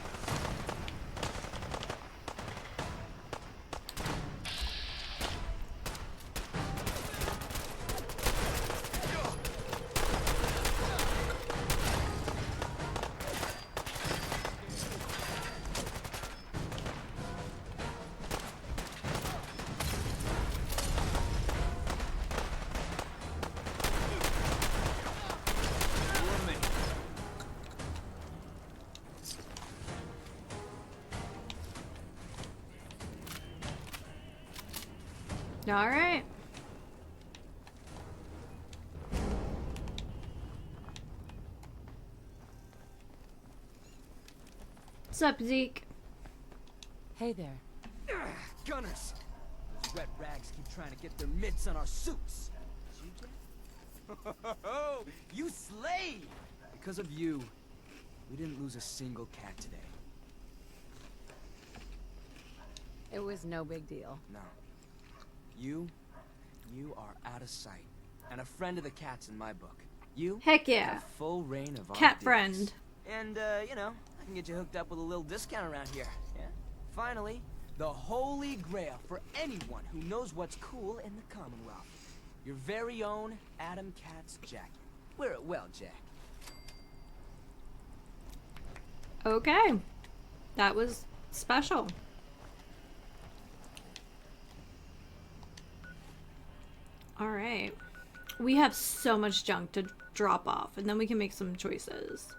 All right. What's up, Zeke? Hey there. Gunners! Those red rags keep trying to get their mitts on our suits. You slayed! Because of you, we didn't lose a single cat today. It was no big deal. No. You are out of sight. And a friend of the cats in my book. You Heck yeah. have full reign of our Cat days. friend. And, you know, I can get you hooked up with a little discount around here. Yeah? Finally, the holy grail for anyone who knows what's cool in the Commonwealth. Your very own Adam Cat's jacket. Wear it well, Jack. Okay. That was special. Alright. We have so much junk to drop off, and then we can make some choices.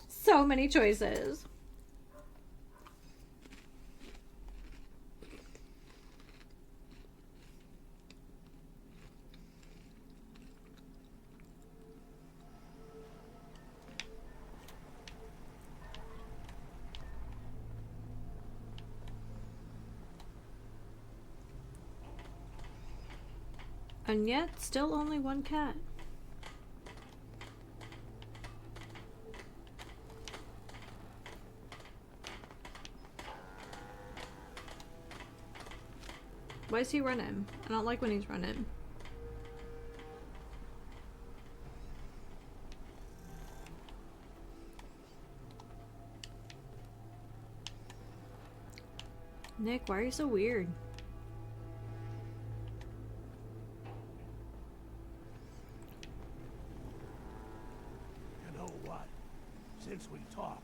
So many choices. And yet, still only one cat. Why is he running? I don't like when he's running. Nick, why are you so weird? You know what? Since we talked,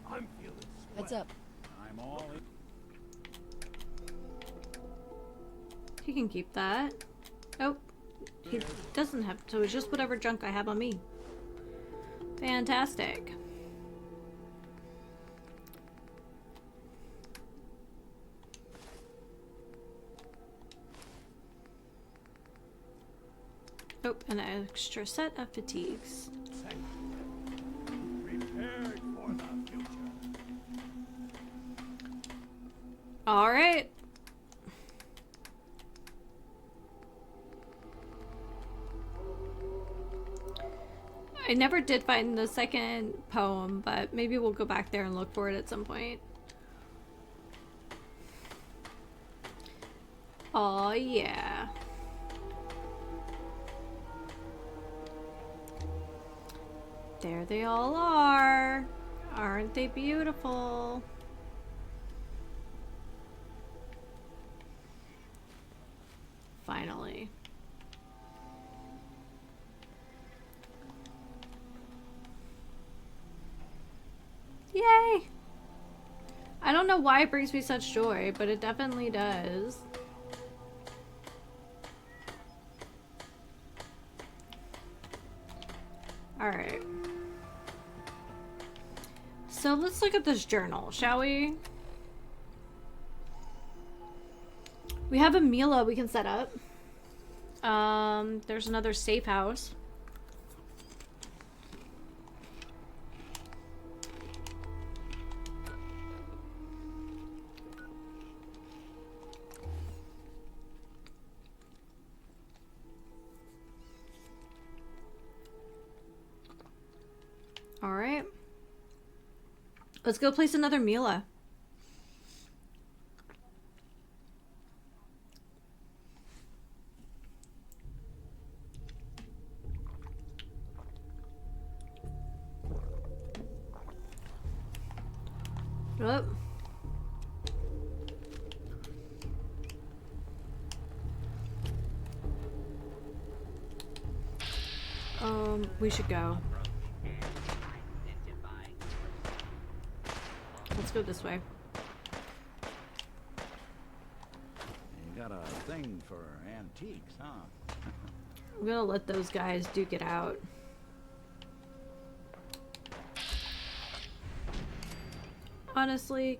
I'm feeling swell. What's up? I'm all in. He can keep that. Oh, he doesn't have to. It's just whatever junk I have on me. Fantastic. Oh, an extra set of fatigues. Prepared for the future. All right. I never did find the second poem, but maybe we'll go back there and look for it at some point. Oh yeah. There they all are. Aren't they beautiful? Finally. Yay! I don't know why it brings me such joy, but it definitely does. Alright. So let's look at this journal, shall we? We have a Mila we can set up. There's another safe house. Alright. Let's go place another Mila. Oh. We should go. Let's go this way. You got a thing for antiques, huh? I'm gonna let those guys duke it out. Honestly,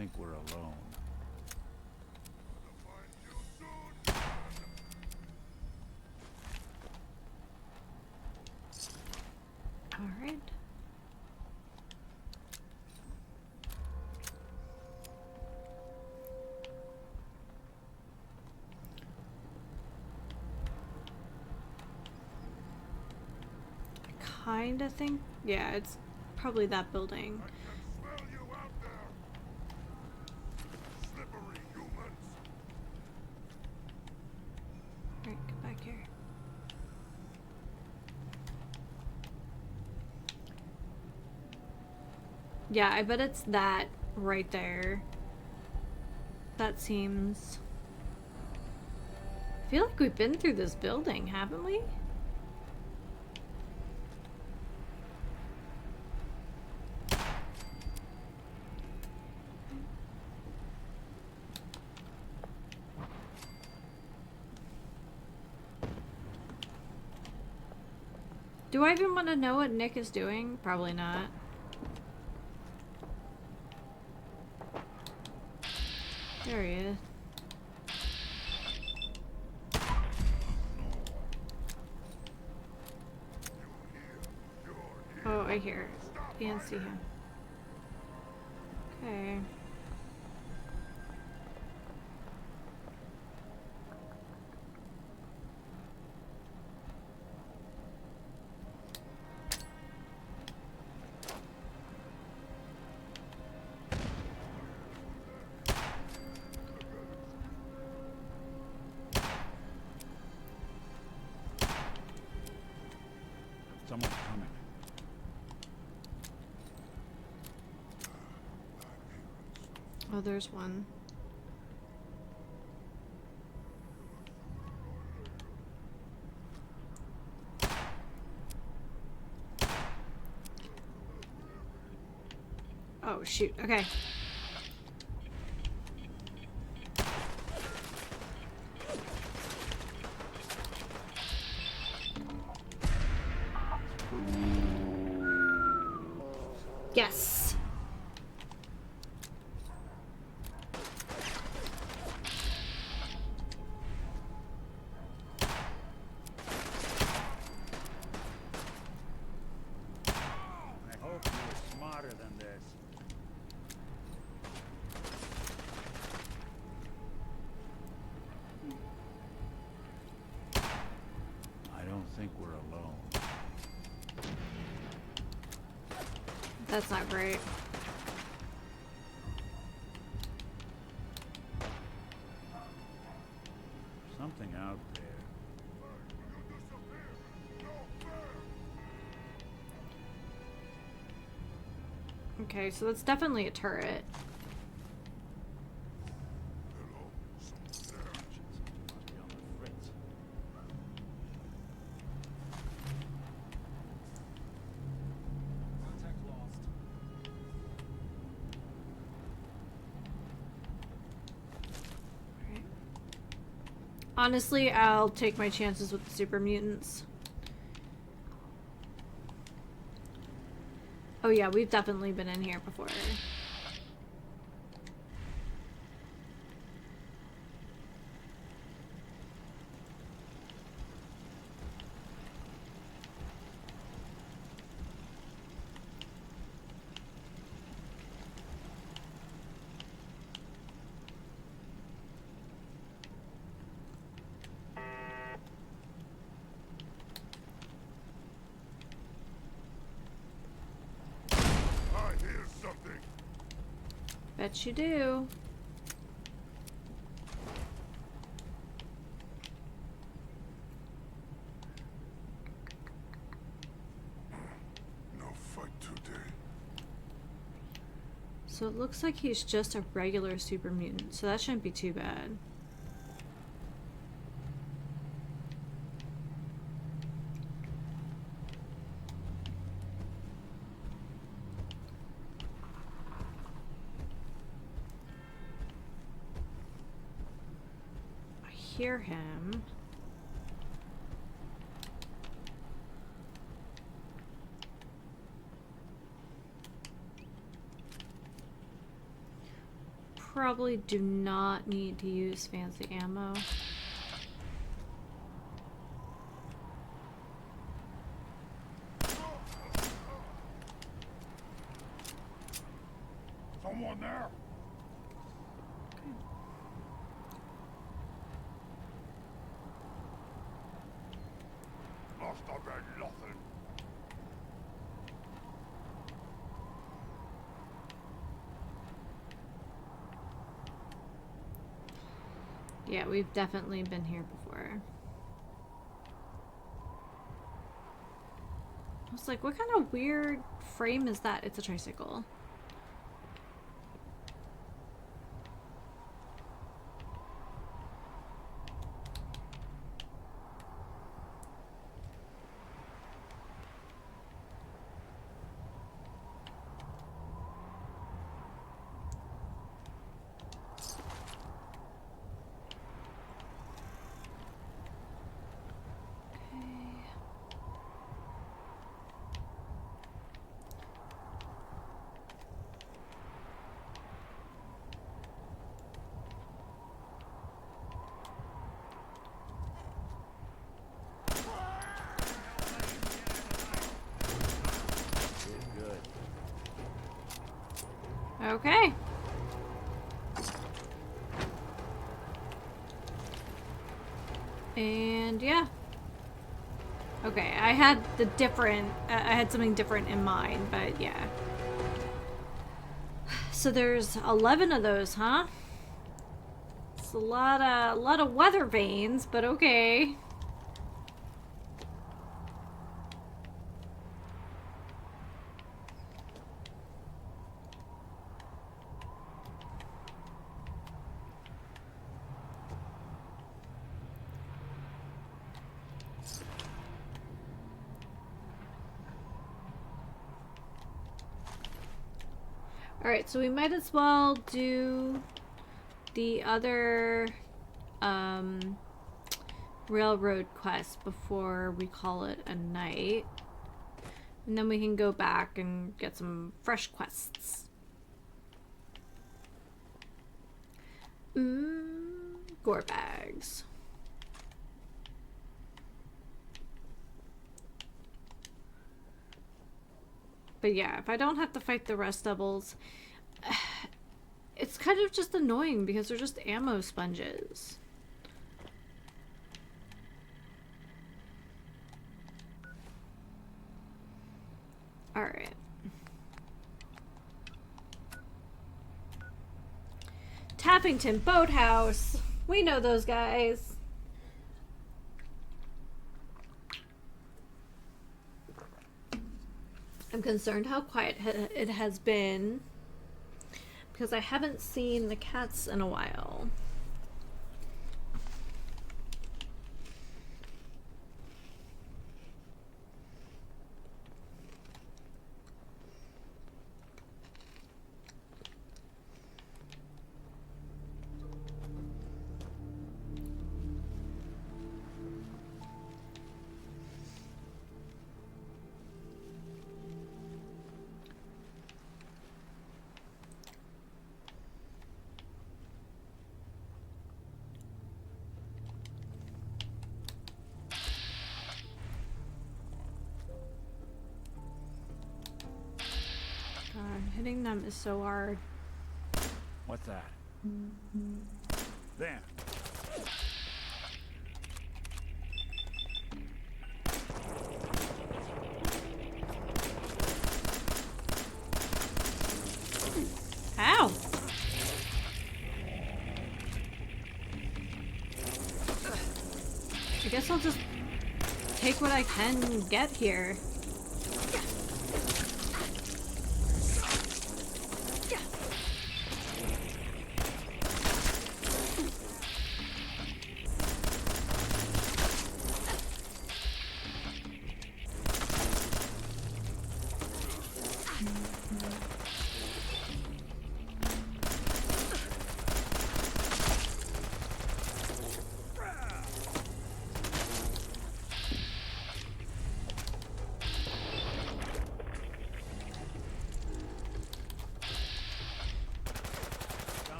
think we're alone. All right. I kind of think, yeah, it's probably that building. Alright, get back here. Yeah, I bet it's that right there. That seems... I feel like we've been through this building, haven't we? Do I even want to know what Nick is doing? Probably not. There he is. Oh, I hear it. Can't see him. Okay. Someone's coming. Oh, there's one. Oh, shoot. Okay. Yes. I hope you were smarter than this. I don't think we're alone. That's not great. Something out there. Okay, so that's definitely a turret. Must be on the fritz. Contact lost. Alright. Honestly, I'll take my chances with the super mutants. Oh yeah, we've definitely been in here before. Bet you do. No fight today. So it looks like he's just a regular super mutant, so that shouldn't be too bad. I hear him. probably do not need to use fancy ammo. Someone there? Must have been nothing. Yeah, we've definitely been here before. I was like, what kind of weird frame is that? It's a tricycle. Okay. And yeah. Okay, I had the different, I had something different in mind, but yeah. So there's 11 of those, huh? It's a lot of weather vanes, but okay. Alright, so we might as well do the other railroad quest before we call it a night. And then we can go back and get some fresh quests. Gore bags. But yeah, if I don't have to fight the rest doubles, it's kind of just annoying because they're just ammo sponges. Alright. Tappington Boathouse. We know those guys. I'm concerned how quiet it has been because I haven't seen the cats in a while. Hitting them is so hard. What's that? There. Ow! I guess I'll just take what I can get here.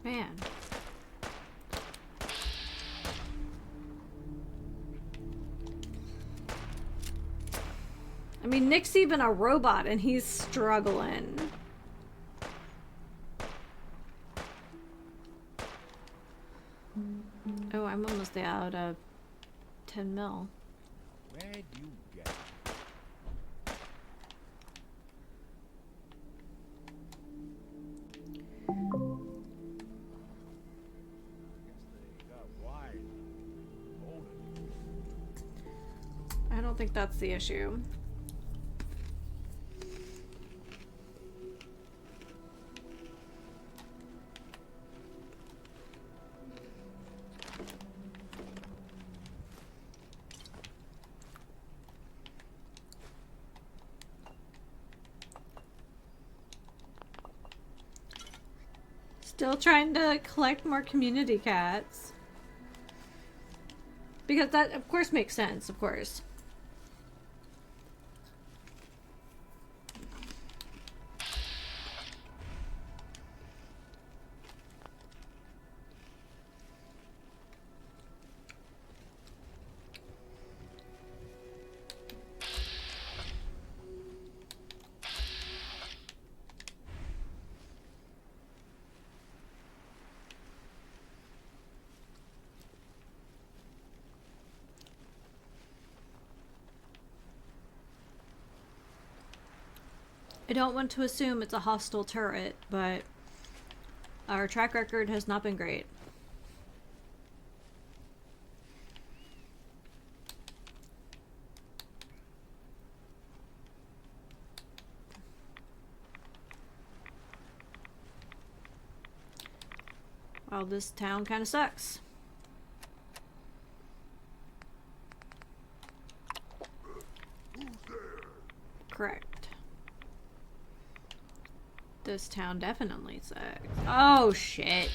Man. I mean, Nick's even a robot and he's struggling. Oh, I'm almost out of 10 mil. Where'd you get? I don't think that's the issue. Still trying to collect more community cats. Because that, of course, makes sense, of course. I don't want to assume it's a hostile turret, but our track record has not been great. Well, this town kind of sucks. Correct. This town definitely sucks. Oh, shit.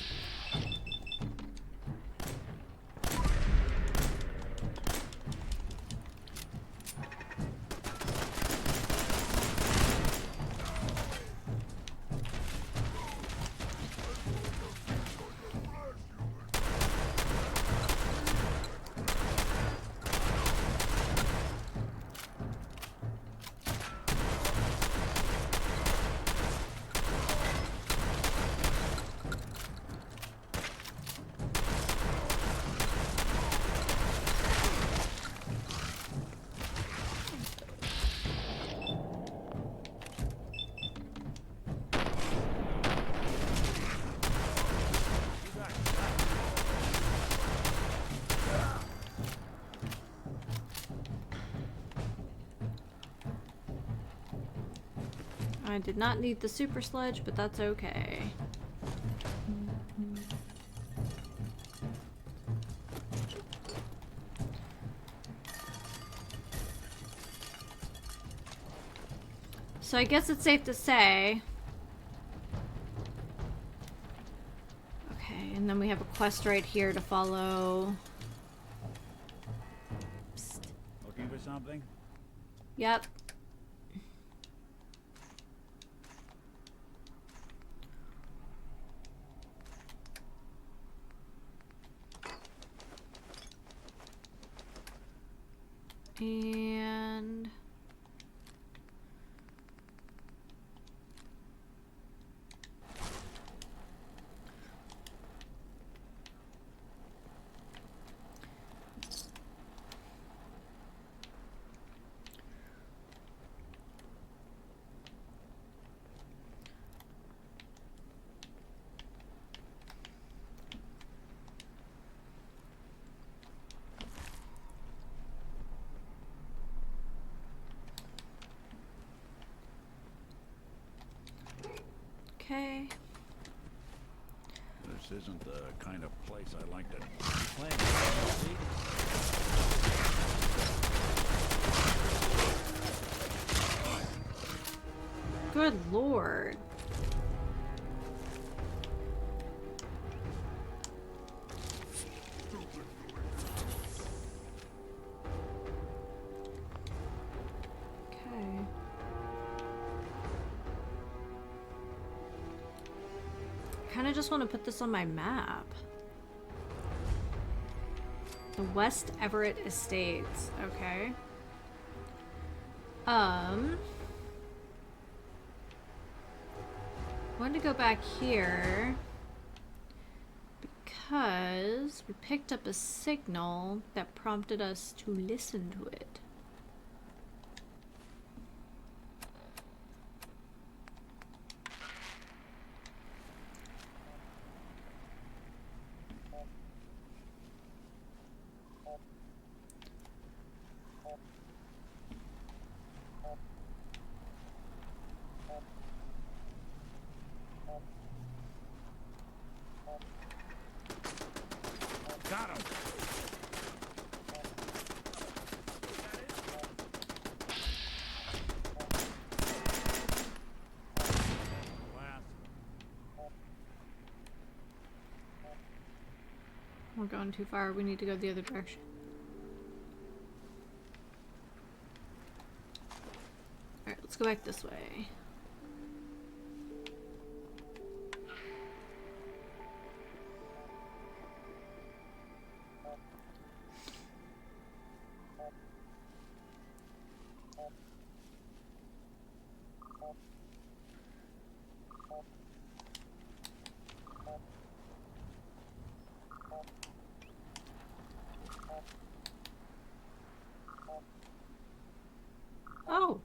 I did not need the super sledge, but that's okay. So I guess it's safe to say... Okay, and then we have a quest right here to follow. Psst. Looking for something? Yep. And... Okay. This isn't the kind of place I like to be playing. Good lord. kind of just want to put this on my map. The West Everett Estates. Okay. Wanted to go back here because we picked up a signal that prompted us to listen to it. Got him. We're going too far. We need to go the other direction. Alright, let's go back this way. Oh!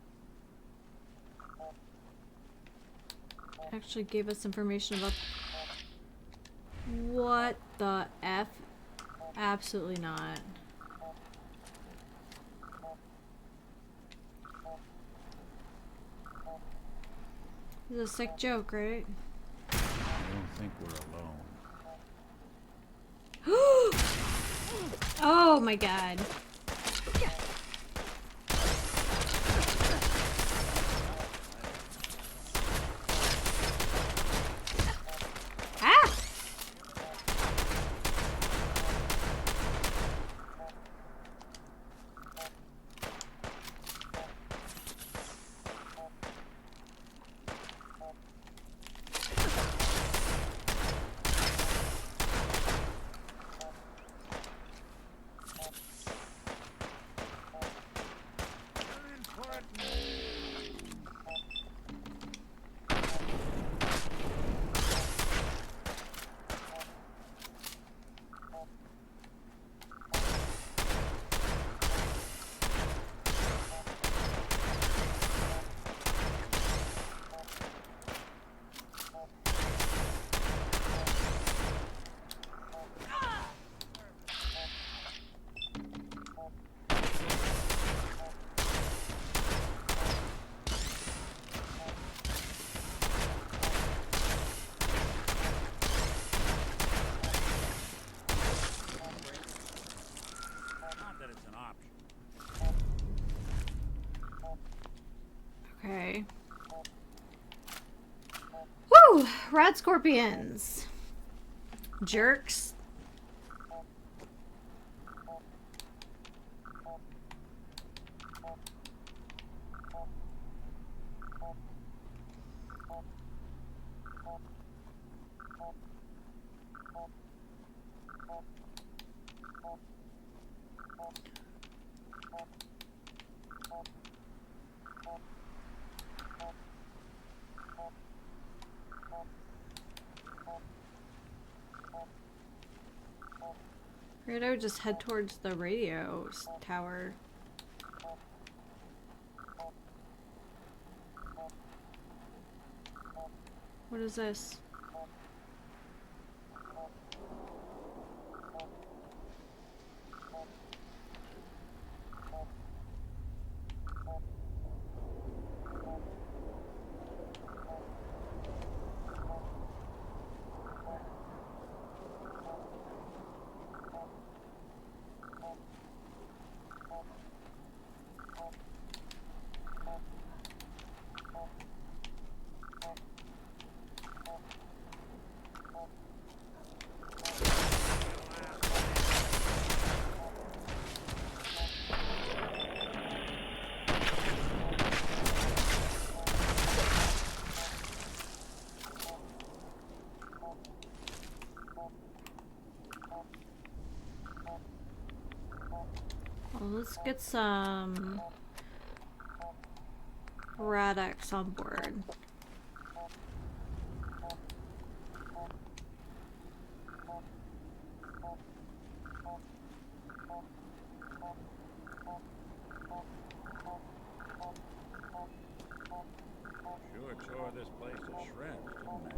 Actually gave us information about... What the F? Absolutely not. This is a sick joke, right? I don't think we're alone. Oh my god. Ah! Okay. Woo! Rat scorpions. Jerks. Right, I would just head towards the radio tower. What is this? Well, let's get some Radix on board. Sure tore this place to shreds, didn't they?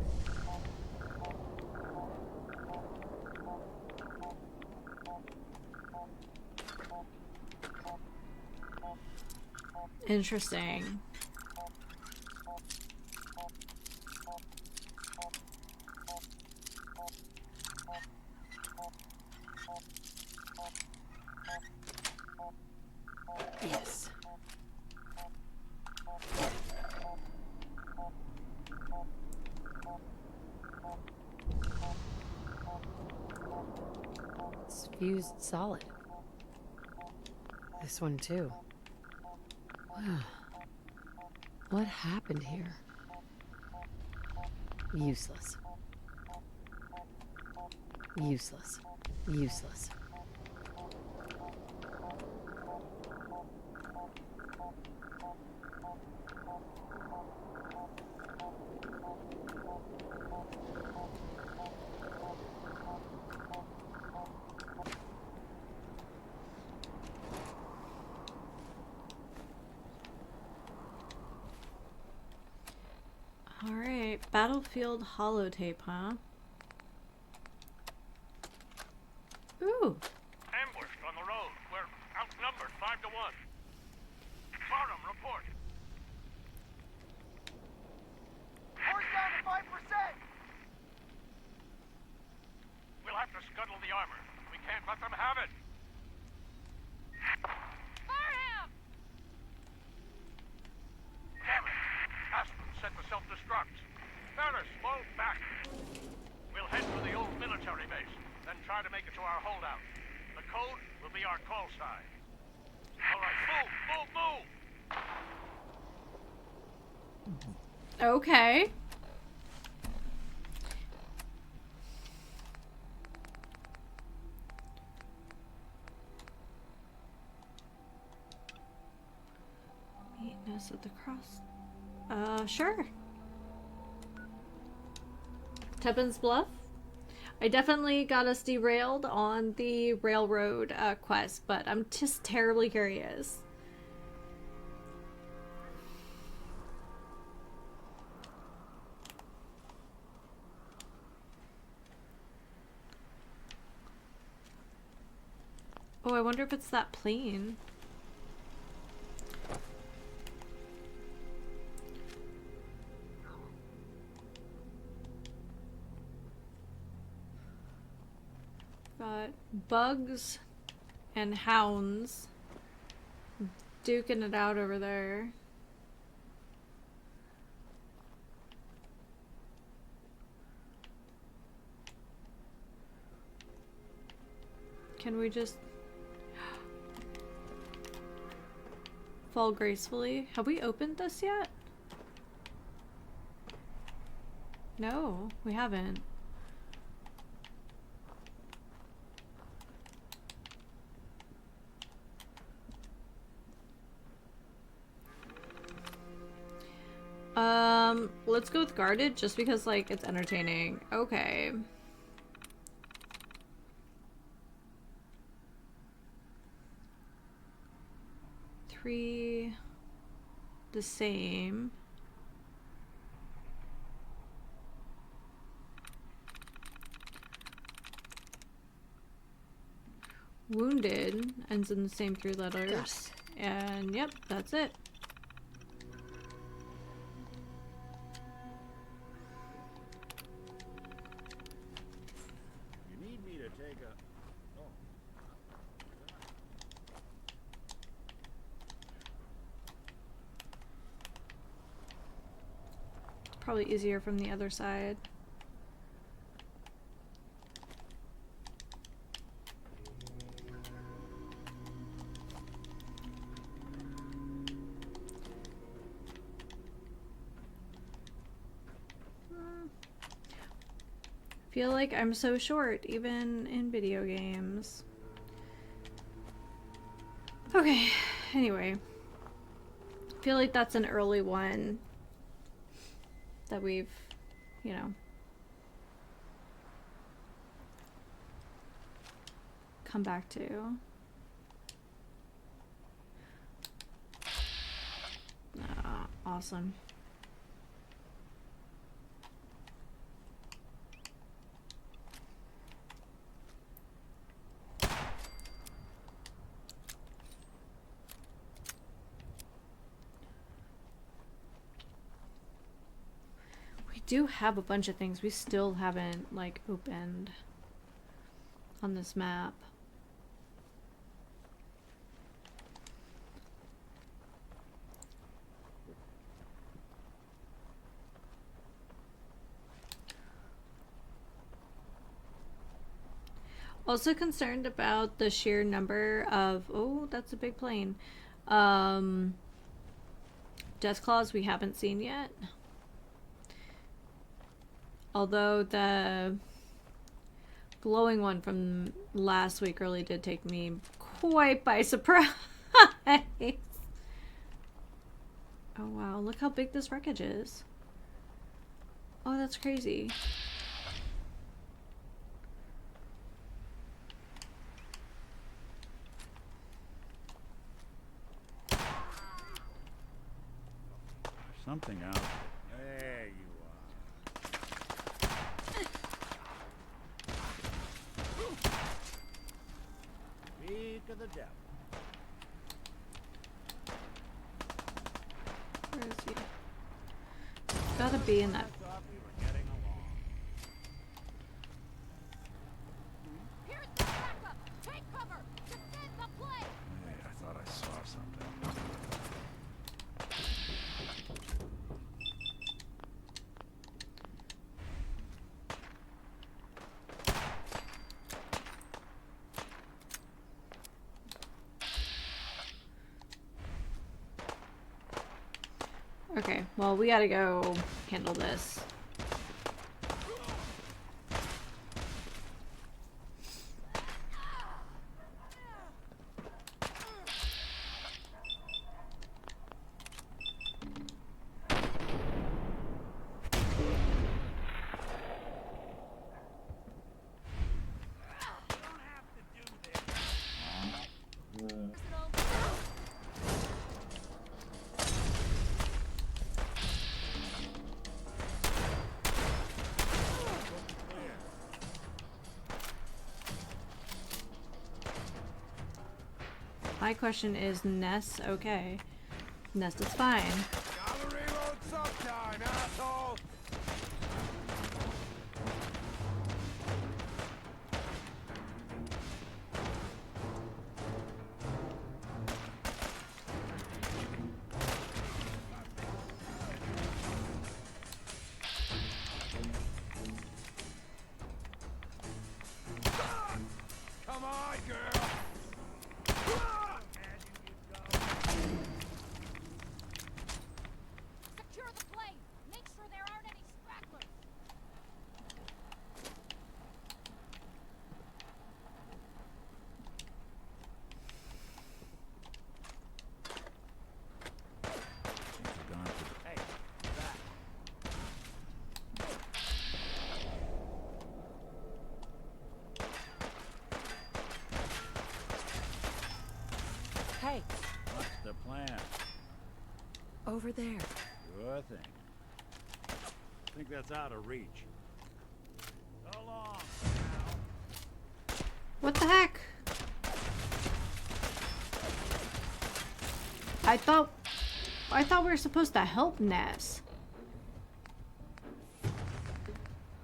Interesting. Yes. It's fused solid. This one too. Wow. What happened here? Useless. Useless. Useless. Alright, battlefield holotape, huh? Ooh. Ambushed on the road. We're outnumbered 5 to 1. Barnum, report. Force down to 5%! We'll have to scuttle the armor. We can't let them have it. Fire him! Damn it! Aspen set the self-destruct. Ferris, fall back. We'll head for the old military base, then try to make it to our holdout. The code will be our call sign. All right, move! Okay. Neatness of the cross. Sure. Tebben's Bluff? I definitely got us derailed on the railroad quest, but I'm just terribly curious. Oh, I wonder if it's that plane. Got bugs and hounds duking it out over there. Can we just fall gracefully? Have we opened this yet? No, we haven't. Let's go with guarded just because, like, it's entertaining. Okay. Three the same. Wounded ends in the same 3 letters. And yep, that's it. You need me to take a... Oh. Probably easier from the other side. feel like I'm so short, even in video games. Okay, anyway. I feel like that's an early one that we've, you know, come back to. Awesome. We do have a bunch of things we still haven't, like, opened on this map. Also concerned about the sheer number of, oh, that's a big plane. Deathclaws we haven't seen yet. Although the glowing one from last week really did take me quite by surprise. Oh wow, look how big this wreckage is. Oh, that's crazy. Something out there. There you are. Speak of the devil. Where is he? It's gotta be in that. Here's the backup. Take cover. Defend the plane. Hey, I thought I saw something. Okay, well, we gotta go handle this. My question is, Ness okay? Ness is fine. Gotta reload sometime, asshole! Come on, girl! Secure the plane. Make sure there aren't any stragglers. Hey, What's the plan? over there. Sure thing. I think that's out of reach. So long. What the heck? I thought we were supposed to help Ness.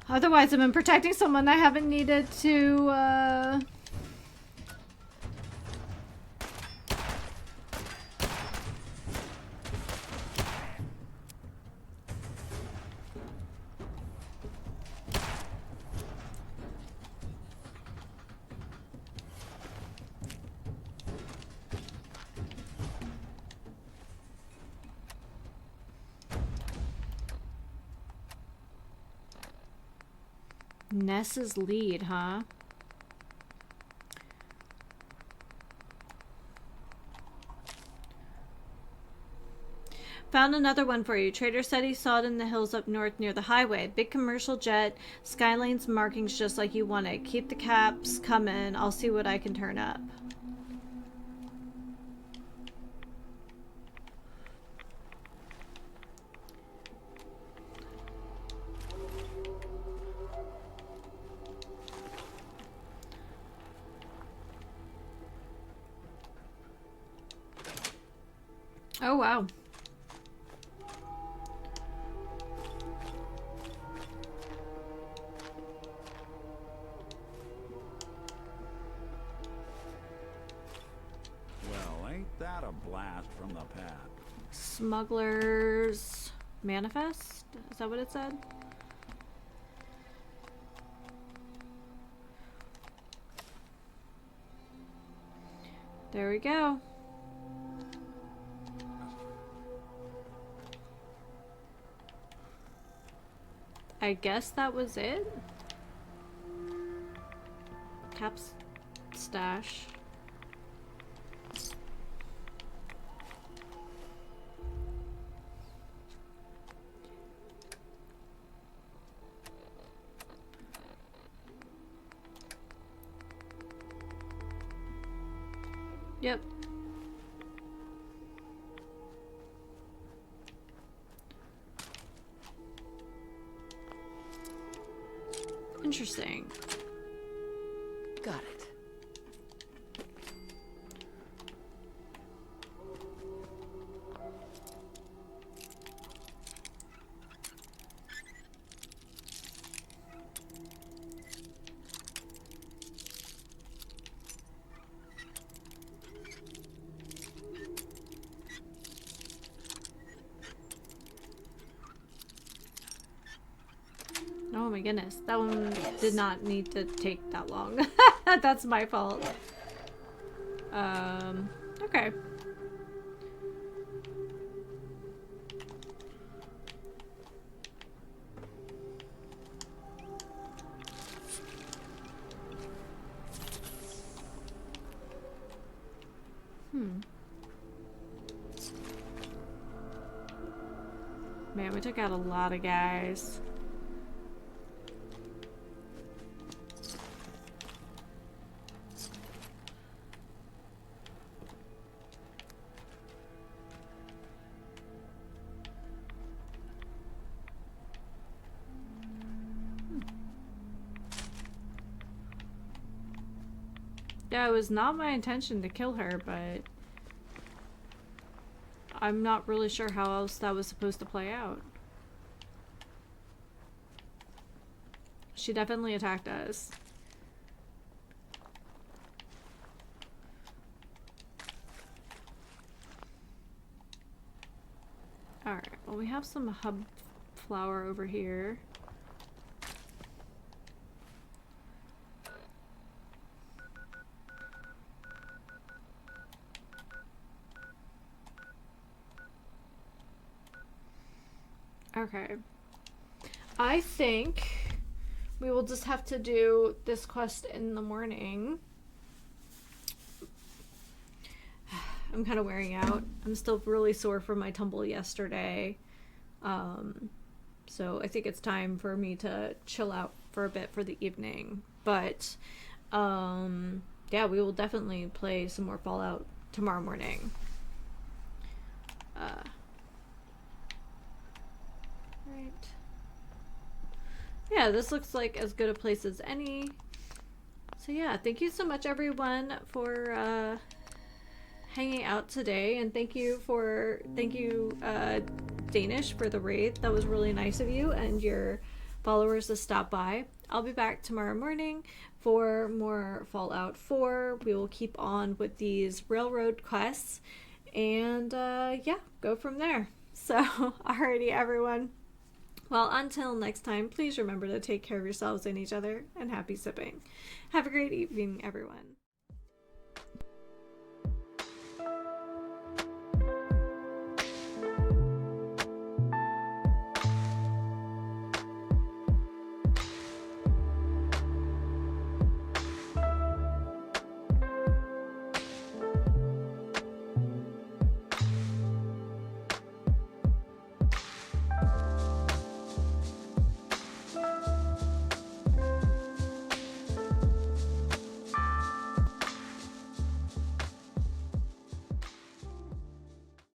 Otherwise, I've been protecting someone I haven't needed to, Ness's lead, huh? Found another one for you. Trader said he saw it in the hills up north near the highway. Big commercial jet, skyline's markings just like you wanted. Keep the caps coming. I'll see what I can turn up. Oh, wow. Well, ain't that a blast from the past? Smuggler's Manifest? Is that what it said? There we go. I guess that was it. Caps stash. Yep. Interesting. Got it. Oh my goodness, that one did not need to take that long. That's my fault. Okay. Man, we took out a lot of guys. Yeah, it was not my intention to kill her, but I'm not really sure how else that was supposed to play out. She definitely attacked us. Alright, well we have some hub flour over here. Okay. I think we will just have to do this quest in the morning. I'm kind of wearing out. I'm still really sore from my tumble yesterday. So I think it's time for me to chill out for a bit for the evening. But yeah, we will definitely play some more Fallout tomorrow morning. Right. Yeah, this looks like as good a place as any. So yeah, thank you so much everyone for hanging out today, and thank you Danish for the raid. That was really nice of you and your followers to stop by. I'll be back tomorrow morning for more Fallout 4. We will keep on with these railroad quests and yeah, go from there. So alrighty everyone. Well, until next time, please remember to take care of yourselves and each other, and happy sipping. Have a great evening, everyone.